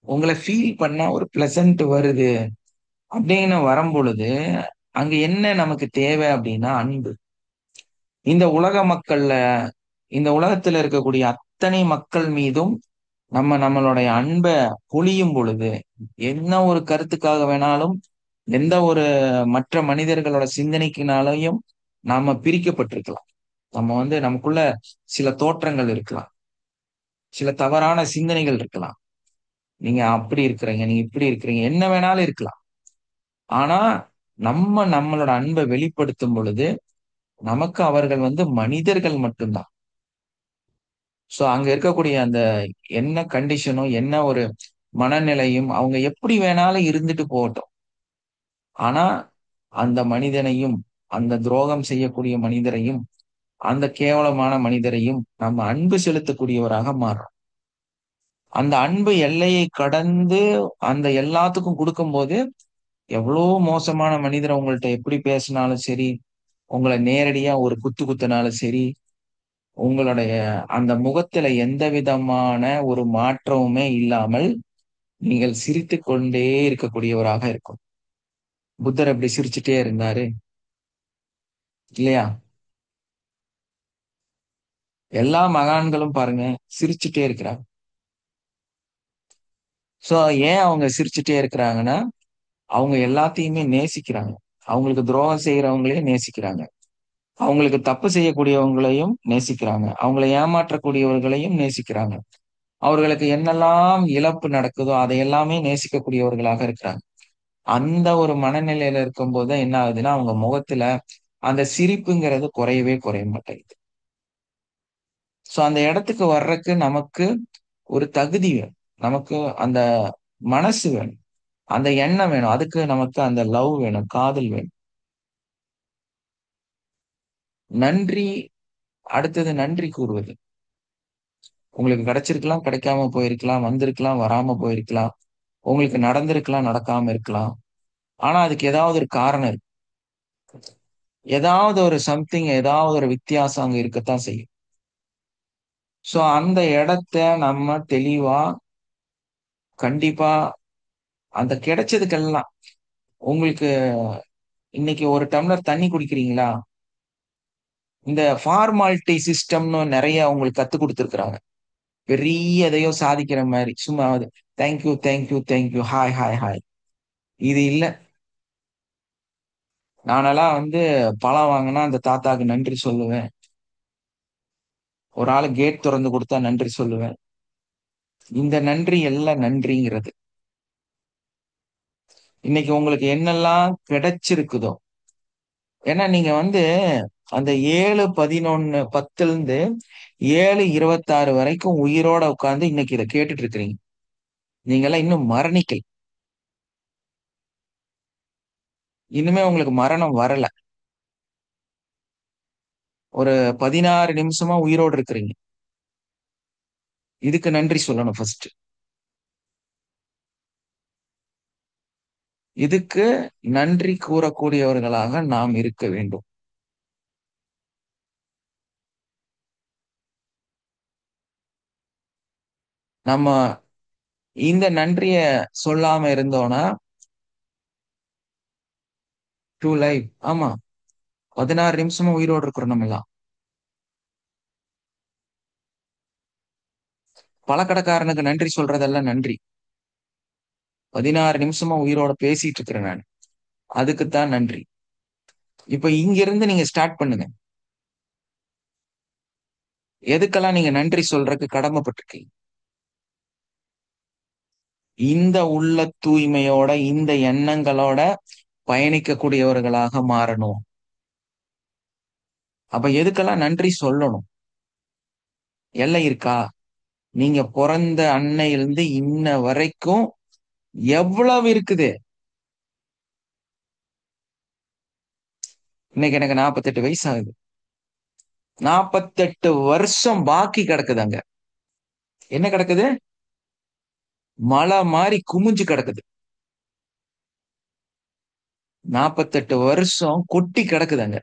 உங்களை ஃபீல் பண்ண ஒரு பிளசன்ட் வருது அப்படின்னு வரும் பொழுது அங்க என்ன நமக்கு தேவை அப்படின்னா அன்பு. இந்த உலக மக்கள்ல, இந்த உலகத்துல இருக்கக்கூடிய அத்தனை மக்கள் மீதும் நம்மளுடைய அன்பை பொழியும் பொழுது என்ன ஒரு கருத்துக்காக வேணாலும், எந்த ஒரு மற்ற மனிதர்களோட சிந்தனைக்குனாலையும் நாம பிரிக்கப்பட்டிருக்கலாம். நம்ம நமக்குள்ள சில தோற்றங்கள் இருக்கலாம், சில தவறான சிந்தனைகள் இருக்கலாம். நீங்க அப்படி இருக்கிறீங்க, நீங்க இப்படி இருக்கிறீங்க, என்ன வேணாலும் இருக்கலாம். ஆனா நம்மளோட அன்பை வெளிப்படுத்தும் பொழுது நமக்கு அவர்கள் மனிதர்கள் மட்டும்தான். சோ அங்க இருக்கக்கூடிய அந்த என்ன கண்டிஷனும், என்ன ஒரு மனநிலையும், அவங்க எப்படி வேணாலும் இருந்துட்டு போகட்டும். ஆனா அந்த மனிதனையும், அந்த துரோகம் செய்யக்கூடிய மனிதரையும், அந்த கேவலமான மனிதரையும் நம்ம அன்பு செலுத்தக்கூடியவராக மாறுறோம். அந்த அன்பு எல்லையை கடந்து அந்த எல்லாத்துக்கும் கொடுக்கும்போது, எவ்வளோ மோசமான மனிதர் உங்கள்ட்ட எப்படி பேசினாலும் சரி, உங்களை நேரடியா ஒரு குத்து குத்தினாலும் சரி, உங்களுடைய அந்த முகத்துல எந்த விதமான ஒரு மாற்றமுமே இல்லாமல் நீங்கள் சிரித்து கொண்டே இருக்கக்கூடியவராக இருக்கும். புத்தர் அப்படி சிரிச்சுட்டே இருந்தாரு இல்லையா? எல்லா மகான்களும் பாருங்க சிரிச்சுட்டே இருக்கிறாங்க. சோ ஏன் அவங்க சிரிச்சுட்டே இருக்கிறாங்கன்னா, அவங்க எல்லாத்தையுமே நேசிக்கிறாங்க. அவங்களுக்கு துரோகம் செய்யறவங்களையும் நேசிக்கிறாங்க, அவங்களுக்கு தப்பு செய்யக்கூடியவங்களையும் நேசிக்கிறாங்க, அவங்களை ஏமாற்றக்கூடியவர்களையும் நேசிக்கிறாங்க, அவர்களுக்கு என்னெல்லாம் இழப்பு நடக்குதோ அதை எல்லாமே நேசிக்கக்கூடியவர்களாக இருக்கிறாங்க. அந்த ஒரு மனநிலையில இருக்கும்போது என்ன ஆகுதுன்னா, அவங்க முகத்துல அந்த சிரிப்புங்கிறது குறையவே குறைய மாட்டேங்குது. சோ அந்த இடத்துக்கு வர்றதுக்கு நமக்கு ஒரு தகுதி வேணும், நமக்கு அந்த மனசு வேணும், அந்த எண்ணம் வேணும், அதுக்கு நமக்கு அந்த லவ் வேணும், காதல் வேணும். நன்றி, அடுத்தது நன்றி கூறுவது. உங்களுக்கு கிடைச்சிருக்கலாம், கிடைக்காம போயிருக்கலாம், வந்திருக்கலாம், வராம போயிருக்கலாம், உங்களுக்கு நடந்திருக்கலாம், நடக்காம இருக்கலாம். ஆனா அதுக்கு ஏதாவது ஒரு காரணம் இருக்கு, ஏதாவது ஒரு சம்திங், ஏதாவது ஒரு வித்தியாசம் அங்க இருக்கத்தான் செய்யும். சோ அந்த இடத்த நம்ம தெளிவா, கண்டிப்பா அந்த கிடைச்சதுக்கெல்லாம், உங்களுக்கு இன்னைக்கு ஒரு டம்ளர் தண்ணி குடிக்கிறீங்களா, இந்த ஃபார்மாலிட்டி சிஸ்டம்னு நிறைய உங்களுக்கு கத்து கொடுத்துருக்குறாங்க. பெரிய எதையோ சாதிக்கிற மாதிரி சும்மா thank you thank you thank you, hi hi hi. இது இல்ல. நானெல்லாம் பழம் வாங்கினா அந்த தாத்தாக்கு நன்றி சொல்லுவேன், ஒரு ஆளு கேட் திறந்து கொடுத்தா நன்றி சொல்லுவேன். இந்த நன்றி எல்லாம் நன்றிங்கிறது. இன்னைக்கு உங்களுக்கு என்னெல்லாம் கிடைச்சிருக்குதோ, ஏன்னா நீங்க அந்த 7:11:10 7:26 வரைக்கும் உயிரோட உட்கார்ந்து இன்னைக்கு இதை கேட்டுட்டு இருக்கிறீங்க. நீங்க எல்லாம் இன்னும் மரணிக்கல், இனிமே உங்களுக்கு மரணம் வரல. ஒரு 16 நிமிஷமா உயிரோடு இருக்கிறீங்க. இதுக்கு நன்றி சொல்லணும் ஃபர்ஸ்ட். இதுக்கு நன்றி கூறக்கூடியவர்களாக நாம் இருக்க வேண்டும். நம்ம இந்த நன்றிய சொல்லாம இருந்தோம்னா டூ லைஃப். ஆமா, 16 நிமிஷமா உயிரோடு இருக்கிறோம் நம்ம எல்லாம். பழக்கடைக்காரனுக்கு நன்றி சொல்றதெல்லாம் நன்றி. 16 நிமிஷமா உயிரோட பேசிட்டு இருக்கிறேன் நான், அதுக்குத்தான் நன்றி. இப்ப இங்க இருந்து நீங்க ஸ்டார்ட் பண்ணுங்க. எதுக்கெல்லாம் நீங்க நன்றி சொல்றதுக்கு கடமைப்பட்டிருக்கீங்க? இந்த உள்ள தூய்மையோட, இந்த எண்ணங்களோட பயணிக்கக்கூடியவர்களாக மாறணும். அப்ப எதுக்கெல்லாம் நன்றி சொல்லணும்? எல்லை இருக்கா? நீங்க பிறந்த அன்னையிலிருந்து இன்ன வரைக்கும் எவ்வளவு இருக்குது. இன்னைக்கு எனக்கு 48 வயசு ஆகுது. 48 வருஷம் பாக்கி கிடக்குது. அங்க என்ன கிடக்குது? மலை மாதிரி குமிஞ்சு கிடக்குது. 48 வருஷம் கொட்டி கிடக்குதுங்க.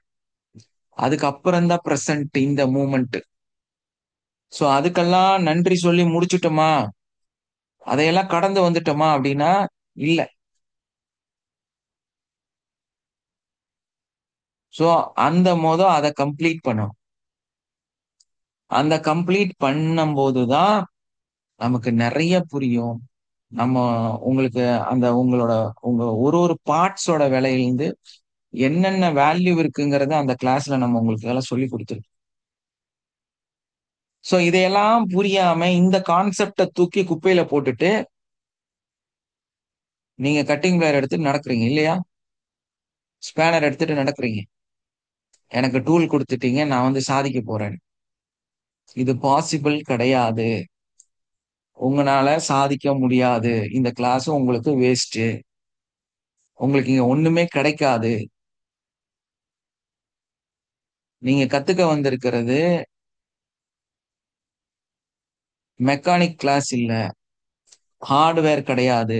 அதுக்கப்புறம் தான் பிரசன்ட், இந்த மூமெண்ட். சோ அதுக்கெல்லாம் நன்றி சொல்லி முடிச்சுட்டோமா, அதையெல்லாம் கடந்து வந்துட்டோமா அப்படின்னா இல்ல. சோ அந்த அதை கம்ப்ளீட் பண்ணணும். அந்த கம்ப்ளீட் பண்ணும் போதுதான் நமக்கு நிறைய புரியும். நம்ம உங்களுக்கு அந்த உங்க ஒரு பார்ட்ஸோட விலையிலிருந்து என்னென்ன வேல்யூ இருக்குங்கிறத அந்த கிளாஸ்ல நம்ம உங்களுக்கு எல்லாம் சொல்லி கொடுத்துருக்கோம். சோ இதையெல்லாம் புரியாம இந்த கான்செப்டை தூக்கி குப்பையில போட்டுட்டு நீங்க கட்டிங் பிளேயர் எடுத்துட்டு நடக்கிறீங்க இல்லையா? ஸ்பேனர் எடுத்துட்டு நடக்கிறீங்க. எனக்கு டூல் கொடுத்துட்டீங்க, நான் வந்து சாதிக்க போறேன். இது பாசிபிள் கிடையாது. உங்களால சாதிக்க முடியாது. இந்த கிளாஸ் உங்களுக்கு வேஸ்ட். உங்களுக்கு இங்க ஒண்ணுமே கிடைக்காது. நீங்க கத்துக்க வந்திருக்கிறது மெக்கானிக் கிளாஸ் இல்ல, ஹார்ட்வேர் கிடையாது.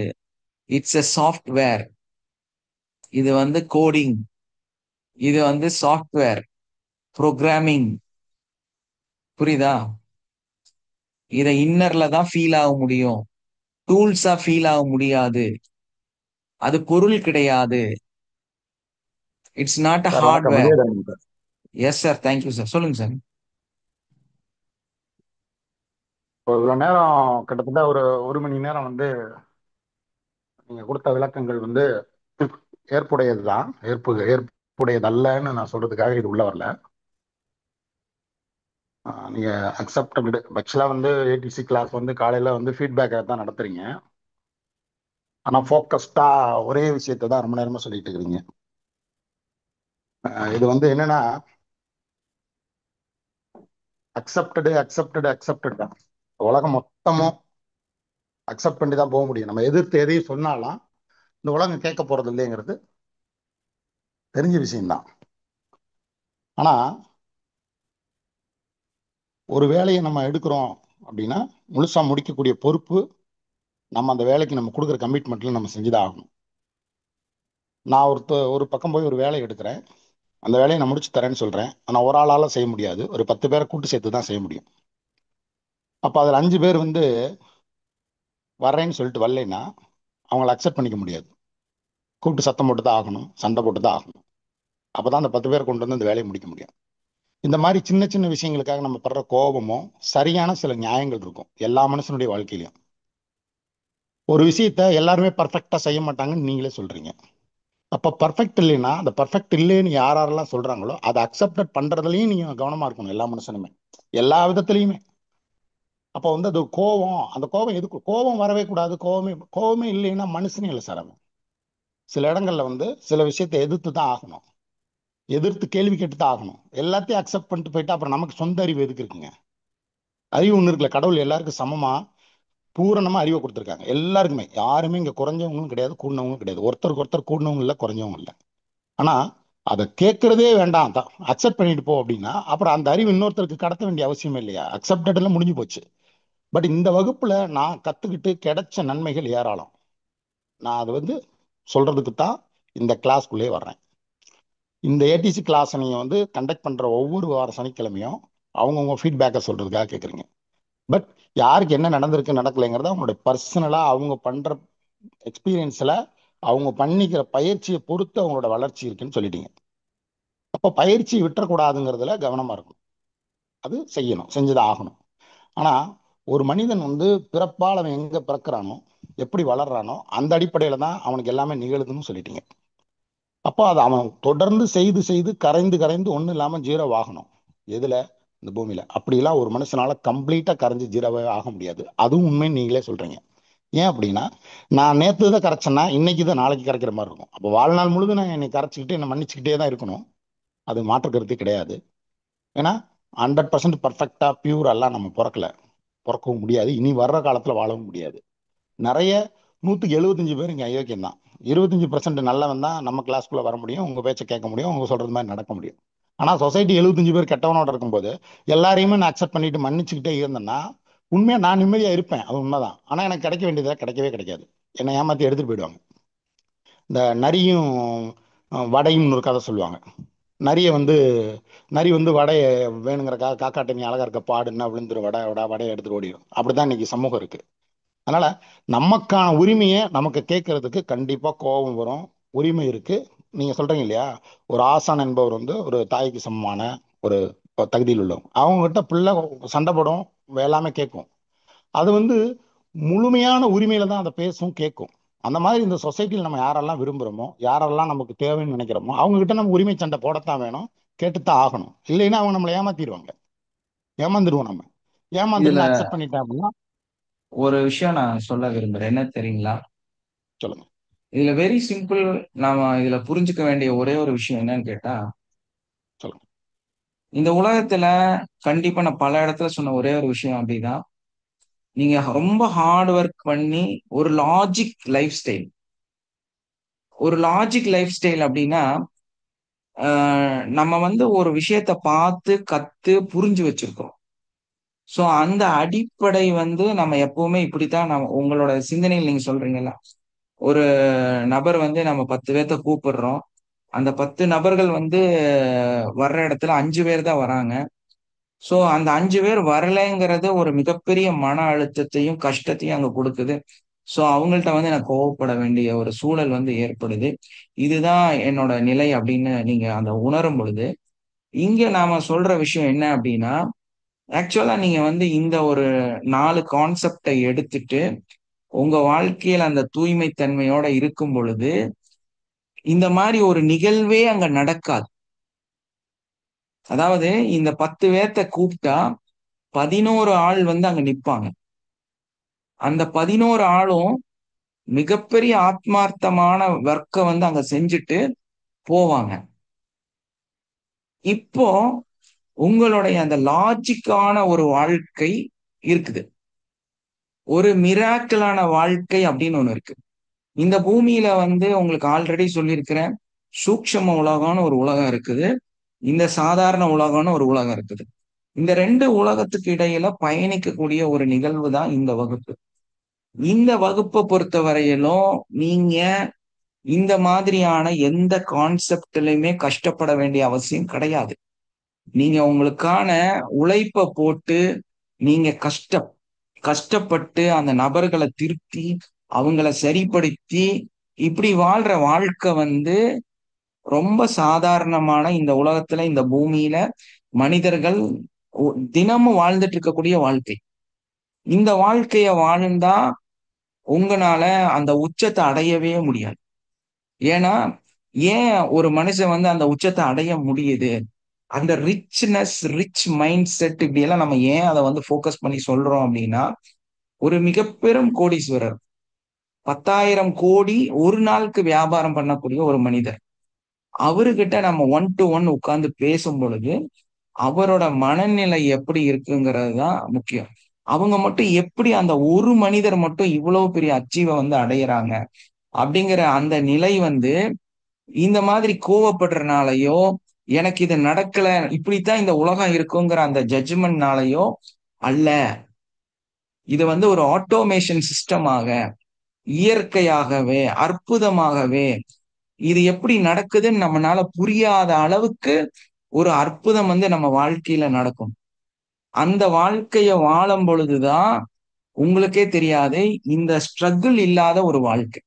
It's a software. இது வந்து கோடிங், இது வந்து சாஃப்ட்வேர் ப்ரோக்ராமிங். புரியுதா? இதை இன்னர்ல தான் ஃபீல் ஆக முடியும், டூல்ஸா ஃபீல் ஆக முடியாது. அது பொருள் கிடையாது. இட்ஸ் நாட் அ சார் வணக்கம், hardware. Vijayadharan sir. Yes sir, thank you sir. சொல்லுங்க சார். இவ்வளவு நேரம் கிட்டத்தட்ட ஒரு மணி நேரம் வந்து நீங்க கொடுத்த விளக்கங்கள் வந்து ஏற்புடையதுதான், ஏற்புடையதல்லன்னு நான் சொல்றதுக்காக இது உள்ள வரல. நீங்க அக்செப்டபிள். ஆக்சுவலா வந்து ஏடிசி கிளாஸ் வந்து காலையில வந்து ஃபீட்பேக்கை தான் நடத்துறீங்க. ஆனா ஃபோக்கஸ்டா ஒரே விஷயத்தை தான் ரொம்ப நேரமா சொல்லிட்டு இருக்கிறீங்க. இது வந்து என்னன்னா அக்செப்டடு தான். உலகம் மொத்தமும் அக்செப்ட் பண்ணி தான் போக முடியும். நம்ம எதிர்த்து எதையும் சொன்னாலும் இந்த உலகம் கேட்க போறது இல்லைங்கிறது தெரிஞ்ச விஷயம்தான். ஆனா ஒரு வேலையை நம்ம எடுக்கிறோம் அப்படின்னா முழுசா முடிக்கக்கூடிய பொறுப்பு நம்ம அந்த வேலைக்கு நம்ம கொடுக்குற கமிட்மெண்ட்ல நம்ம செஞ்சுதான் ஆகணும். நான் ஒரு பக்கம் போய் ஒரு வேலையை எடுக்கிறேன், அந்த வேலையை நான் முடிச்சு தரேன்னு சொல்றேன். ஆனா ஒரு ஆளால செய்ய முடியாது, ஒரு 10 பேரை கூட்டு சேர்த்து தான் செய்ய முடியும். அப்ப அதுல 5 பேர் வந்து வர்றேன்னு சொல்லிட்டு வரலைன்னா அவங்கள அக்செப்ட் பண்ணிக்க முடியாது. கூப்பிட்டு சத்தம் போட்டு தான் ஆகணும், சண்டை போட்டு தான் ஆகணும். அப்பதான் அந்த 10 பேர் கொண்டு வந்து அந்த வேலையை முடிக்க முடியும். இந்த மாதிரி சின்ன சின்ன விஷயங்களுக்காக நம்ம படுற கோபமும் சரியான சில நியாயங்கள் இருக்கும் எல்லா மனுஷனுடைய வாழ்க்கையிலும். ஒரு விஷயத்த எல்லாருமே பர்ஃபெக்டா செய்ய மாட்டாங்கன்னு நீங்களே சொல்றீங்க. அப்ப பர்ஃபெக்ட் இல்லைன்னா அந்த பர்ஃபெக்ட் இல்லைன்னு யாரெல்லாம் சொல்றாங்களோ அதை அக்செப்ட் பண்றதுலயும் நீங்க கவனமா இருக்கணும், எல்லா மனுஷனுமே, எல்லா விதத்திலையுமே. அப்ப வந்து அது கோபம், அந்த கோபம் எதுக்கு? கோபம் வரவே கூடாது. கோபமே இல்லைன்னா மனுஷனே இல்லை சார் அவன். சில இடங்கள்ல வந்து சில விஷயத்தை எதிர்த்து தான் ஆகணும், எதிர்த்து கேள்வி கேட்டு தான் ஆகணும். எல்லாத்தையும் அக்செப்ட் பண்ணிட்டு போயிட்டு அப்புறம் நமக்கு சொந்த அறிவு எதுக்கு இருக்குங்க? அறிவு ஒண்ணு இருக்குல்ல. கடவுள் எல்லாருக்கும் சமமா பூரணமா அறிவை கொடுத்துருக்காங்க எல்லாருக்குமே. யாருமே இங்க குறைஞ்சவங்களும் கிடையாது, கூடினவங்களும் கிடையாது. ஒருத்தருக்கு ஒருத்தர் கூடினவங்க இல்லை, குறைஞ்சவங்க இல்லை. ஆனா அதை கேட்கறதே வேண்டாம், அக்செப்ட் பண்ணிட்டு போ அப்படின்னா அப்புறம் அந்த அறிவு இன்னொருத்தருக்கு கடத்த வேண்டிய அவசியம் இல்லையா? அக்செப்டட்ல முடிஞ்சு போச்சு. பட் இந்த வகுப்புல நான் கத்துக்கிட்டு கிடைச்ச நன்மைகள் ஏராளம். நான் அது வந்து சொல்றதுக்கு தான் இந்த கிளாஸ்க்குள்ளே வர்றேன். இந்த ஏடிசி கிளாஸ் நீங்க வந்து கண்டக்ட் பண்ற ஒவ்வொரு வார சனிக்கிழமையும் அவங்கவுங்க ஃபீட்பேக்கை சொல்றதுக்காக கேட்குறீங்க. பட் யாருக்கு என்ன நடந்திருக்கு நடக்கலைங்கிறத அவங்களுடைய பர்சனலா அவங்க பண்ற எக்ஸ்பீரியன்ஸ்ல அவங்க பண்ணிக்கிற பயிற்சியை பொறுத்து அவங்களோட வளர்ச்சி இருக்குன்னு சொல்லிட்டீங்க. அப்போ பயிற்சி விட்டுறக்கூடாதுங்கிறதுல கவனமா இருக்கணும். அது செய்யணும், செஞ்சுதான் ஆகணும். ஆனா ஒரு மனிதன் வந்து பிறப்பால் அவன் எங்க பிறக்கிறானோ, எப்படி வளர்றானோ அந்த அடிப்படையில தான் அவனுக்கு எல்லாமே நிகழுதுன்னு சொல்லிட்டீங்க. அப்போ அதை அவன் தொடர்ந்து செய்து செய்து கரைந்து கரைந்து ஒன்றும் இல்லாம ஜீரோ ஆகணும். எதுல? இந்த பூமியில. அப்படிலாம் ஒரு மனுஷனால கம்ப்ளீட்டா கரைஞ்சு ஜீரோவே ஆக முடியாது. அதுவும் உண்மைன்னு நீங்களே சொல்றீங்க. ஏன் அப்படின்னா, நான் நேத்து இதை கரைச்சேன்னா இன்னைக்கு இதை நாளைக்கு கரைக்கிற மாதிரி இருக்கும். அப்போ வாழ்நாள் முழுதும் நான் என்னை கரைச்சிக்கிட்டு என்னை மன்னிச்சுக்கிட்டே தான் இருக்கணும். அது மாற்று கருத்து கிடையாது. ஏன்னா 100% பர்ஃபெக்டா பியூர் எல்லாம் நம்ம பிறக்கல, பிறக்கவும் முடியாது, இனி வர்ற காலத்துல வாழவும் முடியாது. நிறைய 175 பேர் இங்க அயோக்கியம் தான். 25% நல்லவன் தான் நம்ம கிளாஸ்க்குள்ள வர முடியும், உங்க பேச்சை கேட்க முடியும், உங்க சொல்றது மாதிரி நடக்க முடியும். ஆனா சொசைட்டி 75 பேர் கெட்டவனோட இருக்கும்போது எல்லாரையுமே நான் அக்செப்ட் பண்ணிட்டு மன்னிச்சுக்கிட்டே இருந்தேன்னா உண்மையா நான் நிம்மதியா இருப்பேன். அது உண்மைதான். ஆனா எனக்கு கிடைக்க வேண்டியதை கிடைக்கவே கிடைக்காது. என்னை ஏமாத்தி எடுத்துட்டு போயிடுவாங்க. இந்த நரியும் வடையும் ஒரு கதை சொல்லுவாங்க. நரிய வந்து நரி வந்து வடையை வேணுங்கிறக்காக காக்காட்ட நீ அழகா இருக்க பாடுன்னா விழுந்துரும், வடையை எடுத்துட்டு ஓடிடும். அப்படிதான் இன்னைக்கு சமூகம் இருக்கு. அதனால நமக்கான உரிமையை நமக்கு கேட்கறதுக்கு கண்டிப்பா கோபம் வரும். உரிமை இருக்கு. நீங்க சொல்றீங்க இல்லையா, ஒரு ஆசான் என்பவர் வந்து ஒரு தாய்க்கு சமமான ஒரு தகுதியில் உள்ளவங்க. அவங்க கிட்ட பிள்ளை சண்டை போடும், எல்லாமே கேட்கும். அது வந்து முழுமையான உரிமையில தான் அதை பேசும், கேட்கும். அந்த மாதிரி இந்த சொசைட்டியில் நம்ம யாரெல்லாம் விரும்புகிறோமோ, யாரெல்லாம் நமக்கு தேவைன்னு நினைக்கிறோமோ அவங்க கிட்ட நம்ம உரிமை சண்டை போடத்தான் வேணும், கேட்டுத்தான் ஆகணும். இல்லைன்னா அவங்க நம்மளை ஏமாத்திடுவாங்க. ஏமாந்துருவோம் நம்ம. இதுல ஏமாந்துருந்து அக்செப்ட் பண்ணிட்டேன் அப்படின்னா. ஒரு விஷயம் நான் சொல்ல விரும்புறேன், என்ன தெரியுங்களா? சொல்லுங்க. இதுல வெரி சிம்பிள். நாம இதுல புரிஞ்சுக்க வேண்டிய ஒரே ஒரு விஷயம் என்னன்னு கேட்டா, சொல்லுங்க. இந்த உலகத்துல கண்டிப்பா நான் பல இடத்துல சொன்ன ஒரே ஒரு விஷயம் அப்படிதான். நீங்க ரொம்ப ஹார்ட் ஒர்க் பண்ணி ஒரு லாஜிக் லைஃப் ஸ்டைல் அப்படின்னா, நம்ம வந்து ஒரு விஷயத்த பார்த்து கத்து புரிஞ்சு வச்சிருக்கோம். சோ அந்த அடிப்படை வந்து நம்ம எப்பவுமே இப்படித்தான். நம்ம உங்களோட சிந்தனையில் நீங்க சொல்றீங்கல்ல, ஒரு நபர் வந்து நம்ம 10 பேர்த்த கூப்பிடுறோம், அந்த 10 நபர்கள் வந்து வர்ற இடத்துல 5 பேர் தான் வராங்க. சோ அந்த 5 பேர் வரலைங்கிறது ஒரு மிகப்பெரிய மன அழுத்தத்தையும் கஷ்டத்தையும் அங்க கொடுக்குது. சோ அவங்கள்ட்ட வந்து எனக்கு கோவப்பட வேண்டிய ஒரு சூழல் வந்து ஏற்படுது. இதுதான் என்னோட நிலை அப்படின்னு நீங்க அந்த உணரும் பொழுது, இங்க நாம சொல்ற விஷயம் என்ன அப்படின்னா, ஆக்சுவலா நீங்க வந்து இந்த ஒரு 4 கான்செப்டை எடுத்துட்டு உங்க வாழ்க்கையில அந்த தூய்மை தன்மையோட இருக்கும் பொழுது இந்த மாதிரி ஒரு நிகழ்வே அங்க நடக்காது. அதாவது இந்த 10 பேர்த்த கூப்பிட்டா 11 ஆள் வந்து அங்க நிப்பாங்க. அந்த 11 ஆளும் மிகப்பெரிய ஆத்மார்த்தமான ஒர்க்கை வந்து அங்க செஞ்சுட்டு போவாங்க. இப்போ உங்களுடைய அந்த லாஜிக்கான ஒரு வாழ்க்கை இருக்குது, ஒரு மிராக்கிளான வாழ்க்கை அப்படின்னு ஒண்ணு இருக்கு. இந்த பூமியில வந்து உங்களுக்கு ஆல்ரெடி சொல்லியிருக்கிறேன், சூக்ஷ்ம உலகம்னு ஒரு உலகம் இருக்குது, இந்த சாதாரண உலகம்னு ஒரு உலகம் இருக்குது. இந்த 2 உலகத்துக்கு இடையில பயணிக்கக்கூடிய ஒரு நிகழ்வு தான் இந்த வகுப்பு. இந்த வகுப்பை பொறுத்த வரையிலும் நீங்க இந்த மாதிரியான எந்த கான்செப்ட்லயுமே கஷ்டப்பட வேண்டிய அவசியம் கிடையாது. நீங்க உங்களுக்கான உழைப்பை போட்டு நீங்க கஷ்டப்பட்டு அந்த நபர்களை திருத்தி அவங்கள சரிப்படுத்தி இப்படி வாழ்ற வாழ்க்கை வந்து ரொம்ப சாதாரணமான இந்த உலகத்துல இந்த பூமியில மனிதர்கள் தினமும் வாழ்ந்துட்டு இருக்கக்கூடிய வாழ்க்கை. இந்த வாழ்க்கைய வாழ்ந்தா உங்களால அந்த உச்சத்தை அடையவே முடியாது. ஏன்னா ஏன் ஒரு மனுஷன் வந்து அந்த உச்சத்தை அடைய முடியுது, அந்த ரிச் மைண்ட் செட் இப்படி எல்லாம் நம்ம ஏன் அதை வந்து ஃபோக்கஸ் பண்ணி சொல்றோம் அப்படின்னா, ஒரு மிக பெரும் கோடீஸ்வரர் 10,000 கோடி ஒரு நாளுக்கு வியாபாரம் பண்ணக்கூடிய ஒரு மனிதர், அவர்கிட்ட நம்ம 1 to 1 உட்கார்ந்து பேசும் பொழுது அவரோட மனநிலை எப்படி இருக்குங்கிறது தான் முக்கியம். அவங்க மட்டும் எப்படி அந்த ஒரு மனிதர் மட்டும் இவ்வளவு பெரிய அச்சீவை வந்து அடையிறாங்க அப்படிங்கிற அந்த நிலை வந்து இந்த மாதிரி கோவப்படுறதுனாலயோ, எனக்கு இது நடக்கல இப்படித்தான் இந்த உலகம் இருக்குங்கிற அந்த ஜட்ஜ்மெண்ட்னாலயோ அல்ல. இது வந்து ஒரு ஆட்டோமேஷன் சிஸ்டமாக, இயற்கையாகவே, அற்புதமாகவே இது எப்படி நடக்குதுன்னு நம்மளால புரியாத அளவுக்கு ஒரு அற்புதம் வந்து நம்ம வாழ்க்கையில நடக்கும். அந்த வாழ்க்கைய வாழும் பொழுதுதான் உங்களுக்கே தெரியாது இந்த ஸ்ட்ரகிள் இல்லாத ஒரு வாழ்க்கை.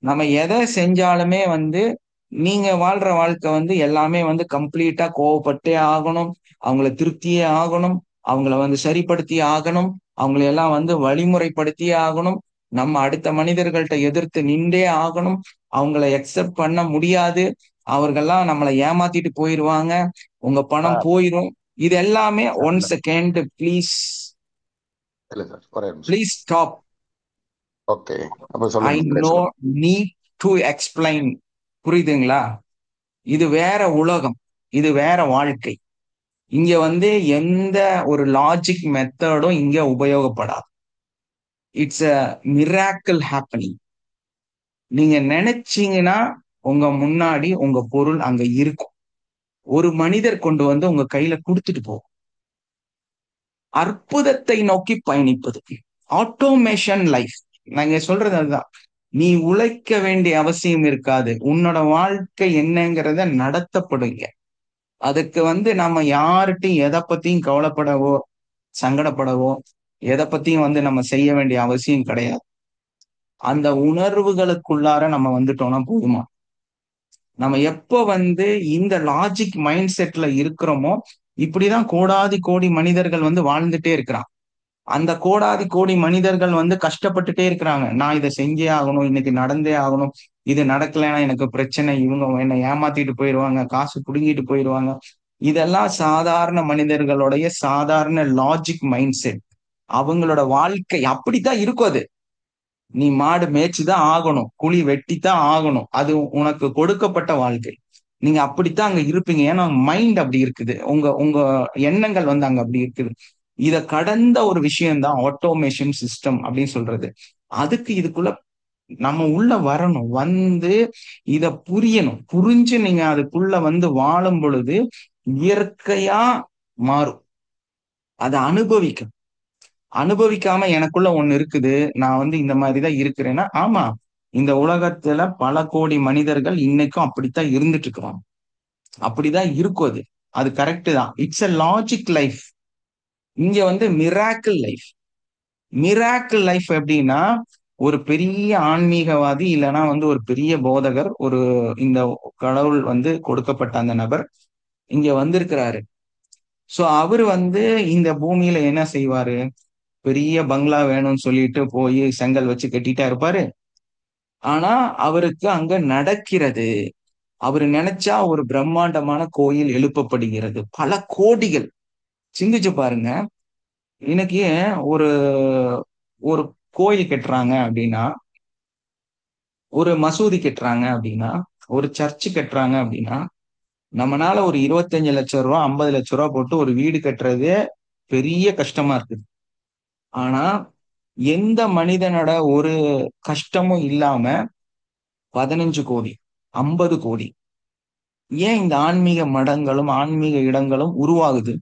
நம்ம எதை செஞ்சாலுமே வந்து நீங்க வாழ்ற வாழ்க்கை வந்து எல்லாமே வந்து கம்ப்ளீட்டா கோவப்பட்டே ஆகணும், அவங்கள திருப்தியே ஆகணும், அவங்கள வந்து சரிப்படுத்தியே ஆகணும், அவங்கள எல்லாம் வந்து வழிமுறைப்படுத்தியே ஆகணும், நம்ம அடுத்த மனிதர்கள்ட்ட எதிர்த்து நின்றே ஆகணும், அவங்கள எக்ஸெப்ட் பண்ண முடியாது, அவர்கள்லாம் நம்மளை ஏமாத்திட்டு போயிடுவாங்க, உங்க பணம் சார் போயிடும். இது எல்லாமே சார் ஒன் இல்ல செகண்ட் ப்ளீஸ், இல்ல சார், ஒரே நிமிஷம். Please stop. ஓகே, அப்ப ஐ சொல்லுங்க, நோ பேசலாம். Need to explain. புரியுதுங்களா? இது வேற உலகம், இது வேற வாழ்க்கை. இங்க வந்து எந்த ஒரு லாஜிக் மெத்தடும் இங்க உபயோகப்படாது. It's a miracle happening. நீங்க நினைச்சீங்கன்னா உங்க முன்னாடி உங்க பொருள் அங்க இருக்கும். ஒரு மனிதர் கொண்டு வந்து உங்க கையில கொடுத்துட்டு போகும். அற்புதத்தை நோக்கி பயணிப்பது ஆட்டோமேஷன் லைஃப். நாங்க சொல்றது அதுதான். நீ உழைக்க வேண்டிய அவசியம் இருக்காது. உன்னோட வாழ்க்கை என்னங்கிறத நடத்தப்படுங்க. அதுக்கு வந்து நம்ம யார்கிட்டையும் எதை பத்தியும் கவலைப்படவோ சங்கடப்படவோ எதை பத்தியும் வந்து நம்ம செய்ய வேண்டிய அவசியம் கிடையாது. அந்த உணர்வுகளுக்குள்ளார நம்ம வந்துட்டோம்னா போதுமா. நம்ம எப்போ வந்து இந்த லாஜிக் மைண்ட் செட்ல இருக்கிறோமோ, இப்படிதான் கோடாதி கோடி மனிதர்கள் வந்து வாழ்ந்துட்டே இருக்கிறான். அந்த கோடாதி கோடி மனிதர்கள் வந்து கஷ்டப்பட்டுட்டே இருக்கிறாங்க. நான் இதை செஞ்சே ஆகணும், இன்னைக்கு நடந்தே ஆகணும், இது நடக்கலைன்னா எனக்கு பிரச்சனை, இவங்க என்னை ஏமாத்திட்டு போயிடுவாங்க, காசு புடுங்கிட்டு போயிடுவாங்க. இதெல்லாம் சாதாரண மனிதர்களுடைய சாதாரண லாஜிக் மைண்ட் செட். அவங்களோட வாழ்க்கை அப்படித்தான் இருக்கும். அது நீ மாடு மேய்ச்சிதான் ஆகணும், குழி வெட்டித்தான் ஆகணும், அது உனக்கு கொடுக்கப்பட்ட வாழ்க்கை. நீங்க அப்படித்தான் அங்க இருப்பீங்க. ஏன்னா மைண்ட் அப்படி இருக்குது, உங்க உங்க எண்ணங்கள் வந்து அங்க அப்படி இருக்குது. இத கடந்த ஒரு விஷயம்தான் ஆட்டோமேஷன் சிஸ்டம் அப்படின்னு சொல்றது. அதுக்கு இதுக்குள்ள நம்ம உள்ள வரணும், வந்து இத புரியணும். புரிஞ்சு நீங்க அதுக்குள்ள வந்து வாழும் பொழுது இயற்கையா மாறும். அதை அனுபவிக்கணும். அனுபவிக்காம எனக்குள்ள ஒண்ணு இருக்குது, நான் வந்து இந்த மாதிரிதான் இருக்கிறேன்னா, ஆமா, இந்த உலகத்துல பல கோடி மனிதர்கள் இன்னைக்கும் அப்படித்தான் இருந்துட்டு இருக்கிறாங்க. அப்படிதான் இருக்கும். அது அது கரெக்ட் தான். It's a logic life. இங்க வந்து மிராக்கிள் லைஃப். மிராக்கிள் லைஃப் எப்படின்னா, ஒரு பெரிய ஆன்மீகவாதி இல்லைன்னா வந்து ஒரு பெரிய போதகர், ஒரு இந்த கடவுள் வந்து கொடுக்கப்பட்ட அந்த நபர் இங்க வந்திருக்கிறாரு. சோ அவரு வந்து இந்த பூமியில என்ன செய்வாரு? பெரிய பங்களா வேணும்னு சொல்லிட்டு போய் செங்கல் வச்சு கட்டிட்டா இருப்பாரு. ஆனா அவருக்கு அங்க நடக்கிறது. அவரு நினைச்சா ஒரு பிரம்மாண்டமான கோயில் எழுப்பப்படுகிறது, பல கோடிகள். சிந்திச்சு பாருங்க. இன்னைக்கு ஒரு ஒரு கோயில் கட்டுறாங்க அப்படின்னா, ஒரு மசூதி கட்டுறாங்க அப்படின்னா, ஒரு சர்ச்சு கட்டுறாங்க அப்படின்னா, நம்மனால ஒரு 25 லட்சம் ரூபா 50 லட்சம் ரூபா போட்டு ஒரு வீடு கட்டுறதே பெரிய கஷ்டமா இருக்குது. ஆனா எந்த மனிதனோட ஒரு கஷ்டமும் இல்லாம 15 கோடி 50 கோடி, ஏன் இந்த ஆன்மீக மடங்களும் ஆன்மீக இடங்களும் உருவாகுது?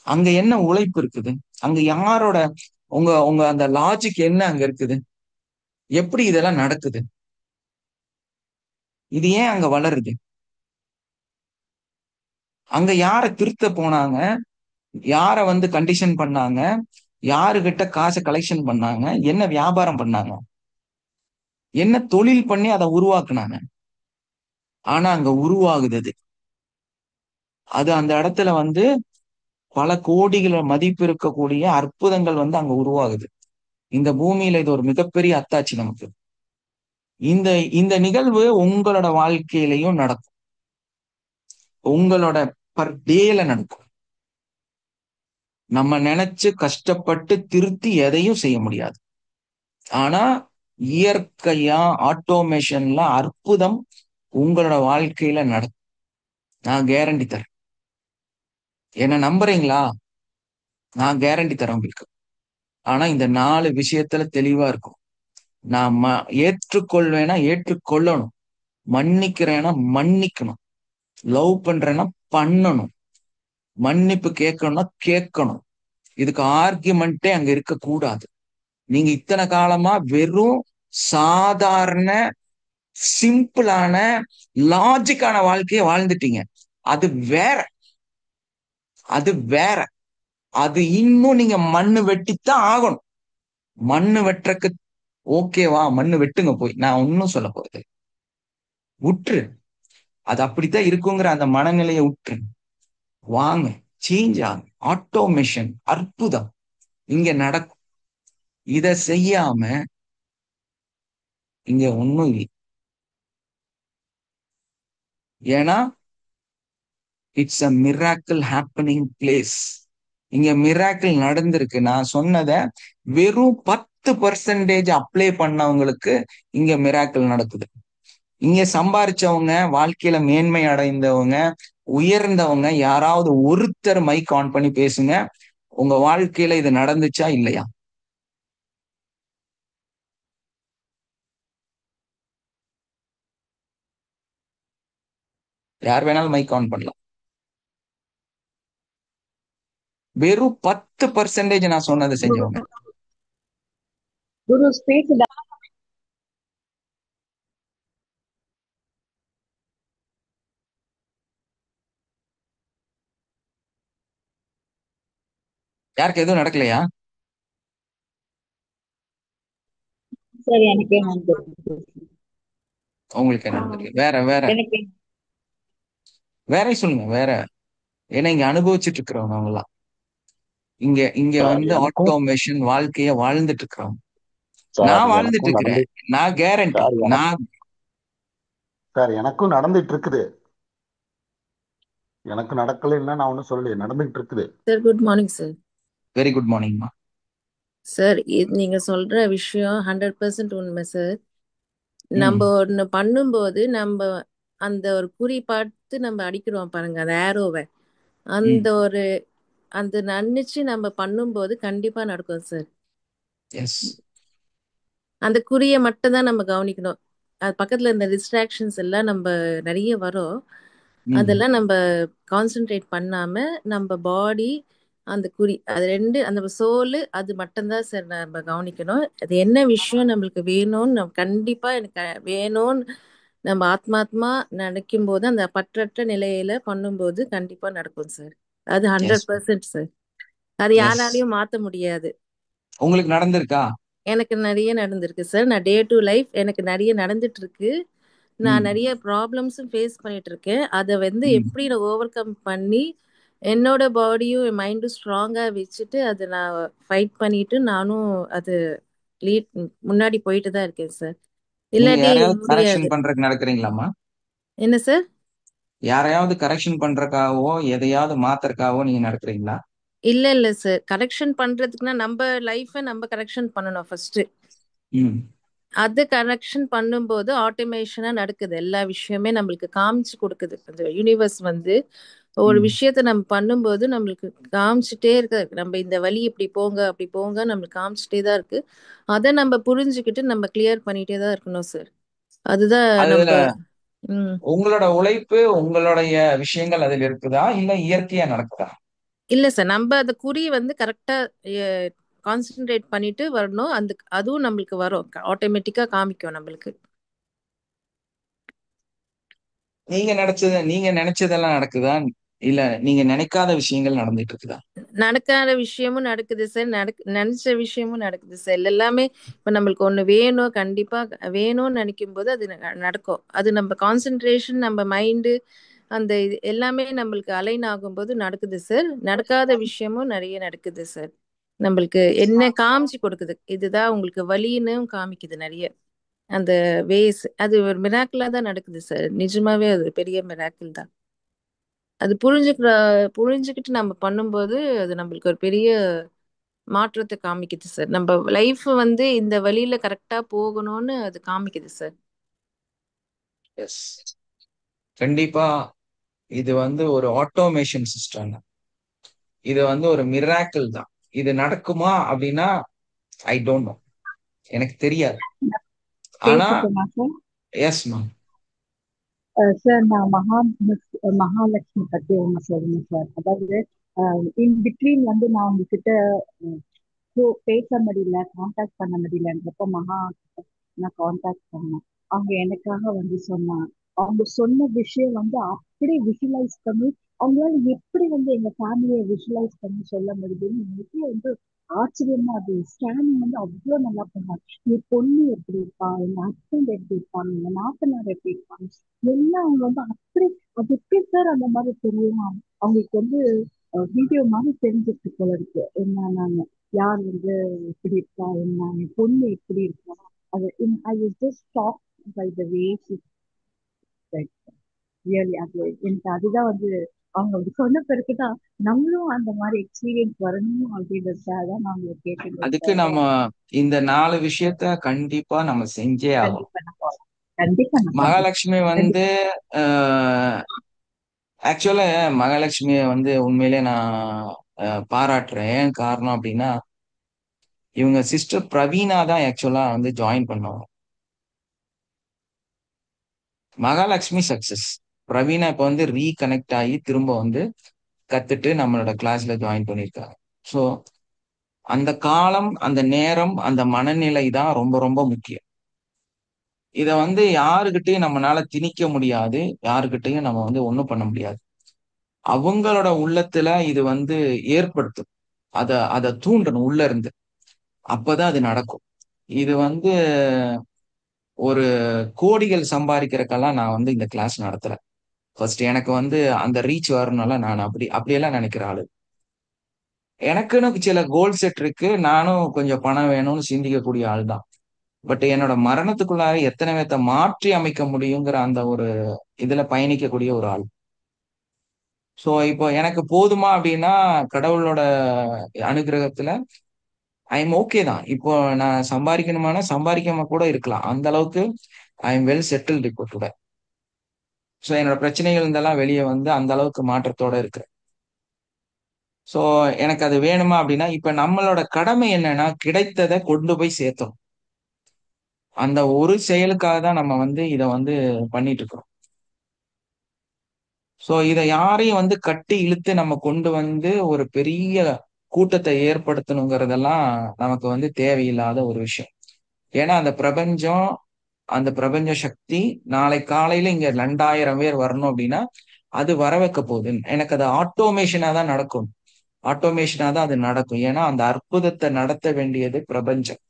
அங்க என்ன உழைப்பு இருக்குது? அங்க யாரோட உங்க உங்க அந்த லாஜிக் என்ன அங்க இருக்குது? எப்படி இதெல்லாம் நடக்குது? இது ஏன் அங்க வளருது? அங்க யார திருத்த போனாங்க? யார வந்து கண்டிஷன் பண்ணாங்க? யாருகிட்ட காசை கலெக்ஷன் பண்ணாங்க? என்ன வியாபாரம் பண்ணாங்க? என்ன தொழில் பண்ணி அதை உருவாக்குனாங்க? ஆனா அங்க உருவாகுது. அது அது அந்த இடத்துல வந்து பல கோடிகள மதிப்பு இருக்கக்கூடிய அற்புதங்கள் வந்து அங்க உருவாகுது. இந்த பூமியில இது ஒரு மிகப்பெரிய அத்தாட்சி நமக்கு. இந்த இந்த நிகழ்வு உங்களோட வாழ்க்கையிலையும் நடக்கும். உங்களோட பர் டேல நடக்கும். நம்ம நினைச்சு கஷ்டப்பட்டு திருத்தி எதையும் செய்ய முடியாது. ஆனா இயற்கையா ஆட்டோமேஷன்ல அற்புதம் உங்களோட வாழ்க்கையில நடக்கும். நான் கேரண்டி தரேன். என்ன நம்புறீங்களா? நான் கேரண்டி தரேன் உங்களுக்கு. ஆனா இந்த 4 விஷயத்துல தெளிவா இருக்கும். நான் ஏற்றுக்கொள்வேனா ஏற்றுக்கொள்ளணும், மன்னிக்கிறேன்னா மன்னிக்கணும், லவ் பண்றேன்னா பண்ணணும், மன்னிப்பு கேட்கணும்னா கேட்கணும். இதுக்கு ஆர்கியுமெண்டே அங்க இருக்க கூடாது. நீங்க இத்தனை காலமா வெறும் சாதாரண சிம்பிளான லாஜிக்கான வாழ்க்கையை வாழ்ந்துட்டீங்க. அது வேற, அது வேற. அது இன்னும் நீங்க மண்ணு வெட்டித்தான் ஆகணும். மண்ணு வெட்டுறக்கு ஓகேவா? மண்ணு வெட்டுங்க போய், நான் ஒன்னும் சொல்ல போறது. உற்று, அது அப்படித்தான் இருக்குங்கிற அந்த மனநிலையை உற்று வாங்க. சேஞ்ச் ஆகும். ஆட்டோமேஷன் அற்புதம் இங்க நடக்கும். இத செய்யாம இங்க ஒண்ணும் இல்லை. ஏன்னா it's a miracle happening place. இங்க மிராக்கிள் நடந்திருக்கு. நான் சொன்னத வெறும் 10% அப்ளை பண்ணவங்களுக்கு இங்க மிராக்கிள் நடக்குது. இங்க சம்பாரிச்சவங்க, வாழ்க்கையில மேன்மை அடைந்தவங்க, உயர்ந்தவங்க யாராவது ஒருத்தர் மைக் ஆன் பண்ணி பேசுங்க. உங்க வாழ்க்கையில இது நடந்துச்சா இல்லையா? யார் வேணாலும் மைக் ஆன் பண்ணலாம். வெறும் 10% நான் சொன்னதை செஞ்சவங்க. குரு ஸ்பேஸ் யாருக்கு எதுவும் நடக்கலையா? சார் எனக்கே நடந்திருக்கு. உங்களுக்கு என்ன நடந்திருக்கு? வேற வேற எனக்கு வேற சொல்லுங்க. வேற ஏன்னா இங்க அனுபவிச்சுட்டு இருக்கிறவங்க அவங்கலாம் இங்க இங்க சார் வந்து எனக்கும் ஆட்டோமேஷன் வாழ்க்கைய வாழ்ந்துட்டு இருக்கிறோம். சார் நான் வாழ்ந்துட்டு எனக்கும் இருக்கிறேன். நான் கேரண்டி. சார் நான் சார் எனக்கும் நடந்துட்டு இருக்குது. எனக்கு நடக்கலைன்னா நான் ஒன்றும் சொல்லலையே, நடந்துகிட்டு இருக்குது. Sir good morning sir. Very good மார்னிங்மா. சார் நீங்க சொல்ற விஷயம் 100% உண்மை சார். ம் நம்ம ஒன்று பண்ணும்போது நம்ம அந்த ஒரு குறி பார்த்து நம்ம அடிக்கிறோம் பாருங்க, அந்த ஏரோவை, அந்த ம் ஒரு அந்த நினைச்சு நம்ம பண்ணும்போது கண்டிப்பா நடக்கும் சார். எஸ் அந்த குறியை மட்டும் தான் நம்ம கவனிக்கணும். அது பக்கத்துல இந்த டிஸ்ட்ராக்ஷன்ஸ் எல்லாம் நம்ம நிறைய வரும். ம் அதெல்லாம் நம்ம கான்சென்ட்ரேட் பண்ணாம நம்ம பாடி அந்த குறி அது ரெண்டு அந்த சோலு அது மட்டும்தான் சார் நம்ம கவனிக்கணும். அது என்ன விஷயம் நம்மளுக்கு வேணும்னு நம்ம கண்டிப்பா எனக்கு வேணும்னு நம்ம ஆத்மாத்மா நினைக்கும் போது அந்த பற்றற்ற நிலையில பண்ணும்போது கண்டிப்பா நடக்கும் சார். அது எஸ் 100% சார். அது எஸ். யாராலையும் மாத்த முடியாது. உங்களுக்கு நடந்திருக்கா? எனக்கு நிறைய நடந்திருக்கு சார். நான் டே டு லைஃப் எனக்கு நிறைய நடந்துட்டு இருக்கு. நான் ம் நிறைய ப்ராப்ளம்ஸும் ஃபேஸ் பண்ணிட்டு இருக்கேன். அதை வந்து ம் எப்படி நான் ஓவர் கம் பண்ணி என்னோட பாடியும் என் மைண்டும் ஸ்ட்ராங்காக வச்சுட்டு அதை நான் ஃபைட் பண்ணிட்டு நானும் அது லீட் முன்னாடி போயிட்டு தான் இருக்கேன் சார். நீங்க இல்லாட்டி யாரையாவது முடியாது. கரெக்ஷன் பண்றதுக்கு நடக்கிறீங்களாமா? என்ன சார்? யாரையாவது கரெக்ஷன் பண்றதுக்காகவோ எதையாவது மாத்துறதுக்காகவோ நீங்க நடக்கிறீங்களா? இல்ல இல்ல சார். கரெக்ஷன் பண்றதுக்குன்னா நம்ம லைஃபை நம்ம கரெக்ஷன் பண்ணணும் ஃபர்ஸ்ட். ம் அது கரெக்ஷன் பண்ணும்போது ஆட்டோமேஷனா நடக்குது. எல்லா விஷயமே நம்மளுக்கு காமிச்சு கொடுக்குது. அந்த யூனிவர்ஸ் வந்து ஒரு ம் விஷயத்த நம்ம பண்ணும்போது நம்மளுக்கு காமிச்சிட்டே இருக்கு. நம்ம இந்த வழி இப்படி போங்க அப்படி போங்க நம்மளுக்கு காமிச்சிட்டே தான் இருக்கு. அதை நம்ம புரிஞ்சுக்கிட்டு நம்ம கிளியர் பண்ணிட்டே தான் இருக்கணும் சார். அதுதான் நம்ம அதுல ம் உங்களோட உழைப்பு, உங்களுடைய விஷயங்கள் அதில் இருக்குதா இல்ல இயற்கையா நடக்குதா? இல்ல சார். நம்ம அந்த குறி வந்து கரெக்டா கான்சென்ட்ரேட் பண்ணிட்டு வரணும். அந்த அதுவும் நம்மளுக்கு வரும். ஆட்டோமேட்டிக்கா காமிக்கும் நம்மளுக்கு. நீங்க நினைச்சதெல்லாம் நடக்குதா இல்ல நீங்க நினைக்காத விஷயங்கள் நடந்துட்டு இருக்குதா? நடக்காத விஷயமும் நடக்குது சார். நினைச்ச விஷயமும் நடக்குது சார். எல்லாமே இப்ப நம்மளுக்கு ஒண்ணு வேணும், கண்டிப்பா வேணும்னு நினைக்கும் போது அது நடக்கும். அது நம்ம கான்சென்ட்ரேஷன் நம்ம மைண்டு அந்த இது எல்லாமே நம்மளுக்கு அலைன் ஆகும்போது நடக்குது சார். நடக்காத விஷயமும் நிறைய நடக்குது சார். நம்மளுக்கு என்ன காமிச்சு கொடுக்குது, இதுதான் உங்களுக்கு வலின்னு காமிக்குது நிறைய. அந்த வேஸ் அது ஒரு மிராக்கிளா தான் நடக்குது சார். நிஜமாவே அது பெரிய மிராக்கிள் தான். அது புரிஞ்சுக்கிட்டு நம்ம பண்ணும்போது அது நம்மளுக்கு ஒரு பெரிய மாற்றத்தை காமிக்குது சார். நம்ம லைஃப் வந்து இந்த வழியில கரெக்டா போகணும்னு அது காமிக்குது சார். எஸ். கண்டிப்பா இது வந்து ஒரு ஆட்டோமேஷன் சிஸ்டம். இது வந்து ஒரு மிராக்கிள் தான். இது நடக்குமா அப்படின்னா ஐ டோன்ட் நோ. எனக்கு தெரியாது. ஆனா பேசட்டுமா சார்? Yes ma'am. சார் நான் மகாலட்சுமி பத்தி ஒண்ணு சொல்லணும் சார். அதாவது இன் பிட்வீன் வந்து நான் உங்ககிட்ட பேச முடியல, கான்டாக்ட் பண்ண முடியலன்றப்ப நான் கான்டாக்ட் பண்ணேன். அவங்க எனக்காக வந்து சொன்னாங்க. அவங்க சொன்ன விஷயம் வந்து அப்படியே விஷுவலைஸ் பண்ணி அவங்களால எப்படி வந்து எங்க ஃபேமிலியை விஷுவலைஸ் பண்ணி சொல்ல முடியுதுன்னு எனக்கு வந்து ஆச்சரியமா அது ஸ்கேனிங் வந்து அவ்வளவு நல்லா பண்ணாங்க. என் பொண்ணு எப்படி இருப்பா, எங்க ஹஸ்பண்ட் எப்படி இருப்பாங்க, எங்க நாத்தனார் எப்படி இருப்பாங்க, எல்லாம் அவங்க வந்து அப்படி அது எப்படி சார் அந்த மாதிரி தெரியும். அவங்களுக்கு வந்து வீடியோ மாதிரி தெரிஞ்சிருக்கு போல இருக்கு. என்ன யார் வந்து எப்படி இருக்கா, என்ன என் பொண்ணு எப்படி இருக்கா, அது I just stop by the way really. அது எனக்கு அதுதான் வந்து அவங்க அப்படி சொன்ன பிறகுதான் நம்மளும் அந்த மாதிரி எக்ஸ்பீரியன்ஸ் வரணும் அப்படின்றதுக்காக தான் நாங்க அதுக்கு கேட்டுருக்கோம். நம்ம இந்த 4 விஷயத்த கண்டிப்பா நம்ம செஞ்சே ஆகணும். கண்டிப்பா நான் போறேன். கண்டிப்பா நான் பண்றேன். மகாலட்சுமி வந்து ஆக்சுவலா மகாலட்சுமிய வந்து உண்மையிலே நான் பாராட்டுறேன். ஏன் காரணம் அப்படின்னா, இவங்க சிஸ்டர் பிரவீனா தான் ஆக்சுவலா வந்து ஜாயின் பண்ணாங்க. மகாலட்சுமி சக்சஸ். பிரவீனா இப்ப வந்து ரீகனெக்ட் ஆகி திரும்ப வந்து கத்துட்டு நம்மளோட கிளாஸ்ல ஜாயின் பண்ணியிருக்காங்க. ஸோ அந்த காலம், அந்த நேரம், அந்த மனநிலை தான் ரொம்ப ரொம்ப முக்கியம். இத வந்து யாருகிட்டயும் நம்மளால திணிக்க முடியாது. யாருகிட்டயும் நம்ம வந்து ஒண்ணும் பண்ண முடியாது. அவங்களோட உள்ளத்துல இது வந்து ஏற்படுத்தும். அத தூண்டணும் உள்ள இருந்து. அப்பதான் அது நடக்கும். இது வந்து ஒரு கோடிகள் சம்பாதிக்கிறதுக்கெல்லாம் நான் வந்து இந்த கிளாஸ் நடத்தல. ஃபர்ஸ்ட் எனக்கு வந்து அந்த ரீச் வரணும்னால நான் அப்படியெல்லாம் நினைக்கிற ஆளு. எனக்குன்னு சில கோல் செட் இருக்கு. நானும் கொஞ்சம் பணம் வேணும்னு சிந்திக்கக்கூடிய ஆள் தான். பட் என்னோட மரணத்துக்குள்ளார எத்தனை பேர்த்த மாற்றி அமைக்க முடியுங்கிற அந்த ஒரு இதுல பயணிக்கக்கூடிய ஒரு ஆள். ஸோ இப்போ எனக்கு போதுமா அப்படின்னா கடவுளோட அனுகிரகத்துல ஐ எம் ஓகே தான். இப்போ நான் சம்பாதிக்கணுமானா சம்பாதிக்காம கூட இருக்கலாம். அந்த அளவுக்கு ஐ எம் வெல் செட்டில்டு இப்போ கூட. ஸோ என்னோட பிரச்சனைகள் இருந்தெல்லாம் வெளியே வந்து அந்த அளவுக்கு மாற்றத்தோட இருக்கு. ஸோ எனக்கு அது வேணுமா அப்படின்னா இப்ப நம்மளோட கடமை என்னன்னா கிடைத்ததை கொண்டு போய் சேர்த்தணும். அந்த ஒரு செயலுக்காக தான் நம்ம வந்து இதை வந்து பண்ணிட்டு இருக்கிறோம். ஸோ இதை யாரையும் வந்து கட்டி இழுத்து நம்ம கொண்டு வந்து ஒரு பெரிய கூட்டத்தை ஏற்படுத்தணுங்கிறதெல்லாம் நமக்கு வந்து தேவையில்லாத ஒரு விஷயம். ஏன்னா அந்த பிரபஞ்ச சக்தி நாளை காலையில இங்க 2000 பேர் வரணும் அப்படின்னா அது வர வைக்க போகுது. எனக்கு அது ஆட்டோமேஷனா தான் நடக்கும். ஆட்டோமேஷனா தான் அது நடக்கும். ஏன்னா அந்த அற்புதத்தை நடத்த வேண்டியது பிரபஞ்சம்.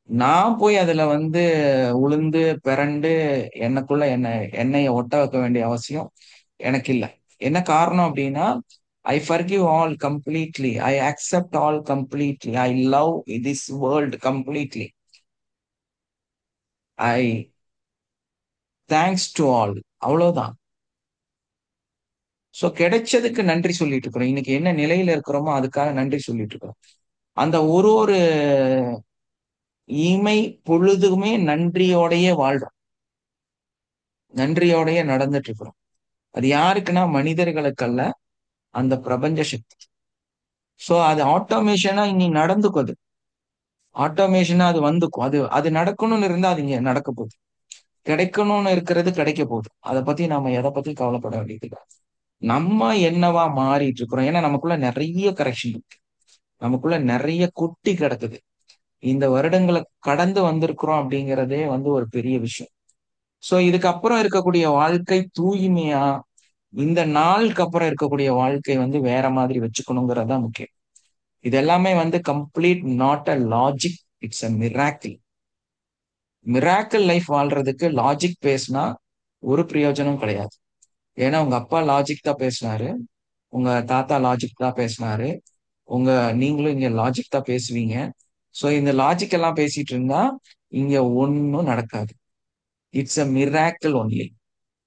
நான் போய் அதுல வந்து உளுந்து பிறண்டு எனக்குள்ள எண்ணெயை ஒட்ட வைக்க வேண்டிய அவசியம் எனக்கு இல்லை. என்ன காரணம் அப்படின்னா ஐ forgive all completely, I accept all completely, I love this world completely, I thanks to all. அவ்வளவுதான். ஸோ கிடைச்சதுக்கு நன்றி சொல்லிட்டு இருக்கிறோம். இன்னைக்கு என்ன நிலையில இருக்கிறோமோ அதுக்காக நன்றி சொல்லிட்டு இருக்கிறோம். அந்த ஒரு ஒரு இமை பொழுதுமே நன்றியோடையே வாழ்றோம். நன்றியோடையே நடந்துட்டு இருக்கிறோம். அது யாருக்குன்னா மனிதர்களுக்கல்ல, அந்த பிரபஞ்ச சக்தி. ஸோ அது ஆட்டோமேஷனா இனி நடந்துக்கும். அது ஆட்டோமேஷனா அது வந்துக்கும். அது நடக்கணும்னு இருந்தா அது இங்க நடக்க போகுது. கிடைக்கணும்னு இருக்கிறது கிடைக்க போகுது. அதை பத்தி நம்ம எதை பத்தி கவலைப்பட வேண்டியது இல்லை. நம்ம என்னவா மாறிட்டு இருக்கிறோம். ஏன்னா நமக்குள்ள நிறைய கரெக்ஷன் இருக்கு. நமக்குள்ள நிறைய குட்டி கிடக்குது. இந்த வருடங்களை கடந்து வந்திருக்கிறோம் அப்படிங்கிறதே வந்து ஒரு பெரிய விஷயம். ஸோ இதுக்கப்புறம் இருக்கக்கூடிய வாழ்க்கை தூய்மையா, இந்த நாளுக்கு அப்புறம் இருக்கக்கூடிய வாழ்க்கை வந்து வேற மாதிரி வச்சுக்கணுங்கிறது தான் முக்கியம். இது எல்லாமே வந்து complete not a logic, it's a miracle. Miracle life வாழ்றதுக்கு லாஜிக் பேசினா ஒரு பிரயோஜனம் கிடையாது. ஏன்னா உங்க அப்பா லாஜிக் தான் பேசினாரு, உங்க தாத்தா லாஜிக் தான் பேசினாரு, நீங்களும் இங்க லாஜிக் தான் பேசுவீங்க. ஸோ இந்த லாஜிக் எல்லாம் பேசிட்டு இருந்தா இங்க ஒன்றும் நடக்காது. It's a miracle only.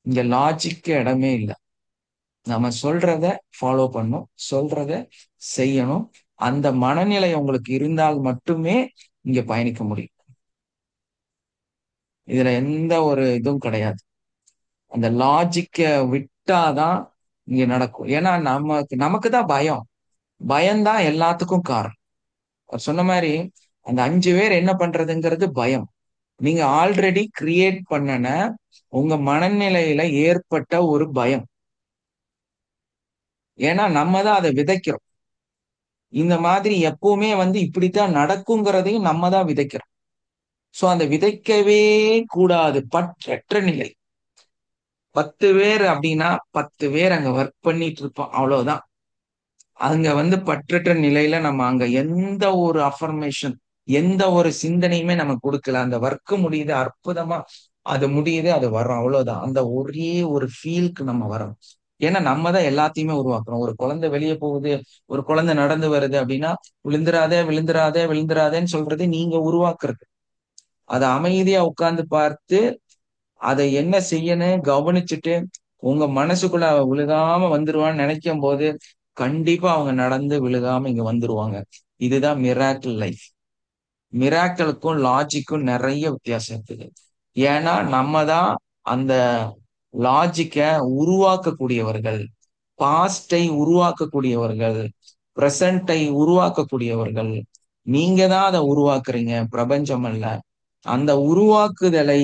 இங்க லாஜிக்கு இடமே இல்லை. நம்ம சொல்றத ஃபாலோ பண்ணும், சொல்றத செய்யணும். அந்த மனநிலை உங்களுக்கு இருந்தால் மட்டுமே இங்க பயணிக்க முடியும். இதுல எந்த ஒரு இதுவும் கிடையாது. அந்த லாஜிக்க விட்டாதான் இங்க நடக்கும். ஏன்னா நமக்கு தான் பயம்தான் எல்லாத்துக்கும் காரணம். அவர் சொன்ன மாதிரி அந்த 5 பேர் என்ன பண்றதுங்கிறது பயம். நீங்க ஆல்ரெடி கிரியேட் பண்ணன உங்க மனநிலையில ஏற்பட்ட ஒரு பயம். ஏன்னா நம்ம தான் அதை விதைக்கிறோம். இந்த மாதிரி எப்பவுமே வந்து இப்படித்தான் நடக்குங்கிறதையும் நம்ம தான் விதைக்கிறோம். சோ அந்த விதைக்கவே கூடாது. பற்றற்ற நிலை. 10 பேர் அப்படின்னா 10 பேர் அங்க ஒர்க் பண்ணிட்டு இருப்போம், அவ்வளவுதான். அங்க வந்து பற்றற்ற நிலையில நம்ம அங்க எந்த ஒரு அஃபர்மேஷன், எந்த ஒரு சிந்தனையுமே நம்ம கொடுக்கல. அந்த ஒர்க் முடியுது, அற்புதமா அது முடியுது, அது வர்றோம், அவ்வளவுதான். அந்த ஒரே ஒரு ஃபீலுக்கு நம்ம வரோம். ஏன்னா நம்ம தான் எல்லாத்தையுமே உருவாக்குறோம். ஒரு குழந்தை வெளியே போகுது, ஒரு குழந்தை நடந்து வருது அப்படின்னா விழுந்துராதே விழுந்துராதே விழுந்துராதேன்னு சொல்றது நீங்க உருவாக்குறது. அதை அமைதியா உட்கார்ந்து பார்த்து அதை என்ன செய்யணும் கவனிச்சுட்டு உங்க மனசுக்குள்ள அவ விழுகாம வந்துருவான்னு நினைக்கும் போது கண்டிப்பா அவங்க நடந்து விழுகாம இங்க வந்துருவாங்க. இதுதான் மிராக்கிள் லைஃப். மிராக்கிளுக்கும் லாஜிக்கும் நிறைய வித்தியாசம் இருக்குது. ஏன்னா நம்ம தான் அந்த லாஜிக்க உருவாக்கக்கூடியவர்கள், பாஸ்டை உருவாக்கக்கூடியவர்கள், பிரசன்டை உருவாக்கக்கூடியவர்கள். நீங்க தான் அதை உருவாக்குறீங்க, பிரபஞ்சம் அல்ல. அந்த உருவாக்குதலை,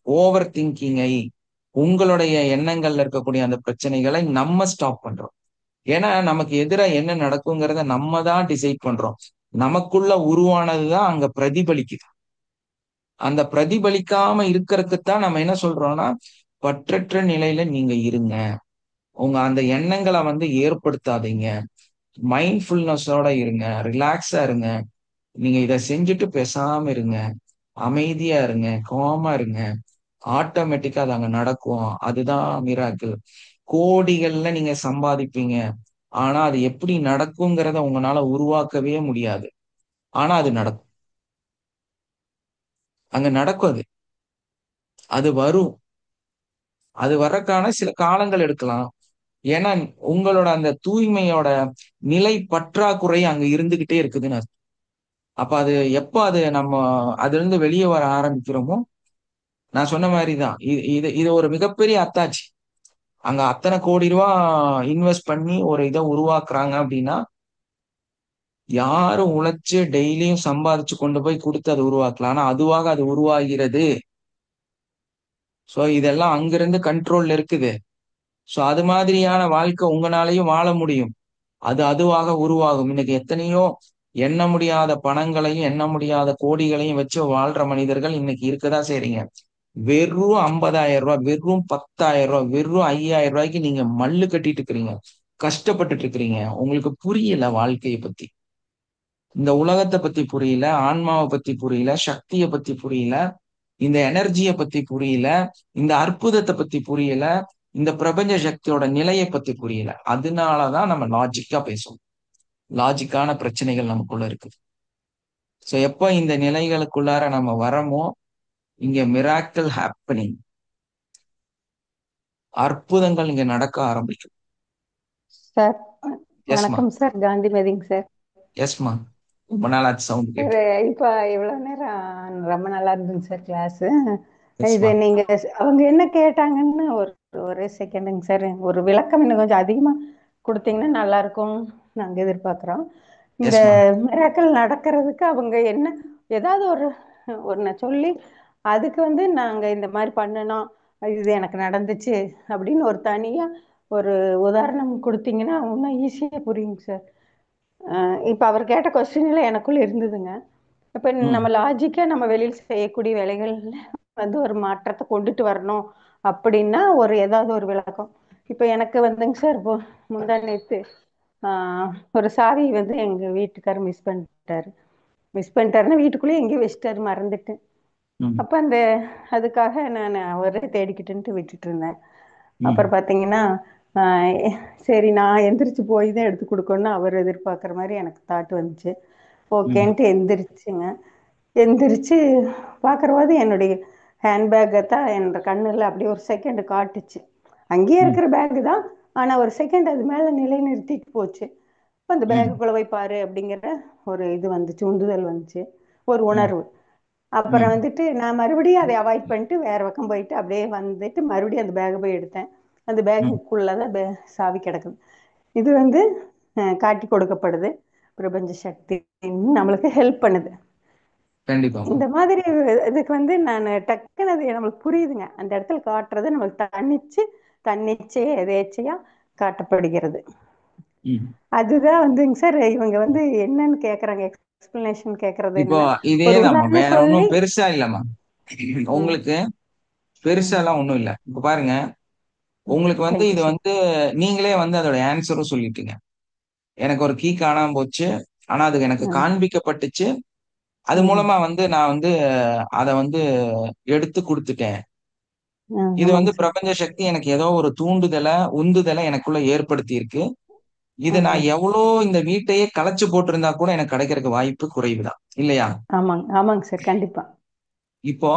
ஓவர் திங்கிங்கை, உங்களுடைய எண்ணங்கள்ல இருக்கக்கூடிய அந்த பிரச்சனைகளை நம்ம ஸ்டாப் பண்றோம். ஏன்னா நமக்கு எதிராக என்ன நடக்குங்கிறத நம்ம தான் டிசைட் பண்றோம். நமக்குள்ள உருவானதுதான் அங்க பிரதிபலிக்குது. அந்த பிரதிபலிக்காம இருக்கிறதுக்குத்தான் நம்ம என்ன சொல்றோம்னா, பற்றற்ற நிலையில நீங்க இருங்க, உங்க அந்த எண்ணங்களை ஏற்படுத்தாதீங்க, மைண்ட்ஃபுல்னஸோட இருங்க, ரிலாக்ஸா இருங்க, நீங்க இதை செஞ்சுட்டு பேசாம இருங்க, அமைதியா இருங்க, காமா இருங்க, ஆட்டோமேட்டிக்கா அது அங்க நடக்கும். அதுதான் மிராக்கிள். கோடிகள்ல நீங்க சம்பாதிப்பீங்க, ஆனா அது எப்படி நடக்குங்கிறத உங்களால உருவாக்கவே முடியாது. ஆனா அது நடக்கும், அங்க நடக்கும். அது அது வரும். அது வர்றதுக்கான சில காலங்கள் எடுக்கலாம். ஏன்னா உங்களோட அந்த தூய்மையோட நிலை பற்றாக்குறை அங்க இருந்துகிட்டே இருக்குதுன்னு அர்த்தம். அப்ப அது எப்ப அது நம்ம அதுல இருந்து வெளியே வர ஆரம்பிக்கிறோமோ, நான் சொன்ன மாதிரிதான், இது இது ஒரு மிகப்பெரிய அத்தாட்சி. அங்க அத்தனை கோடி ரூபாய் இன்வெஸ்ட் பண்ணி ஒரு இதை உருவாக்குறாங்க அப்படின்னா, யாரும் உழைச்சு டெய்லியும் சம்பாதிச்சு கொண்டு போய் கொடுத்து அதை உருவாக்கலாம். ஆனா அதுவாக அது உருவாகிறது. சோ இதெல்லாம் அங்கிருந்து கண்ட்ரோல்ல இருக்குது. சோ அது மாதிரியான வாழ்க்கை உங்களாலையும் வாழ முடியும். அது அதுவாக உருவாகும். இன்னைக்கு எத்தனையோ எண்ண முடியாத பணங்களையும் எண்ண முடியாத கோடிகளையும் வச்சு வாழ்ற மனிதர்கள் இன்னைக்கு இருக்கதான் செய்றீங்க. வெறும் 50,000 ரூபாய், வெறும் 10,000 ரூபாய், வெறும் 5,000 ரூபாய்க்கு நீங்க மல்லு கட்டிட்டு இருக்கிறீங்க, கஷ்டப்பட்டுட்டு இருக்கிறீங்க. உங்களுக்கு புரியல வாழ்க்கையை பத்தி, இந்த உலகத்தை பத்தி புரியல, ஆன்மாவை பத்தி புரியல, சக்தியை பத்தி புரியல, இந்த எனர்ஜியை பத்தி புரியல, இந்த அற்புதத்தை பத்தி புரியல, இந்த பிரபஞ்ச சக்தியோட நிலையை பத்தி புரியல. அதனாலதான் நம்ம லாஜிக்கா பேசுவோம். லாஜிக்கான பிரச்சனைகள் நமக்குள்ள இருக்குது. சோ எப்ப இந்த நிலைகளுக்குள்ளார நம்ம வரமோ, இங்க மிராக்கிள் ஹேப்பனிங், அற்புதங்கள் இங்க நடக்க ஆரம்பிக்கும். சார் எஸ்மா. வணக்கம் சார், காந்திமதிங்க சார். எஸ்மா, ரொம்ப நாளாச்சு சவுண்ட் சார் கேட்டு. இப்போ இவ்வளவு நேரம் ரொம்ப நல்லா இருந்துங்க சார் கிளாஸ். இது எஸ்மா. நீங்க அவங்க என்ன கேட்டாங்கன்னு ஒரே செகண்டுங்க சார், ஒரு விளக்கம் இன்னும் கொஞ்சம் அதிகமா கொடுத்தீங்கன்னா நல்லா இருக்கும் நாங்க எதிர்பார்க்குறோம். இந்த எஸ்மா. மிராக்கள் நடக்கிறதுக்கு அவங்க என்ன ஏதாவது ஒன்று சொல்லி அதுக்கு நாங்க இந்த மாதிரி பண்ணணும், இது எனக்கு நடந்துச்சு அப்படின்னு ஒரு தனியா ஒரு உதாரணம் கொடுத்தீங்கன்னா இன்னும் ஈஸியா புரியுங்க சார். இப்போ அவர் கேட்ட கொஸ்டின்ல எனக்குள்ள இருந்ததுங்க. இப்போ நம்ம லாஜிக்கா நம்ம வெளியில் செய்யக்கூடிய வேலைகள்ல ஒரு மாற்றத்தை கொண்டுட்டு வரணும் அப்படின்னா ஏதாவது ஒரு விளக்கம். இப்போ எனக்கு வந்துங்க சார், இப்போ முந்தா நேத்து ஒரு சாவி எங்க வீட்டுக்காரர் மிஸ் பண்ணிட்டாருன்னா வீட்டுக்குள்ளேயே எங்கேயும் வச்சுட்டாரு, மறந்துட்டு. அப்ப அதுக்காக நான் அவரே தேடிக்கிட்டுன்ட்டு விட்டுட்டு இருந்தேன். அப்புறம் பாத்தீங்கன்னா சரி நான் எந்திரிச்சு போய் தான் எடுத்து கொடுக்கணும்னு அவர் எதிர்பார்க்குற மாதிரி எனக்கு தாட் வந்துச்சு. ஓகேன்ட்டு எந்திரிச்சு பார்க்குறவாது என்னுடைய ஹேண்ட்பேக்கை தான் என் கண்ணில் அப்படியே ஒரு செகண்ட் காட்டுச்சு. அங்கேயே இருக்கிற பேக்கு தான், ஆனால் ஒரு செகண்ட் அது மேலே நிலை நிறுத்திட்டு போச்சு. இப்போ அந்த பேக்குக்குள்ளே போய் பாரு அப்படிங்கிற ஒரு இது வந்துச்சு, உந்துதல் வந்துச்சு, ஒரு உணர்வு. அப்புறம் நான் மறுபடியும் அதை அவாய்ட் பண்ணிட்டு வேற பக்கம் போயிட்டு அப்படியே மறுபடியும் அந்த பேக்கை போய் எடுத்தேன். அந்த பேக்குக்குள்ளதான் சாவி கிடக்குது. இது காட்டி கொடுக்கப்படுது, பிரபஞ்ச சக்தி நம்மளுக்கு ஹெல்ப் பண்ணுது. கண்டிப்பா. இந்த மாதிரி இதுக்கு நான் டக்குன்னு அது நம்மளுக்கு புரியுதுங்க. அந்த இடத்துல காட்டுறது நம்மளுக்கு தன்னிச்சையா எதேச்சையா காட்டப்படுகிறது. அதுதான் சார் இவங்க என்னன்னு கேக்குறாங்க, எக்ஸ்பிளனேஷன் கேக்குறது. இப்போ இதேதாம்மா, வேற ஒன்றும் பெருசா இல்லம்மா. உங்களுக்கு பெருசா எல்லாம் ஒண்ணும் இல்ல. இப்ப பாருங்க, உங்களுக்கு இது நீங்களே அதோட ஆன்சரும் சொல்லிட்டீங்க. எனக்கு ஒரு கீ காணாம போச்சு, ஆனா அது எனக்கு காண்பிக்கப்பட்டுச்சு, அது மூலமா நான் அதை எடுத்து கொடுத்துட்டேன். இது பிரபஞ்ச சக்தி எனக்கு ஏதோ ஒரு உந்துதலை எனக்குள்ள ஏற்படுத்தி இருக்கு. இது நான் எவ்வளோ இந்த வீட்டையே கலைச்சு போட்டிருந்தா கூட எனக்கு கிடைக்கிறதுக்கு வாய்ப்பு குறைவுதான், இல்லையா? ஆமாங்க சார், கண்டிப்பா. இப்போ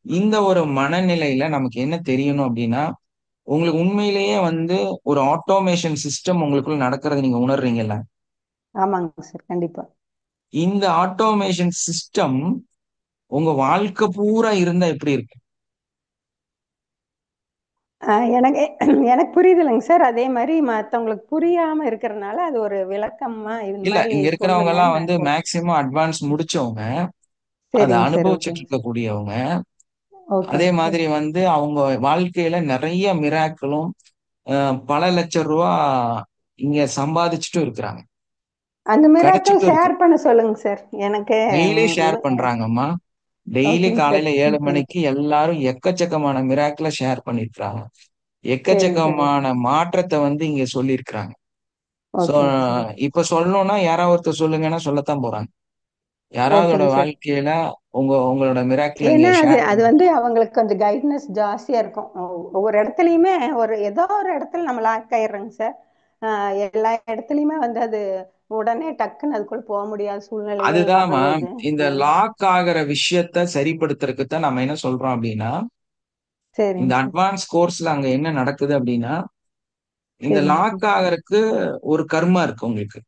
இந்த ஒரு மனநிலையில நமக்கு என்ன தெரியணும் அப்படின்னா, உங்களுக்கு உண்மையிலேயே வந்து ஒரு ஆட்டோமேஷன் சிஸ்டம் உங்களுக்குள்ள நடக்கிறது நீங்க உணர்றீங்கல்ல? ஆமாங்க சார், கண்டிப்பா. இந்த ஆட்டோமேஷன் சிஸ்டம் உங்க வாழ்க்கை பூரா இருந்தா எப்படி இருக்கு? எனக்கு எனக்கு புரியுதுல்லைங்க சார். அதே மாதிரி மற்றவங்களுக்கு புரியாம இருக்கிறதுனால அது ஒரு விளக்கமா இந்த இல்ல, மாதிரி இங்க இருக்கிறவங்க எல்லாம் சொல்லுங்கன்னு வந்து நான் சொல்றேன். மேக்சிமம் அட்வான்ஸ் முடிச்சவங்க, அதை சரிங்க சார். அனுபவிச்சுட்டு ஓகேங்க இருக்கக்கூடியவங்க. அதே ஓகேங்க சார். மாதிரி வந்து அவங்க வாழ்க்கையில நிறைய மிராக்களும் பல லட்சம் ரூபா இங்க சம்பாதிச்சுட்டும் இருக்கிறாங்க, அந்த மிராக்கள் கிடைச்சிட்டும் இருக்கு. ஷேர் பண்ண சொல்லுங்க சார் எனக்கு. டெய்லி ஷேர் பண்றாங்கம்மா. டெய்லி ஓகேங்க சார். காலையில 7 ஓகேங்க மணிக்கு எல்லாரும் எக்கச்சக்கமான மிராக்கிள ஷேர் பண்ணிருக்காங்க. சரிங்க சார். எக்கச்சக்கமான மாற்றத்தை வந்து இங்க சொல்லியிருக்கிறாங்க. சோ ஓகேங்க சார். இப்ப சொல்லணும்னா யாராவது ஒருத்தர் சொல்லுங்கன்னா சொல்லத்தான் போறாங்க. யாராவதோட ஓகேங்க சார். வாழ்க்கையில உங்களோட மிராக்கிள ஏன்னா நீங்க அது ஷேர் அது பண்ண. வந்து அவங்களுக்கு கொஞ்சம் கைட்னஸ் ஜாஸ்தியா இருக்கும். ஒவ்வொரு இடத்துலயுமே ஏதோ ஒரு இடத்துல நம்ம லாக் ஆயிடுறோங்க சார். எல்லா இடத்துலயுமே வந்து அது உடனே டக்குன்னு அதுக்குள்ள போக முடியாத சூழ்நிலைகள் அதுதான்மா, வருது. இந்த லாக் ஆகிற விஷயத்த சரிப்படுத்துறதுக்கு தான் நம்ம என்ன சொல்றோம் அப்படின்னா, இந்த சரிங்க சார். அட்வான்ஸ் கோர்ஸ்ல அங்க என்ன நடக்குது அப்படின்னா, இந்த சரிங்க லாக் சார். ஆகறதுக்கு ஒரு கர்மா இருக்கு உங்களுக்கு.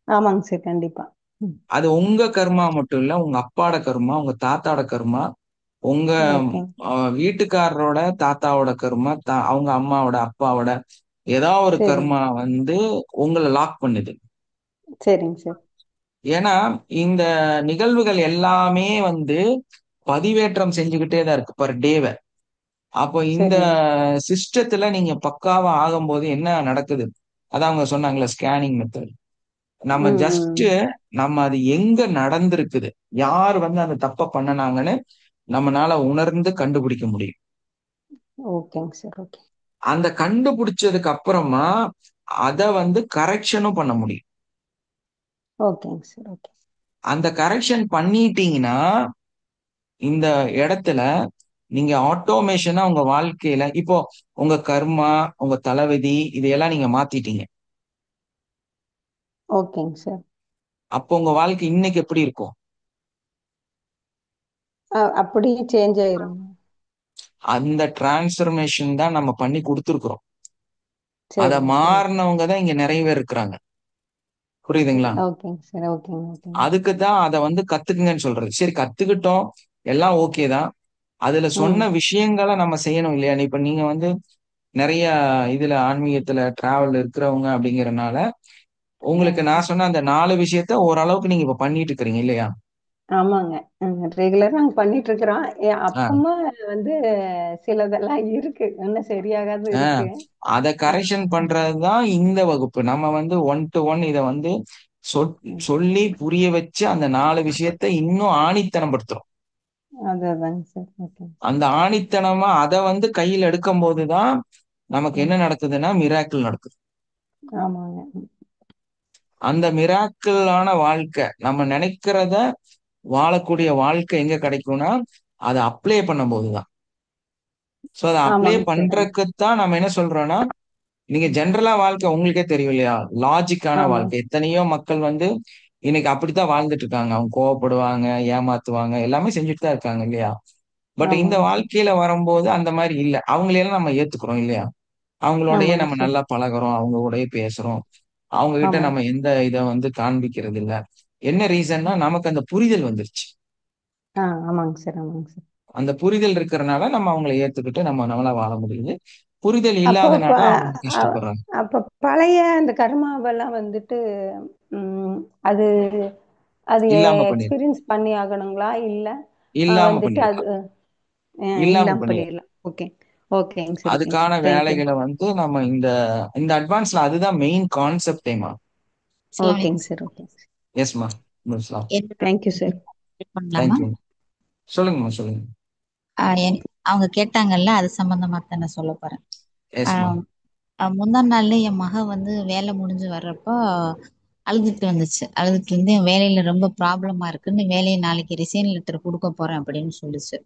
ஆமாங்க சார், கண்டிப்பா. ம். அது உங்க கர்மா மட்டும் இல்ல, உங்க அப்பாவோட கர்மா, உங்க தாத்தாவோட கர்மா, உங்க ஓகேங்க. வீட்டுக்காரரோட தாத்தாவோட கர்மா, அவங்க அம்மாவோட அப்பாவோட ஏதாவது ஒரு சரிங்க. கர்மா வந்து உங்களை லாக் பண்ணுது. சரிங்க சார். ஏன்னா இந்த நிகழ்வுகள் எல்லாமே வந்து பதிவேற்றம் செஞ்சுக்கிட்டே தான் இருக்கு பர் டேவ. அப்போ இந்த சரிங்க. சிஸ்டத்துல நீங்க பக்காவா ஆகும்போது என்ன நடக்குது? அதான் அவங்க சொன்னாங்களே ஸ்கேனிங் மெத்தட். நம்ம ம் ஜஸ்ட் ம். நம்ம அது எங்க நடந்திருக்குது, யார் வந்து அந்த தப்ப பண்ணுனாங்கன்னு நம்மனால உணர்ந்து கண்டுபிடிக்க முடியும். ஓகேங்க சார். ஓகே. அந்த கண்டுபிடிச்சதுக்கு அப்புறமா அத வந்து கரெக்ஷனும் பண்ண முடியும். ஓகேங்க சார். ஓகே. அந்த கரெக்ஷன் பண்ணிட்டீங்கன்னா இந்த இடத்துல நீங்க ஆட்டோமேஷனா உங்க வாழ்க்கையில இப்போ உங்க கர்மா, உங்க தலைவிதி இதையெல்லாம் நீங்க மாத்திட்டீங்க. ஓகேங்க சார். அப்போ உங்க வாழ்க்கை இன்னைக்கு எப்படி இருக்கும்? அப்படியே சேஞ்ச் ஆயிருங்க. அந்த டிரான்ஸ்ஃபர்மேஷன் தான் நம்ம பண்ணி கொடுத்துருக்குறோம். அத சரிங்க சார். ஓகே. மாறினவங்க தான் இங்க நிறைய பேர் இருக்கிறாங்க. புரியுதுங்களா? ஓகேங்க சார். ஓகேங்க. ஓகேங்க. அதுக்கு தான் அதை வந்து கத்துக்குங்கன்னு சொல்றது. சரி, கத்துக்கிட்டோம், எல்லாம் ஓகே தான். அதுல சொன்ன ம். விஷயங்களை நம்ம செய்யணும் இல்லையா? இப்ப நீங்க வந்து நிறைய இதுல ஆன்மீகத்துல டிராவல் இருக்கிறவங்க அப்படிங்கறதுனால உங்களுக்கு ம். நான் சொன்ன அந்த 4 விஷயத்த ஓரளவுக்கு நீங்க இப்ப பண்ணிட்டு இருக்கிறீங்க இல்லையா? ஆமாங்க. ரெகுலரா நாங்க பண்ணிட்டு இருக்கிறோம். ஆஹ் அப்பமா வந்து சிலதெல்லாம் இருக்கு. இன்னும் சரியாகாது ஆஹ் இருக்கு. அதை கரெக்ஷன் பண்றதுதான் இந்த வகுப்பு. நம்ம வந்து 1 to 1 இதை வந்து ம். சொல்லி புரிய வச்சு அந்த 4 விஷயத்த இன்னும் ஆணித்தனம் படுத்துறோம். அதாங்க சார். ஓகே. அந்த ஆணித்தனமா அதை வந்து கையில் எடுக்கும் போதுதான் நமக்கு ம். என்ன நடக்குதுன்னா மிராக்கிள் நடக்குது. ஆமாங்க. அந்த மிராக்கிளான வாழ்க்கை நம்ம நினைக்கிறத வாழக்கூடிய வாழ்க்கை எங்க கிடைக்கும்னா அதை அப்ளை பண்ணும் போதுதான். சோ அதை அப்ளை ஆமாங்க சார். பண்றதுக்குத்தான் நம்ம என்ன சொல்றோம்னா, நீங்க ஜென்ரலா வாழ்க்கை உங்களுக்கே தெரியும் இல்லையா? லாஜிக்கான ஆமாங்க. வாழ்க்கை. எத்தனையோ மக்கள் வந்து இன்னைக்கு அப்படித்தான் வாழ்ந்துட்டு இருக்காங்க. அவங்க கோவப்படுவாங்க, ஏமாத்துவாங்க, எல்லாமே செஞ்சுட்டு தான் இருக்காங்க இல்லையா? பட் இந்த ஆமாங்க சார். வாழ்க்கையில வரும்போது அந்த மாதிரி இல்ல. அவங்களையெல்லாம் நம்ம ஏத்துக்கிறோம் இல்லையா? அவங்களோடயே ஆமாங்க நம்ம சார். நல்லா பழகுறோம், அவங்க கூடயே பேசுறோம். அவங்க கிட்ட ஆமாங்க. நம்ம எந்த இதை வந்து காண்பிக்கிறது இல்ல. என்ன ரீசன்னா நமக்கு அந்த புரிதல் வந்துருச்சு. ஆமாங்க சார். ஆமாங்க சார். அந்த புரிதல் இருக்கிறனால நம்ம அவங்களை ஏத்துக்கிட்டு நம்ம நம்மளா வாழ முடியுது. புரிதல் அப்போ இல்லாதனால அவங்க கஷ்டப்படுறாங்க. அப்ப பழைய அந்த கர்மாவெல்லாம் வந்துட்டு ம், அது அது இல்லாம பண்ணிடலாம். எக்ஸ்பீரியன்ஸ் பண்ணி ஆகணுங்களா? இல்ல இல்லாம வந்துட்டு அது பண்ணிடலாம். இல்லாம இல்லாம பண்ணிடலாம். பண்ணிடலாம். ஓகே. ஓகேங்க சார். ஓகேங்க அதுக்கான சார். தேங்க்யூ. வேலைகளை வந்து நம்ம இந்த இந்த அட்வான்ஸ்ல அதுதான் மெயின் கான்செப்டேமா. அஸ்ஸலாமு ஓகேங்க அலைக்கும். சார். ஓகே. எஸ்மா. முஸ்லாம். என்னோட தேங்க்யூ சார். இது பண்ணலாமா? தேங்க்யூ. சொல்லுங்கம்மா, சொல்லுங்க. அவங்க கேட்டாங்கல்ல, அது சம்பந்தமா தான் நான் சொல்ல போறேன். எஸ்மா. ஆஹ் முந்தா நாள்ல என் மக வந்து வேலை முடிஞ்சு வர்றப்போ அழுதுட்டு வந்துச்சு. அழுதுட்டு வந்து என் வேலையில ரொம்ப ப்ராப்ளமா இருக்குன்னு வேலையை நாளைக்கு ரிசைன் லெட்டர் கொடுக்க போறேன் அப்படின்னு சொல்லுச்சு.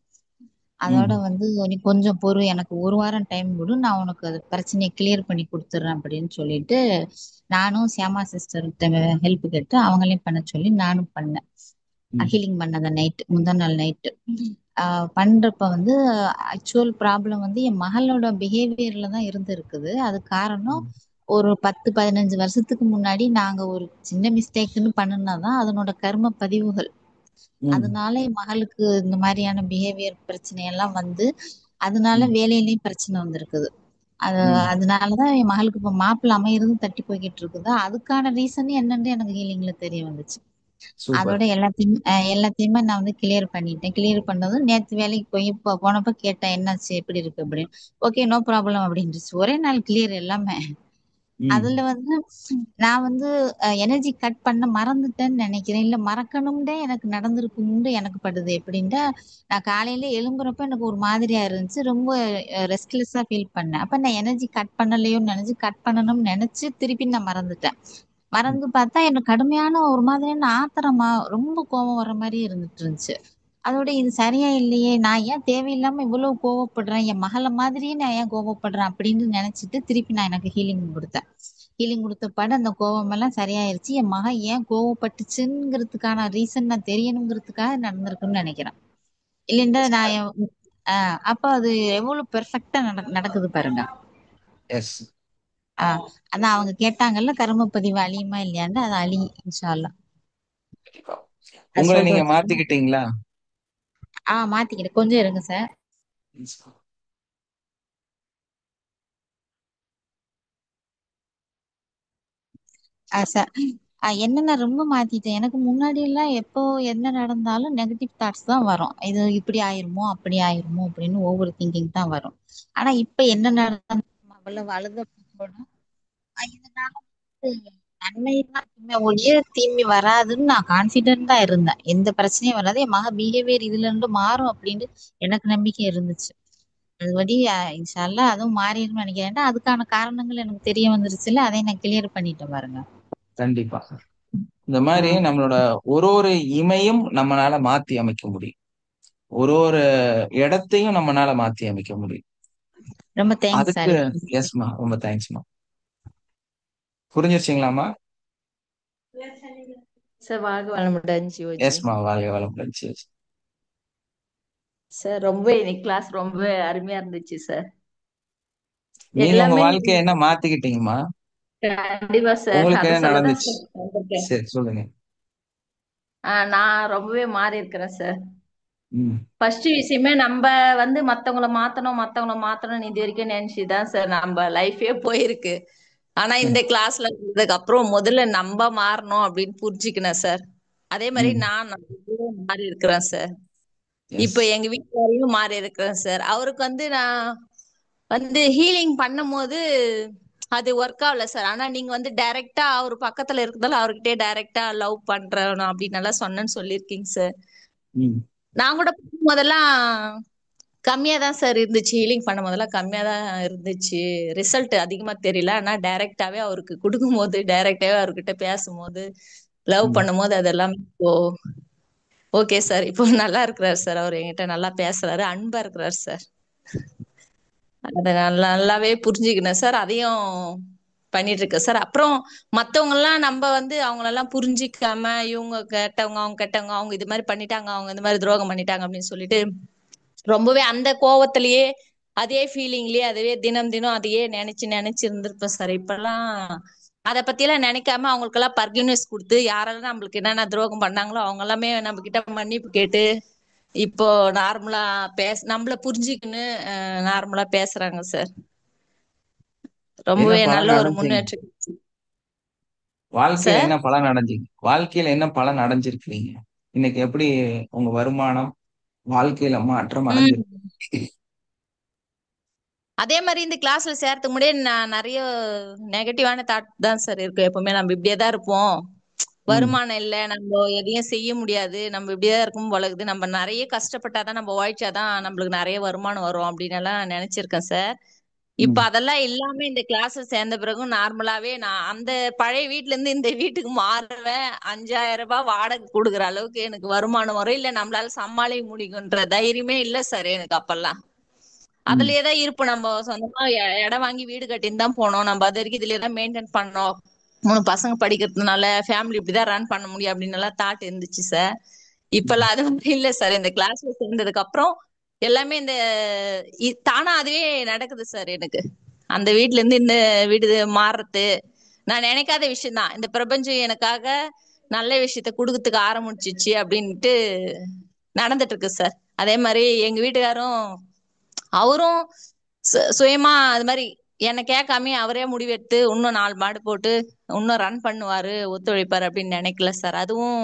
அதோட ம். வந்து நீ கொஞ்சம் பொறு, எனக்கு ஒரு வாரம் டைம் கொடு, நான் உனக்கு அது பிரச்சனையை கிளியர் பண்ணி கொடுத்துட்றேன் அப்படின்னு சொல்லிட்டு நானும் சியாமா சிஸ்டர்கிட்ட ஹெல்ப் கேட்டு அவங்களையும் பண்ண சொல்லி நானும் பண்ணேன். ம். ஹீலிங் பண்ணத நைட்டு, முந்தா நாள் நைட்டு. பண்றப்ப வந்து ஆக்சுவல் ப்ராப்ளம் வந்து என் மகளோட பிஹேவியர்ல தான் இருக்குது. அது காரணம் ஒரு 10-15 வருஷத்துக்கு முன்னாடி நாங்க ஒரு சின்ன மிஸ்டேக்னு பண்ணுனாதான் அதனோட கர்ம பதிவுகள். அதனால என் மகளுக்கு இந்த மாதிரியான பிஹேவியர் பிரச்சனை எல்லாம் வந்து அதனால வேலையிலயும் பிரச்சனை வந்திருக்குது. அதனாலதான் என் மகளுக்கு இப்ப மாப்பிள்ளை அமையிறது தட்டி போய்கிட்டு இருக்குது. அதுக்கான ரீசன் என்னன்னு எனக்கு ஹீலிங்ல தெரிய வந்துச்சு. அதோட எல்லாத்தையுமே நான் வந்து கிளியர் பண்ணிட்டேன். கிளியர் பண்ணதும் நேத்து வேலைக்கு போய் போனப்ப கேட்டேன் என்னாச்சு எப்படி இருக்கு அப்படின்னு. ஓகே நோ ப்ராப்ளம் அப்படின்னுச்சு. ஒரே நாள் கிளியர் எல்லாமே. அதுல வந்து நான் வந்து எனர்ஜி கட் பண்ண மறந்துட்டேன்னு நினைக்கிறேன். இல்ல மறக்கணும்னே எனக்கு நடந்திருக்கும்னு எனக்கு படுது. எப்படின்னா நான் காலையில எழும்புறப்ப எனக்கு ஒரு மாதிரியா இருந்துச்சு. ரொம்ப ரெஸ்ட்லெஸ்ஸா ஃபீல் பண்ணேன். அப்ப நான் எனர்ஜி கட் பண்ணலையோன்னு நினைச்சு கட் பண்ணணும்னு நினைச்சு திருப்பி நான் மறந்துட்டேன். மறந்து பார்த்தா எனக்கு கடுமையான ஒரு மாதிரியான ஆத்திரமா ரொம்ப கோபம் வர மாதிரி இருந்துச்சு. அதோட இது சரியா இல்லையே, நான் ஏன் தேவையில்லாம இவ்வளவு கோவப்படுறேன், என் மகளை மாதிரியே நான் ஏன் கோவப்படுறேன் அப்படின்னு நினைச்சிட்டு திருப்பி நான் எனக்கு ஹீலிங் கொடுத்தேன். ஹீலிங் கொடுத்த பாடு அந்த கோவம் எல்லாம் சரியாயிருச்சு. என் மகன் ஏன் கோவப்பட்டுச்சுங்கிறதுக்கான ரீசன் நான் தெரியணுங்கிறதுக்காக நடந்திருக்குன்னு நினைக்கிறேன். இல்லைன்னா நான் அப்ப அது எவ்வளவு பெர்ஃபெக்டா நடக்குது பாருங்க. அதான் அவங்க கேட்டாங்கல்ல கர்மப்பதிவு அழியுமா இல்லையான்னு, அது அழியும் இன்ஷா அல்லாஹ். உங்களை நீங்க மாத்திக்கிட்டீங்களா? மாத்திக்கிட்டேன். கொஞ்சம் இருங்க சார். சார் என்ன நான் ரொம்ப மாத்திட்டேன். எனக்கு முன்னாடி எல்லாம் எப்போ என்ன நடந்தாலும் நெகட்டிவ் தாட்ஸ் தான் வரும். இது இப்படி ஆயிருமோ அப்படி ஆயிருமோ அப்படின்னு ஓவர் திங்கிங் தான் வரும். ஆனா இப்ப என்ன நடந்தாலும் அவ்வளவு அழுத இதனால நன்மைதான் ஒழிய தீமை வராதுன்னு நான் கான்பிடென்டா இருந்தேன். எந்த பிரச்சனையும் வராது. என் மக பிஹேவியர் இதுல இருந்து மாறும் அப்படின்னு எனக்கு நம்பிக்கை இருந்துச்சு. அதுபடி இன்ஷா அல்லாஹ் அதுவும் மாறிடும் நினைக்கிறேன். அதுக்கான காரணங்கள் எனக்கு தெரிய வந்துருச்சுல, அதை நான் கிளியர் பண்ணிட்டேன் பாருங்க. கண்டிப்பா இந்த மாதிரி நம்மளோட ஒரு இமையும் நம்மளால மாத்தி அமைக்க முடியும். ஒரு இடத்தையும் நம்மளால மாத்தி அமைக்க முடியும். ரொம்ப தேங்க்ஸ். அதுக்கு எஸ்மா, ரொம்ப தேங்க்ஸ்மா. புரிஞ்சிருச்சுங்களாமா? சார் வாழ்க வளமுடன் ஜியோஜி. எஸ்மா, வாழ்க வளமுடன் ஜியோஜி. சார் ரொம்ப இன்னைக்கு கிளாஸ் ரொம்ப அருமையா இருந்துச்சு சார். நீங்க உங்க வாழ்க்கைய என்ன மாத்திக்கிட்டீங்கம்மா? கண்டிப்பா சார். உங்களுக்கு என்ன நடந்துச்சு? சரி சொல்லுங்க. நான் ரொம்பவே மாறி இருக்கிறேன் சார். ஃபர்ஸ்ட் விஷயமே நம்ம வந்து மத்தவங்கள மாத்தணும் இது வரைக்கும் நினைச்சுதான் சார் நம்ம லைஃபே போயிருக்கு. ஆனா இந்த கிளாஸ்ல இருந்ததுக்கு அப்புறம் முதல்ல நம்ம மாறணும் அப்படின்னு புரிஞ்சுக்கினேன் சார். அதே மாதிரி நான் மாறி இருக்கிறேன் சார். இப்ப எங்க வீட்டுக்காரையும் மாறி இருக்கிறேன் சார். அவருக்கு வந்து நான் வந்து ஹீலிங் பண்ணும் போது அது ஒர்க் ஆகல சார். ஆனா நீங்க வந்து டைரக்டா அவர் பக்கத்துல இருக்கிறதால அவர்கிட்டயே டைரக்டா லவ் பண்றேன் அப்படின்னு நல்லா சொன்னேன்னு சொல்லியிருக்கீங்க சார். நான் கூட முதல்லாம் கம்மியா தான் சார் இருந்துச்சு. ஹீலிங் பண்ணும் போதெல்லாம் கம்மியா தான் இருந்துச்சு. ரிசல்ட் அதிகமா தெரியல. ஆனா டைரக்டாவே அவருக்கு கொடுக்கும் போது, டைரக்டாவே அவர்கிட்ட பேசும்போது, லவ் பண்ணும் போது அதெல்லாம் இப்போ ஓகே சார். இப்போ நல்லா இருக்கிறாரு சார். அவர் என்கிட்ட நல்லா பேசுறாரு, அன்பா இருக்கிறாரு சார். அத நல்லாவே புரிஞ்சுக்கினேன் சார். அதையும் பண்ணிட்டு இருக்கேன் சார். அப்புறம் மத்தவங்க எல்லாம் நம்ம வந்து அவங்களெல்லாம் புரிஞ்சிக்காம இவங்க கெட்டவங்க, அவங்க கெட்டவங்க, அவங்க இது மாதிரி பண்ணிட்டாங்க, அவங்க இந்த மாதிரி துரோகம் பண்ணிட்டாங்க அப்படின்னு சொல்லிட்டு ரொம்பவே அந்த கோவத்திலேயே அதே ஃபீலிங்லயே அதுவே தினம் அதையே நினைச்சு இருந்திருப்பேன் சார். இப்பெல்லாம் அதை பத்தி எல்லாம் நினைக்காம அவங்களுக்கெல்லாம் பர்கிவ்னஸ் கொடுத்து யாரெல்லாம் நம்மளுக்கு என்னென்ன துரோகம் பண்ணாங்களோ அவங்க எல்லாமே நம்ம கிட்ட மன்னிப்பு கேட்டு இப்போ நார்மலா நம்மள புரிஞ்சுக்கின்னு நார்மலா பேசுறாங்க சார். ரொம்பவே நல்ல ஒரு முன்னேற்றம். வாழ்க்கையில என்ன பலன் அடைஞ்சிருக்கீங்க? இன்னைக்கு எப்படி உங்க வருமானம் வாழ்க்கையில மாற்றம் அடைஞ்சிருக்கு? அதே மாதிரி இந்த கிளாஸ்ல சேர்த்துக்கு முன்னாடி நான் நிறைய நெகட்டிவான தாட் தான் சார் இருக்கு. எப்பவுமே நம்ம இப்படியேதான் இருப்போம், வருமானம் இல்ல, நம்ம எதையும் செய்ய முடியாது, நம்ம இப்படியேதான் இருக்கும் பொழுது, நம்ம நிறைய கஷ்டப்பட்டாதான் நம்ம உழைச்சாதான் நம்மளுக்கு நிறைய வருமானம் வரும் அப்படின்னு எல்லாம் நினைச்சிருக்கேன் சார். இப்ப அதெல்லாம் இல்லாம இந்த கிளாஸ் சேர்ந்த பிறகும் நார்மலாவே நான் அந்த பழைய வீட்டுல இருந்து இந்த வீட்டுக்கு மாறுவேன். 5000 ரூபாய் வாடகை கொடுக்குற அளவுக்கு எனக்கு வருமானம் வரும். இல்ல நம்மளால சமாளிக்க முடியுன்ற தைரியமே இல்ல சார் எனக்கு அப்பெல்லாம். அதுலயேதான் இருப்போம். நம்ம சொந்தமா இடம் வாங்கி வீடு கட்டின்னு தான் போனோம். நம்ம அது வரைக்கும் இதுலயேதான் மெயின்டைன் பண்ணோம். 3 பசங்க படிக்கிறதுனால ஃபேமிலி இப்படிதான் ரன் பண்ண முடியும் அப்படின்னு எல்லாம் தாட் இருந்துச்சு சார். இப்பெல்லாம் அது வந்து இல்ல சார். இந்த கிளாஸ்ல சேர்ந்ததுக்கு அப்புறம் எல்லாமே இந்த தானா அதுவே நடக்குது சார் எனக்கு. அந்த வீட்ல இருந்து இந்த வீடு மாறுறது நான் நினைக்காத விஷயம் தான். இந்த பிரபஞ்சம் எனக்காக நல்ல விஷயத்த குடுக்கறதுக்கு ஆரம்பிச்சிச்சு அப்படின்ட்டு நடந்துட்டு இருக்கு சார். அதே மாதிரி எங்க வீட்டுக்காரும் அவரும் சுயமா அது மாதிரி என்ன கேட்காம அவரே முடிவெடுத்து இன்னும் 4 மாடு போட்டு இன்னும் ரன் பண்ணுவாரு, ஒத்துழைப்பாரு அப்படின்னு நினைக்கல சார். அதுவும்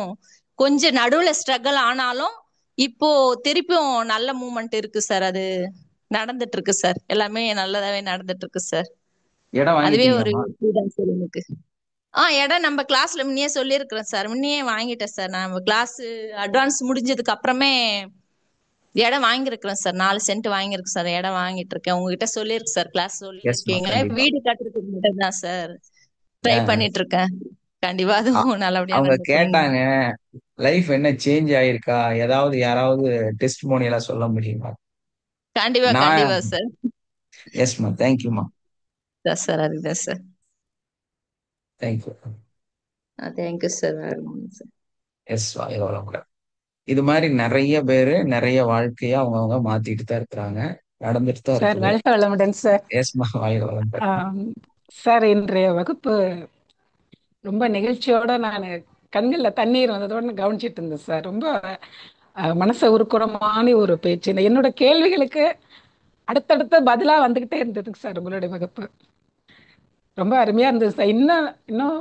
கொஞ்சம் நடுவுல ஸ்ட்ரகிள் ஆனாலும் இப்போ திருப்பியும் நல்ல மூமெண்ட் இருக்கு சார். அது நடந்துட்டு இருக்கு சார். எல்லாமே நல்லதாவே நடந்துட்டு இருக்கு சார். இடம் அதுவே ஒரு வாங்கிட்டீங்களாம்மா? இதுதான் சார் எனக்கு. இடம் நம்ம கிளாஸ்ல முன்னே சொல்லியிருக்கிறேன் சார். முன்னே வாங்கிட்டேன் சார். நான் கிளாஸ் அட்வான்ஸ் முடிஞ்சதுக்கு அப்புறமே இடம் வாங்கியிருக்கிறேன் சார். 4 சென்ட் வாங்கியிருக்கு சார். இடம் வாங்கிட்டு இருக்கேன். உங்ககிட்ட சொல்லியிருக்கு சார். கிளாஸ் எஸ்மா, சொல்லியிருக்கீங்க. கண்டிப்பா. வீடு கட்டுறதுக்கு மட்டும் தான் சார் ட்ரை பண்ணிட்டு இருக்கேன். கண்டிப்பா அதுவும் நல்லபடியா அவங்க நடந்துக்கும். கேட்டாங்க லைஃப் என்ன சேஞ்ச் ஆயிருக்கா, ஏதாவது யாராவது டெஸ்டிமோனியலா சொல்ல முடியுமா? கண்டிப்பா நான் கண்டிப்பா சார். எஸ்மா, தேங்க்யூமா. சார் அதுதான் sir. Thank you. Thank you sir. Yes, கூட இது மாதிரி நிறைய பேரு நிறைய வாழ்க்கைய அவங்கவுங்க மாத்திட்டு தான் இருக்கிறாங்க, நடந்துட்டு தான் சார் இருக்குது. வாழ்க வளமுடன் சார். எஸ்மா, வாழ்க வளமுடன். சார் இன்றைய வகுப்பு ரொம்ப நிகழ்ச்சியோட நான் கண்கள்ல தண்ணீர் வந்ததோட கவனிச்சிட்டு இருந்தேன் சார். ரொம்ப மனசை உருக்குறமான ஒரு பேச்சு. என்னோட கேள்விகளுக்கு அடுத்தடுத்த பதிலா வந்துகிட்டே இருந்ததுங்க சார் உங்களுடைய வகுப்பு. ரொம்ப அருமையா இருந்தது சார். இன்னும் இன்னும்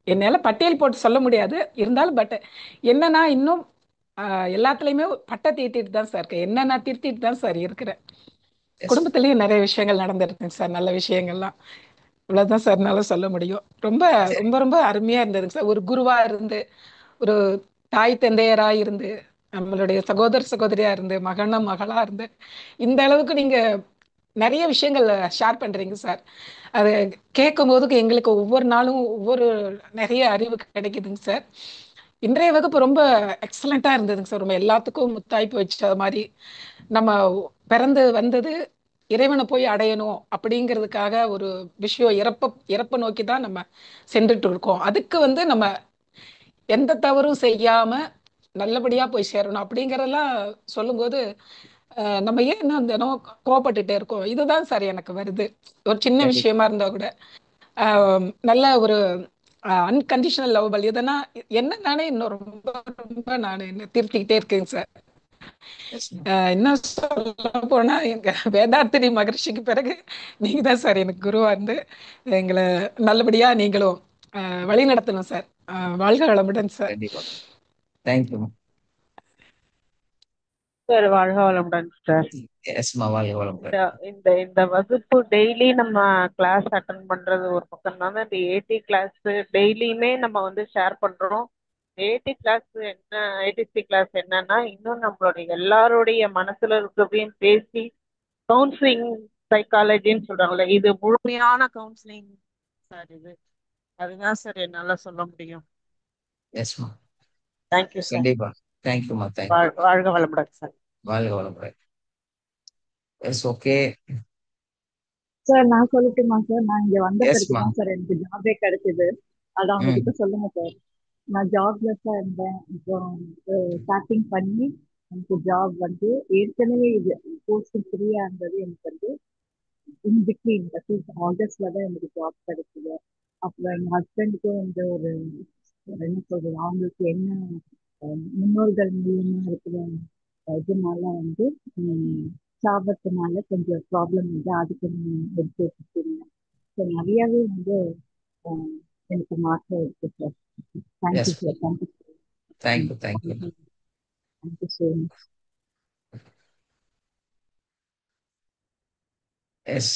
என்னால பட்டியல் போட்டு சொல்ல முடியாது, இருந்தாலும் பட் என்னன்னா இன்னும் எல்லாத்துலயுமே பட்டை தீட்டிட்டு தான் சார் இருக்கேன். என்னென்ன திருத்திட்டு தான் சார் இருக்கிறேன். குடும்பத்திலயும் நிறைய விஷயங்கள் நடந்திருக்குங்க சார், நல்ல விஷயங்கள்லாம். இவ்வளவுதான் சார் என்னால சொல்ல முடியும். ரொம்ப ரொம்ப ரொம்ப அருமையா இருந்ததுங்க சார். ஒரு குருவா இருந்து, ஒரு தாய் தந்தையரா இருந்து, நம்மளுடைய சகோதர சகோதரியா இருந்து, மகனா மகளா இருந்து, இந்த அளவுக்கு நீங்க நிறைய விஷயங்கள் ஷேர் பண்றீங்க சார். அது கேட்கும் போது எங்களுக்கு ஒவ்வொரு நாளும் ஒவ்வொரு நிறைய அறிவு கிடைக்குதுங்க சார். இன்றைய வகுப்பு ரொம்ப எக்ஸலண்டா இருந்ததுங்க சார். ரொம்ப எல்லாத்துக்கும் முத்தாய்ப்பு வச்ச மாதிரி, நம்ம பிறந்து வந்தது இறைவனை போய் அடையணும் அப்படிங்கிறதுக்காக ஒரு விஷயம், இறப்பை நோக்கி தான் நம்ம சென்றுட்டு இருக்கோம். அதுக்கு வந்து நம்ம எந்த தவறும் செய்யாம நல்லபடியா போய் சேரணும் அப்படிங்கறதெல்லாம் சொல்லும்போது நம்ம ஏன் இன்னும் தினம் கோவப்பட்டுட்டே இருக்கோம்? இதுதான் சார் எனக்கு வருது. ஒரு சின்ன விஷயமா இருந்தா கூட நல்ல ஒரு அன்கண்டிஷனல் லவ்வபிள் எதனா என்ன நானே இன்னும் ரொம்ப ரொம்ப நான் என்ன திருத்திக்கிட்டே இருக்கேங்க சார். இன்னும் சொல்ல போனா எங்க வேதாத்திரி மகர்ஷிக்கு பிறகு நீங்க தான் சார் எனக்கு குருவா இருந்து எங்களை நல்லபடியா நீங்களும் வழி நடத்தணும் சார். வாழ்க வளமுடன் சார். Thank you sir. வாழ்க வளமுடன் சார். எஸ்மா, வாழ்க வளமுடன். இந்த இந்த வகுப்பு டெய்லி நம்ம கிளாஸ் அட்டன் பண்றது ஒரு பக்கம் தானே, இந்த ஏடி கிளாஸ் டெய்லியுமே நம்ம வந்து ஷேர் பண்றோம். ஏடி கிளாஸ் என்ன, ஏடிசி கிளாஸ் என்னன்னா இன்னும் நம்மளுடைய எல்லாருடைய மனசுல இருக்கிறதையும் பேசி கவுன்சிலிங் சைக்காலஜின்னு சொல்றாங்கல்ல, இது முழுமையான கவுன்சிலிங் சார். இது அதுதான் சார் என்னால சொல்ல முடியும். எஸ்மா, தேங்க்யூ சார். கண்டிப்பா. தேங்க்யூமா, தேங்க்யூ. வாழ்க வளமுடன் சார். வாழ்க வளமுடன். Yes, okay sir. நான் சொல்லட்டுமா சார்? நான் இங்க வந்த பிறகுதான் சார் எனக்கு ஜாபே கிடைச்சது. அது அவங்க கிட்ட சொல்லுங்க சார். நான் ஜாப்லெஸ்ஸா இருந்தேன். அப்புறம் ஸ்டார்டிங் பண்ணி எனக்கு ஜாப் வந்து ஏற்கனவே இது போஸ்டிங் ஃப்ரீயா இருந்தது. எனக்கு வந்து இன்பிட்வீன் ஆகஸ்ட்ல தான் எனக்கு ஜாப் கிடைச்சது. அப்புறம் எங்க ஹஸ்பண்டுக்கும் வந்து ஒரு என்ன சொல்றது, அவங்களுக்கு என்ன முன்னோர்கள் மூலியமா இருக்கிற இதனால வந்து சாபத்தினால கொஞ்சம் ப்ராப்ளம் வந்து அதுக்கு எடுத்து வச்சுருக்கேன். ஸோ நிறையாவே வந்து எனக்கு மாற்றம் இருக்கு sir. Thank you sir. Thank you thank you. Thank you so much. Yes,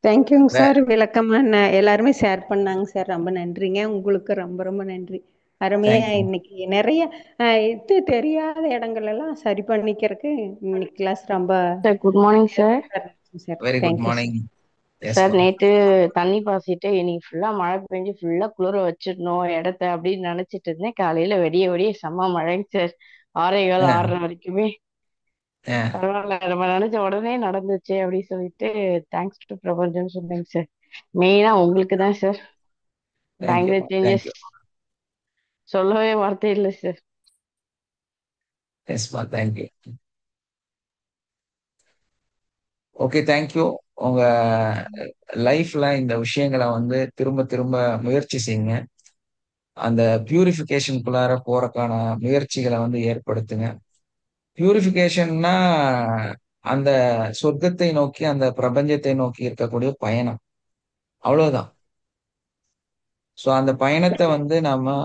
தேங்க்யூங்க சார். விளக்கமாக எல்லாருமே ஷேர் பண்ணாங்க சார். ரொம்ப நன்றிங்க. உங்களுக்கு ரொம்ப ரொம்ப நன்றி. அருமையா இன்னைக்கு நிறைய இது தெரியாத இடங்கள் எல்லாம் சரி பண்ணிக்கிறதுக்கு இன்னைக்கு கிளாஸ் ரொம்ப. Good morning sir. Very good morning sir. நேற்று தண்ணி பாசிட்டு இன்னைக்கு ஃபுல்லா மழை பெஞ்சு ஃபுல்லா குளிர வச்சிடணும் இடத்த அப்படின்னு நினைச்சிட்டு இருந்தேன். காலையில வெடிய செம்ம மழைங்க சார். 6:15 6:30 வரைக்குமே. பரவாயில்ல, நம்ம நினைச்ச உடனே நடந்துச்சு அப்படின்னு சொல்லிட்டு தேங்க்ஸ் டு பிரபஞ்சம் சொன்னேங்க சார். மெயினா உங்களுக்கு தான் சார். பயங்கர சேஞ்சஸ். சொல்லவே வார்த்தை இல்லை சார். எஸ்மா, தேங்க்யூ. Okay, thank you. உங்க லைஃப்ல இந்த விஷயங்களை வந்து திரும்ப திரும்ப முயற்சி செய்யுங்க. அந்த பியூரிஃபிகேஷனுக்குள்ளார போறதுக்கான முயற்சிகளை வந்து ஏற்படுத்துங்க. பியூரிஃபிகேஷன்னா அந்த சொர்க்கத்தை நோக்கி, அந்த பிரபஞ்சத்தை நோக்கி இருக்கக்கூடிய பயணம், அவ்வளவுதான். ஸோ அந்த பயணத்தை வந்து நாம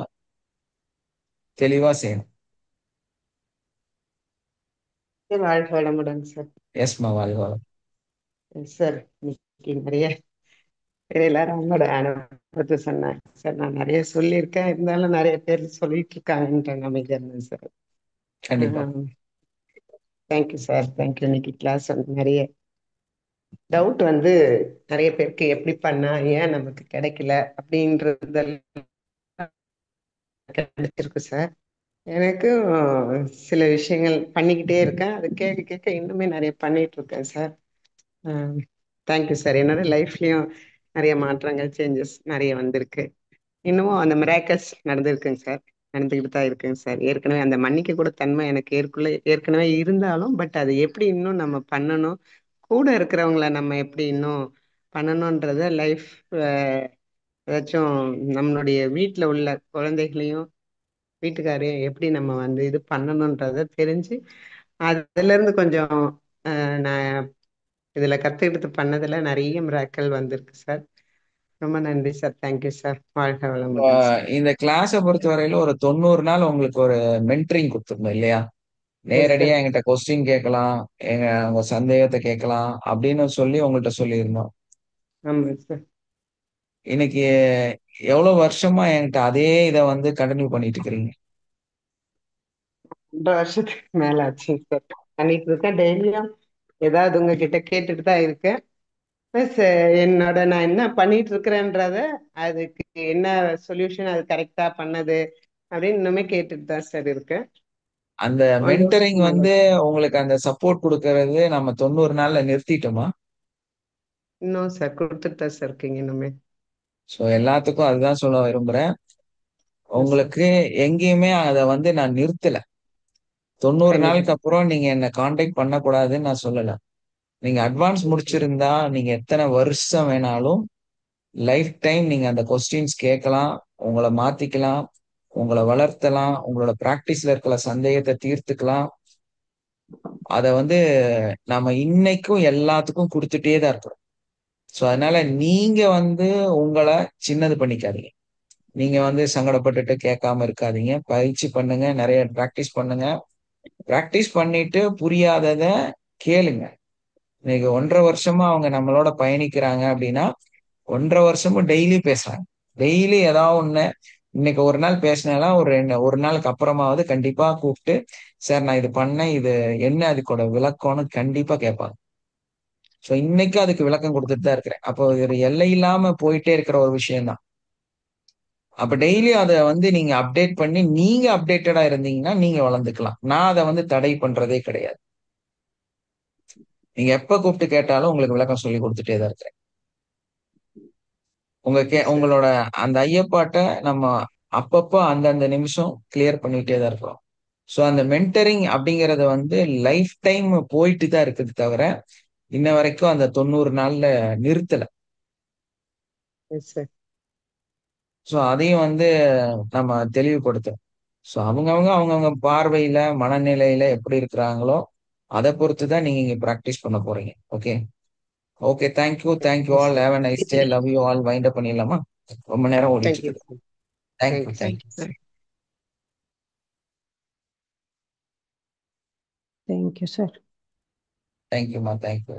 தெளிவா செய்யணும். வாழ்க வளமுடன் சார். எஸ்மா, வாழ்க. சார் இன்னைக்கு நிறைய பேர் எல்லாரும் அவங்களோட அனுபவத்தை சொன்னாங்க சார். நான் நிறைய சொல்லியிருக்கேன், இருந்தாலும் நிறைய பேர் சொல்லிட்டு இருக்காங்கன்ற நம்பிக்கை இருந்தேன் சார். கண்டிப்பா. Thank you sir, thank you. இன்னைக்கு கிளாஸ் வந்து நிறைய டவுட் வந்து நிறைய பேருக்கு எப்படி பண்ணா ஏன் நமக்கு கிடைக்கல அப்படின்றதெல்லாம் கிடைச்சிருக்கு சார். எனக்கும் சில விஷயங்கள் பண்ணிக்கிட்டே இருக்கேன். அது கேட்க கேட்க இன்னுமே நிறைய பண்ணிட்டு இருக்கேன் சார். Thank you sir. என்னோட லைஃப்லயும் நிறைய மாற்றங்கள், சேஞ்சஸ் நிறைய வந்திருக்கு. இன்னமும் அந்த மிராக்கல்ஸ் நடந்திருக்குங்க சார், நடந்துக்கிட்டு தான் இருக்குங்க சார். ஏற்கனவே அந்த மன்னிக்க கூட தன்மை எனக்கு ஏற்கனவே இருந்தாலும், பட் அது எப்படி இன்னும் நம்ம பண்ணணும், கூட இருக்கிறவங்கள நம்ம எப்படி இன்னும் பண்ணணுன்றத லைஃப் ஏதாச்சும் நம்மளுடைய வீட்டில் உள்ள குழந்தைகளையும் வீட்டுக்காரையும் எப்படி நம்ம வந்து இது பண்ணணுன்றத தெரிஞ்சு அதுல இருந்து கொஞ்சம் நான் இதுல கத்துக்கிட்டு பண்ணதுல நிறைய மிராக்கள் வந்திருக்கு சார். ரொம்ப நன்றி சார். Thank you sir. வாழ்க வளமுடன் சார். இந்த கிளாஸை பொறுத்த வரையில ஒரு 90 நாள் உங்களுக்கு ஒரு மென்டரிங் கொடுத்துருந்தோம் இல்லையா? எஸ் நேரடியா சார். என்கிட்ட கொஸ்டின் கேட்கலாம், உங்க சந்தேகத்தை கேட்கலாம் அப்படின்னு சொல்லி உங்கள்கிட்ட சொல்லியிருந்தோம். ஆமாம் சார். இன்னைக்கு எவ்வளவு வருஷமா என்கிட்ட அதே இதை வந்து கண்டினியூ பண்ணிட்டு இருக்கிறீங்க? 2 வருஷத்துக்கு மேல ஆச்சுங்க சார். பண்ணிட்டு இருக்கேன். டெய்லியும் ஏதாவது உங்ககிட்ட கேட்டுட்டு தான் இருக்கேன். ப்ளஸ் என்னோட நான் என்ன பண்ணிட்டு இருக்கிறேன்றத, அதுக்கு என்ன சொல்யூஷன், அது கரெக்டா பண்ணது அப்படின்னு இன்னுமே கேட்டுட்டு தான் சார் இருக்கேன். அந்த 1 மென்டரிங் வருஷத்துக்கு மேல. வந்து உங்களுக்கு அந்த சப்போர்ட் கொடுக்கறது நம்ம 90 நாள்ல நிறுத்திட்டோமா? இன்னும் சார் கொடுத்துட்டு தான் சார் இருக்கீங்க இன்னுமே. ஸோ எல்லாத்துக்கும் அதுதான் சொல்ல விரும்புறேன். Yes sir. உங்களுக்கு எங்கேயுமே அதை வந்து நான் நிறுத்தல. 90 கண்டிப்பா. நாளுக்கு அப்புறம் நீங்க என்ன காண்டாக்ட் பண்ணக்கூடாதுன்னு நான் சொல்லல. நீங்க அட்வான்ஸ் முடிச்சிருந்தா நீங்க எத்தனை வருஷம் வேணாலும் லைஃப் டைம் நீங்க அந்த கொஸ்டின்ஸ் கேட்கலாம், உங்களை மாத்திக்கலாம், உங்களை வளர்த்தலாம், உங்களோட பிராக்டிஸ்ல இருக்கிற சந்தேகத்தை தீர்த்துக்கலாம். அதை வந்து நம்ம இன்னைக்கும் எல்லாத்துக்கும் கொடுத்துட்டே தான் இருக்கிறோம். ஸோ அதனால நீங்க வந்து உங்களை சின்னது பண்ணிக்காதீங்க. நீங்க வந்து சங்கடப்பட்டுட்டு கேட்காம இருக்காதீங்க. பயிற்சி பண்ணுங்க, நிறைய பிராக்டிஸ் பண்ணுங்க. பிராக்டிஸ் பண்ணிட்டு புரியாதத கேளுங்க. இன்னைக்கு 1.5 வருஷமா அவங்க நம்மளோட பயணிக்கிறாங்க அப்படின்னா 1.5 வருஷமும் டெய்லி பேசுறாங்க. டெய்லி ஏதாவது ஒண்ணு, இன்னைக்கு ஒரு நாள் பேசினாலும் ஒரு நாளுக்கு அப்புறமாவது கண்டிப்பா கூப்பிட்டு, சார் நான் இது பண்ணேன், இது என்ன அதுக்கோட விளக்கம்னு கண்டிப்பா கேட்பாங்க. ஸோ இன்னைக்கும் அதுக்கு விளக்கம் கொடுத்துட்டு தான் இருக்கிறேன். அப்போ ஒரு எல்லை இல்லாம போயிட்டே இருக்கிற ஒரு விஷயம்தான். அப்ப டெய்லி அதை வந்து நீங்க அப்டேட் பண்ணி நீங்க அப்டேட்டடா இருந்தீங்கன்னா நீங்க வளர்ந்துக்கலாம். நான் அதை வந்து தடை பண்றதே கிடையாது. நீங்க எப்ப கூப்பிட்டு கேட்டாலும் உங்களுக்கு விளக்கம் சொல்லி கொடுத்துட்டே தான் இருக்கிறேன். உங்களோட அந்த ஐயப்பாட்டை நம்ம அப்பப்போ அந்தந்த நிமிஷம் கிளியர் பண்ணிட்டே தான் இருக்கிறோம். ஸோ அந்த மென்டரிங் அப்படிங்கறது வந்து லைஃப் டைம் போயிட்டு தான் இருக்குது தவிர இன்ன வரைக்கும் அந்த 90 நாள்ல நிறுத்தல. Yes sir. ஸோ அதையும் வந்து நம்ம தெளிவுபடுத்தணும். ஸோ அவங்கவுங்க பார்வையில மனநிலையில எப்படி இருக்கிறாங்களோ அதை பொறுத்து தான் நீங்க இங்க ப்ராக்டிஸ் பண்ண போறீங்க. Okay okay, thank you all. ஹேவ் a nice day. Love you all. Wind up பண்ணிடலாமா? ரொம்ப நேரம் ஓடிட்டு தேங்க்யூ இருக்கு. சார். தேங்க்யூ. Thank you sir. தேங்க்யூமா, தேங்க்யூ.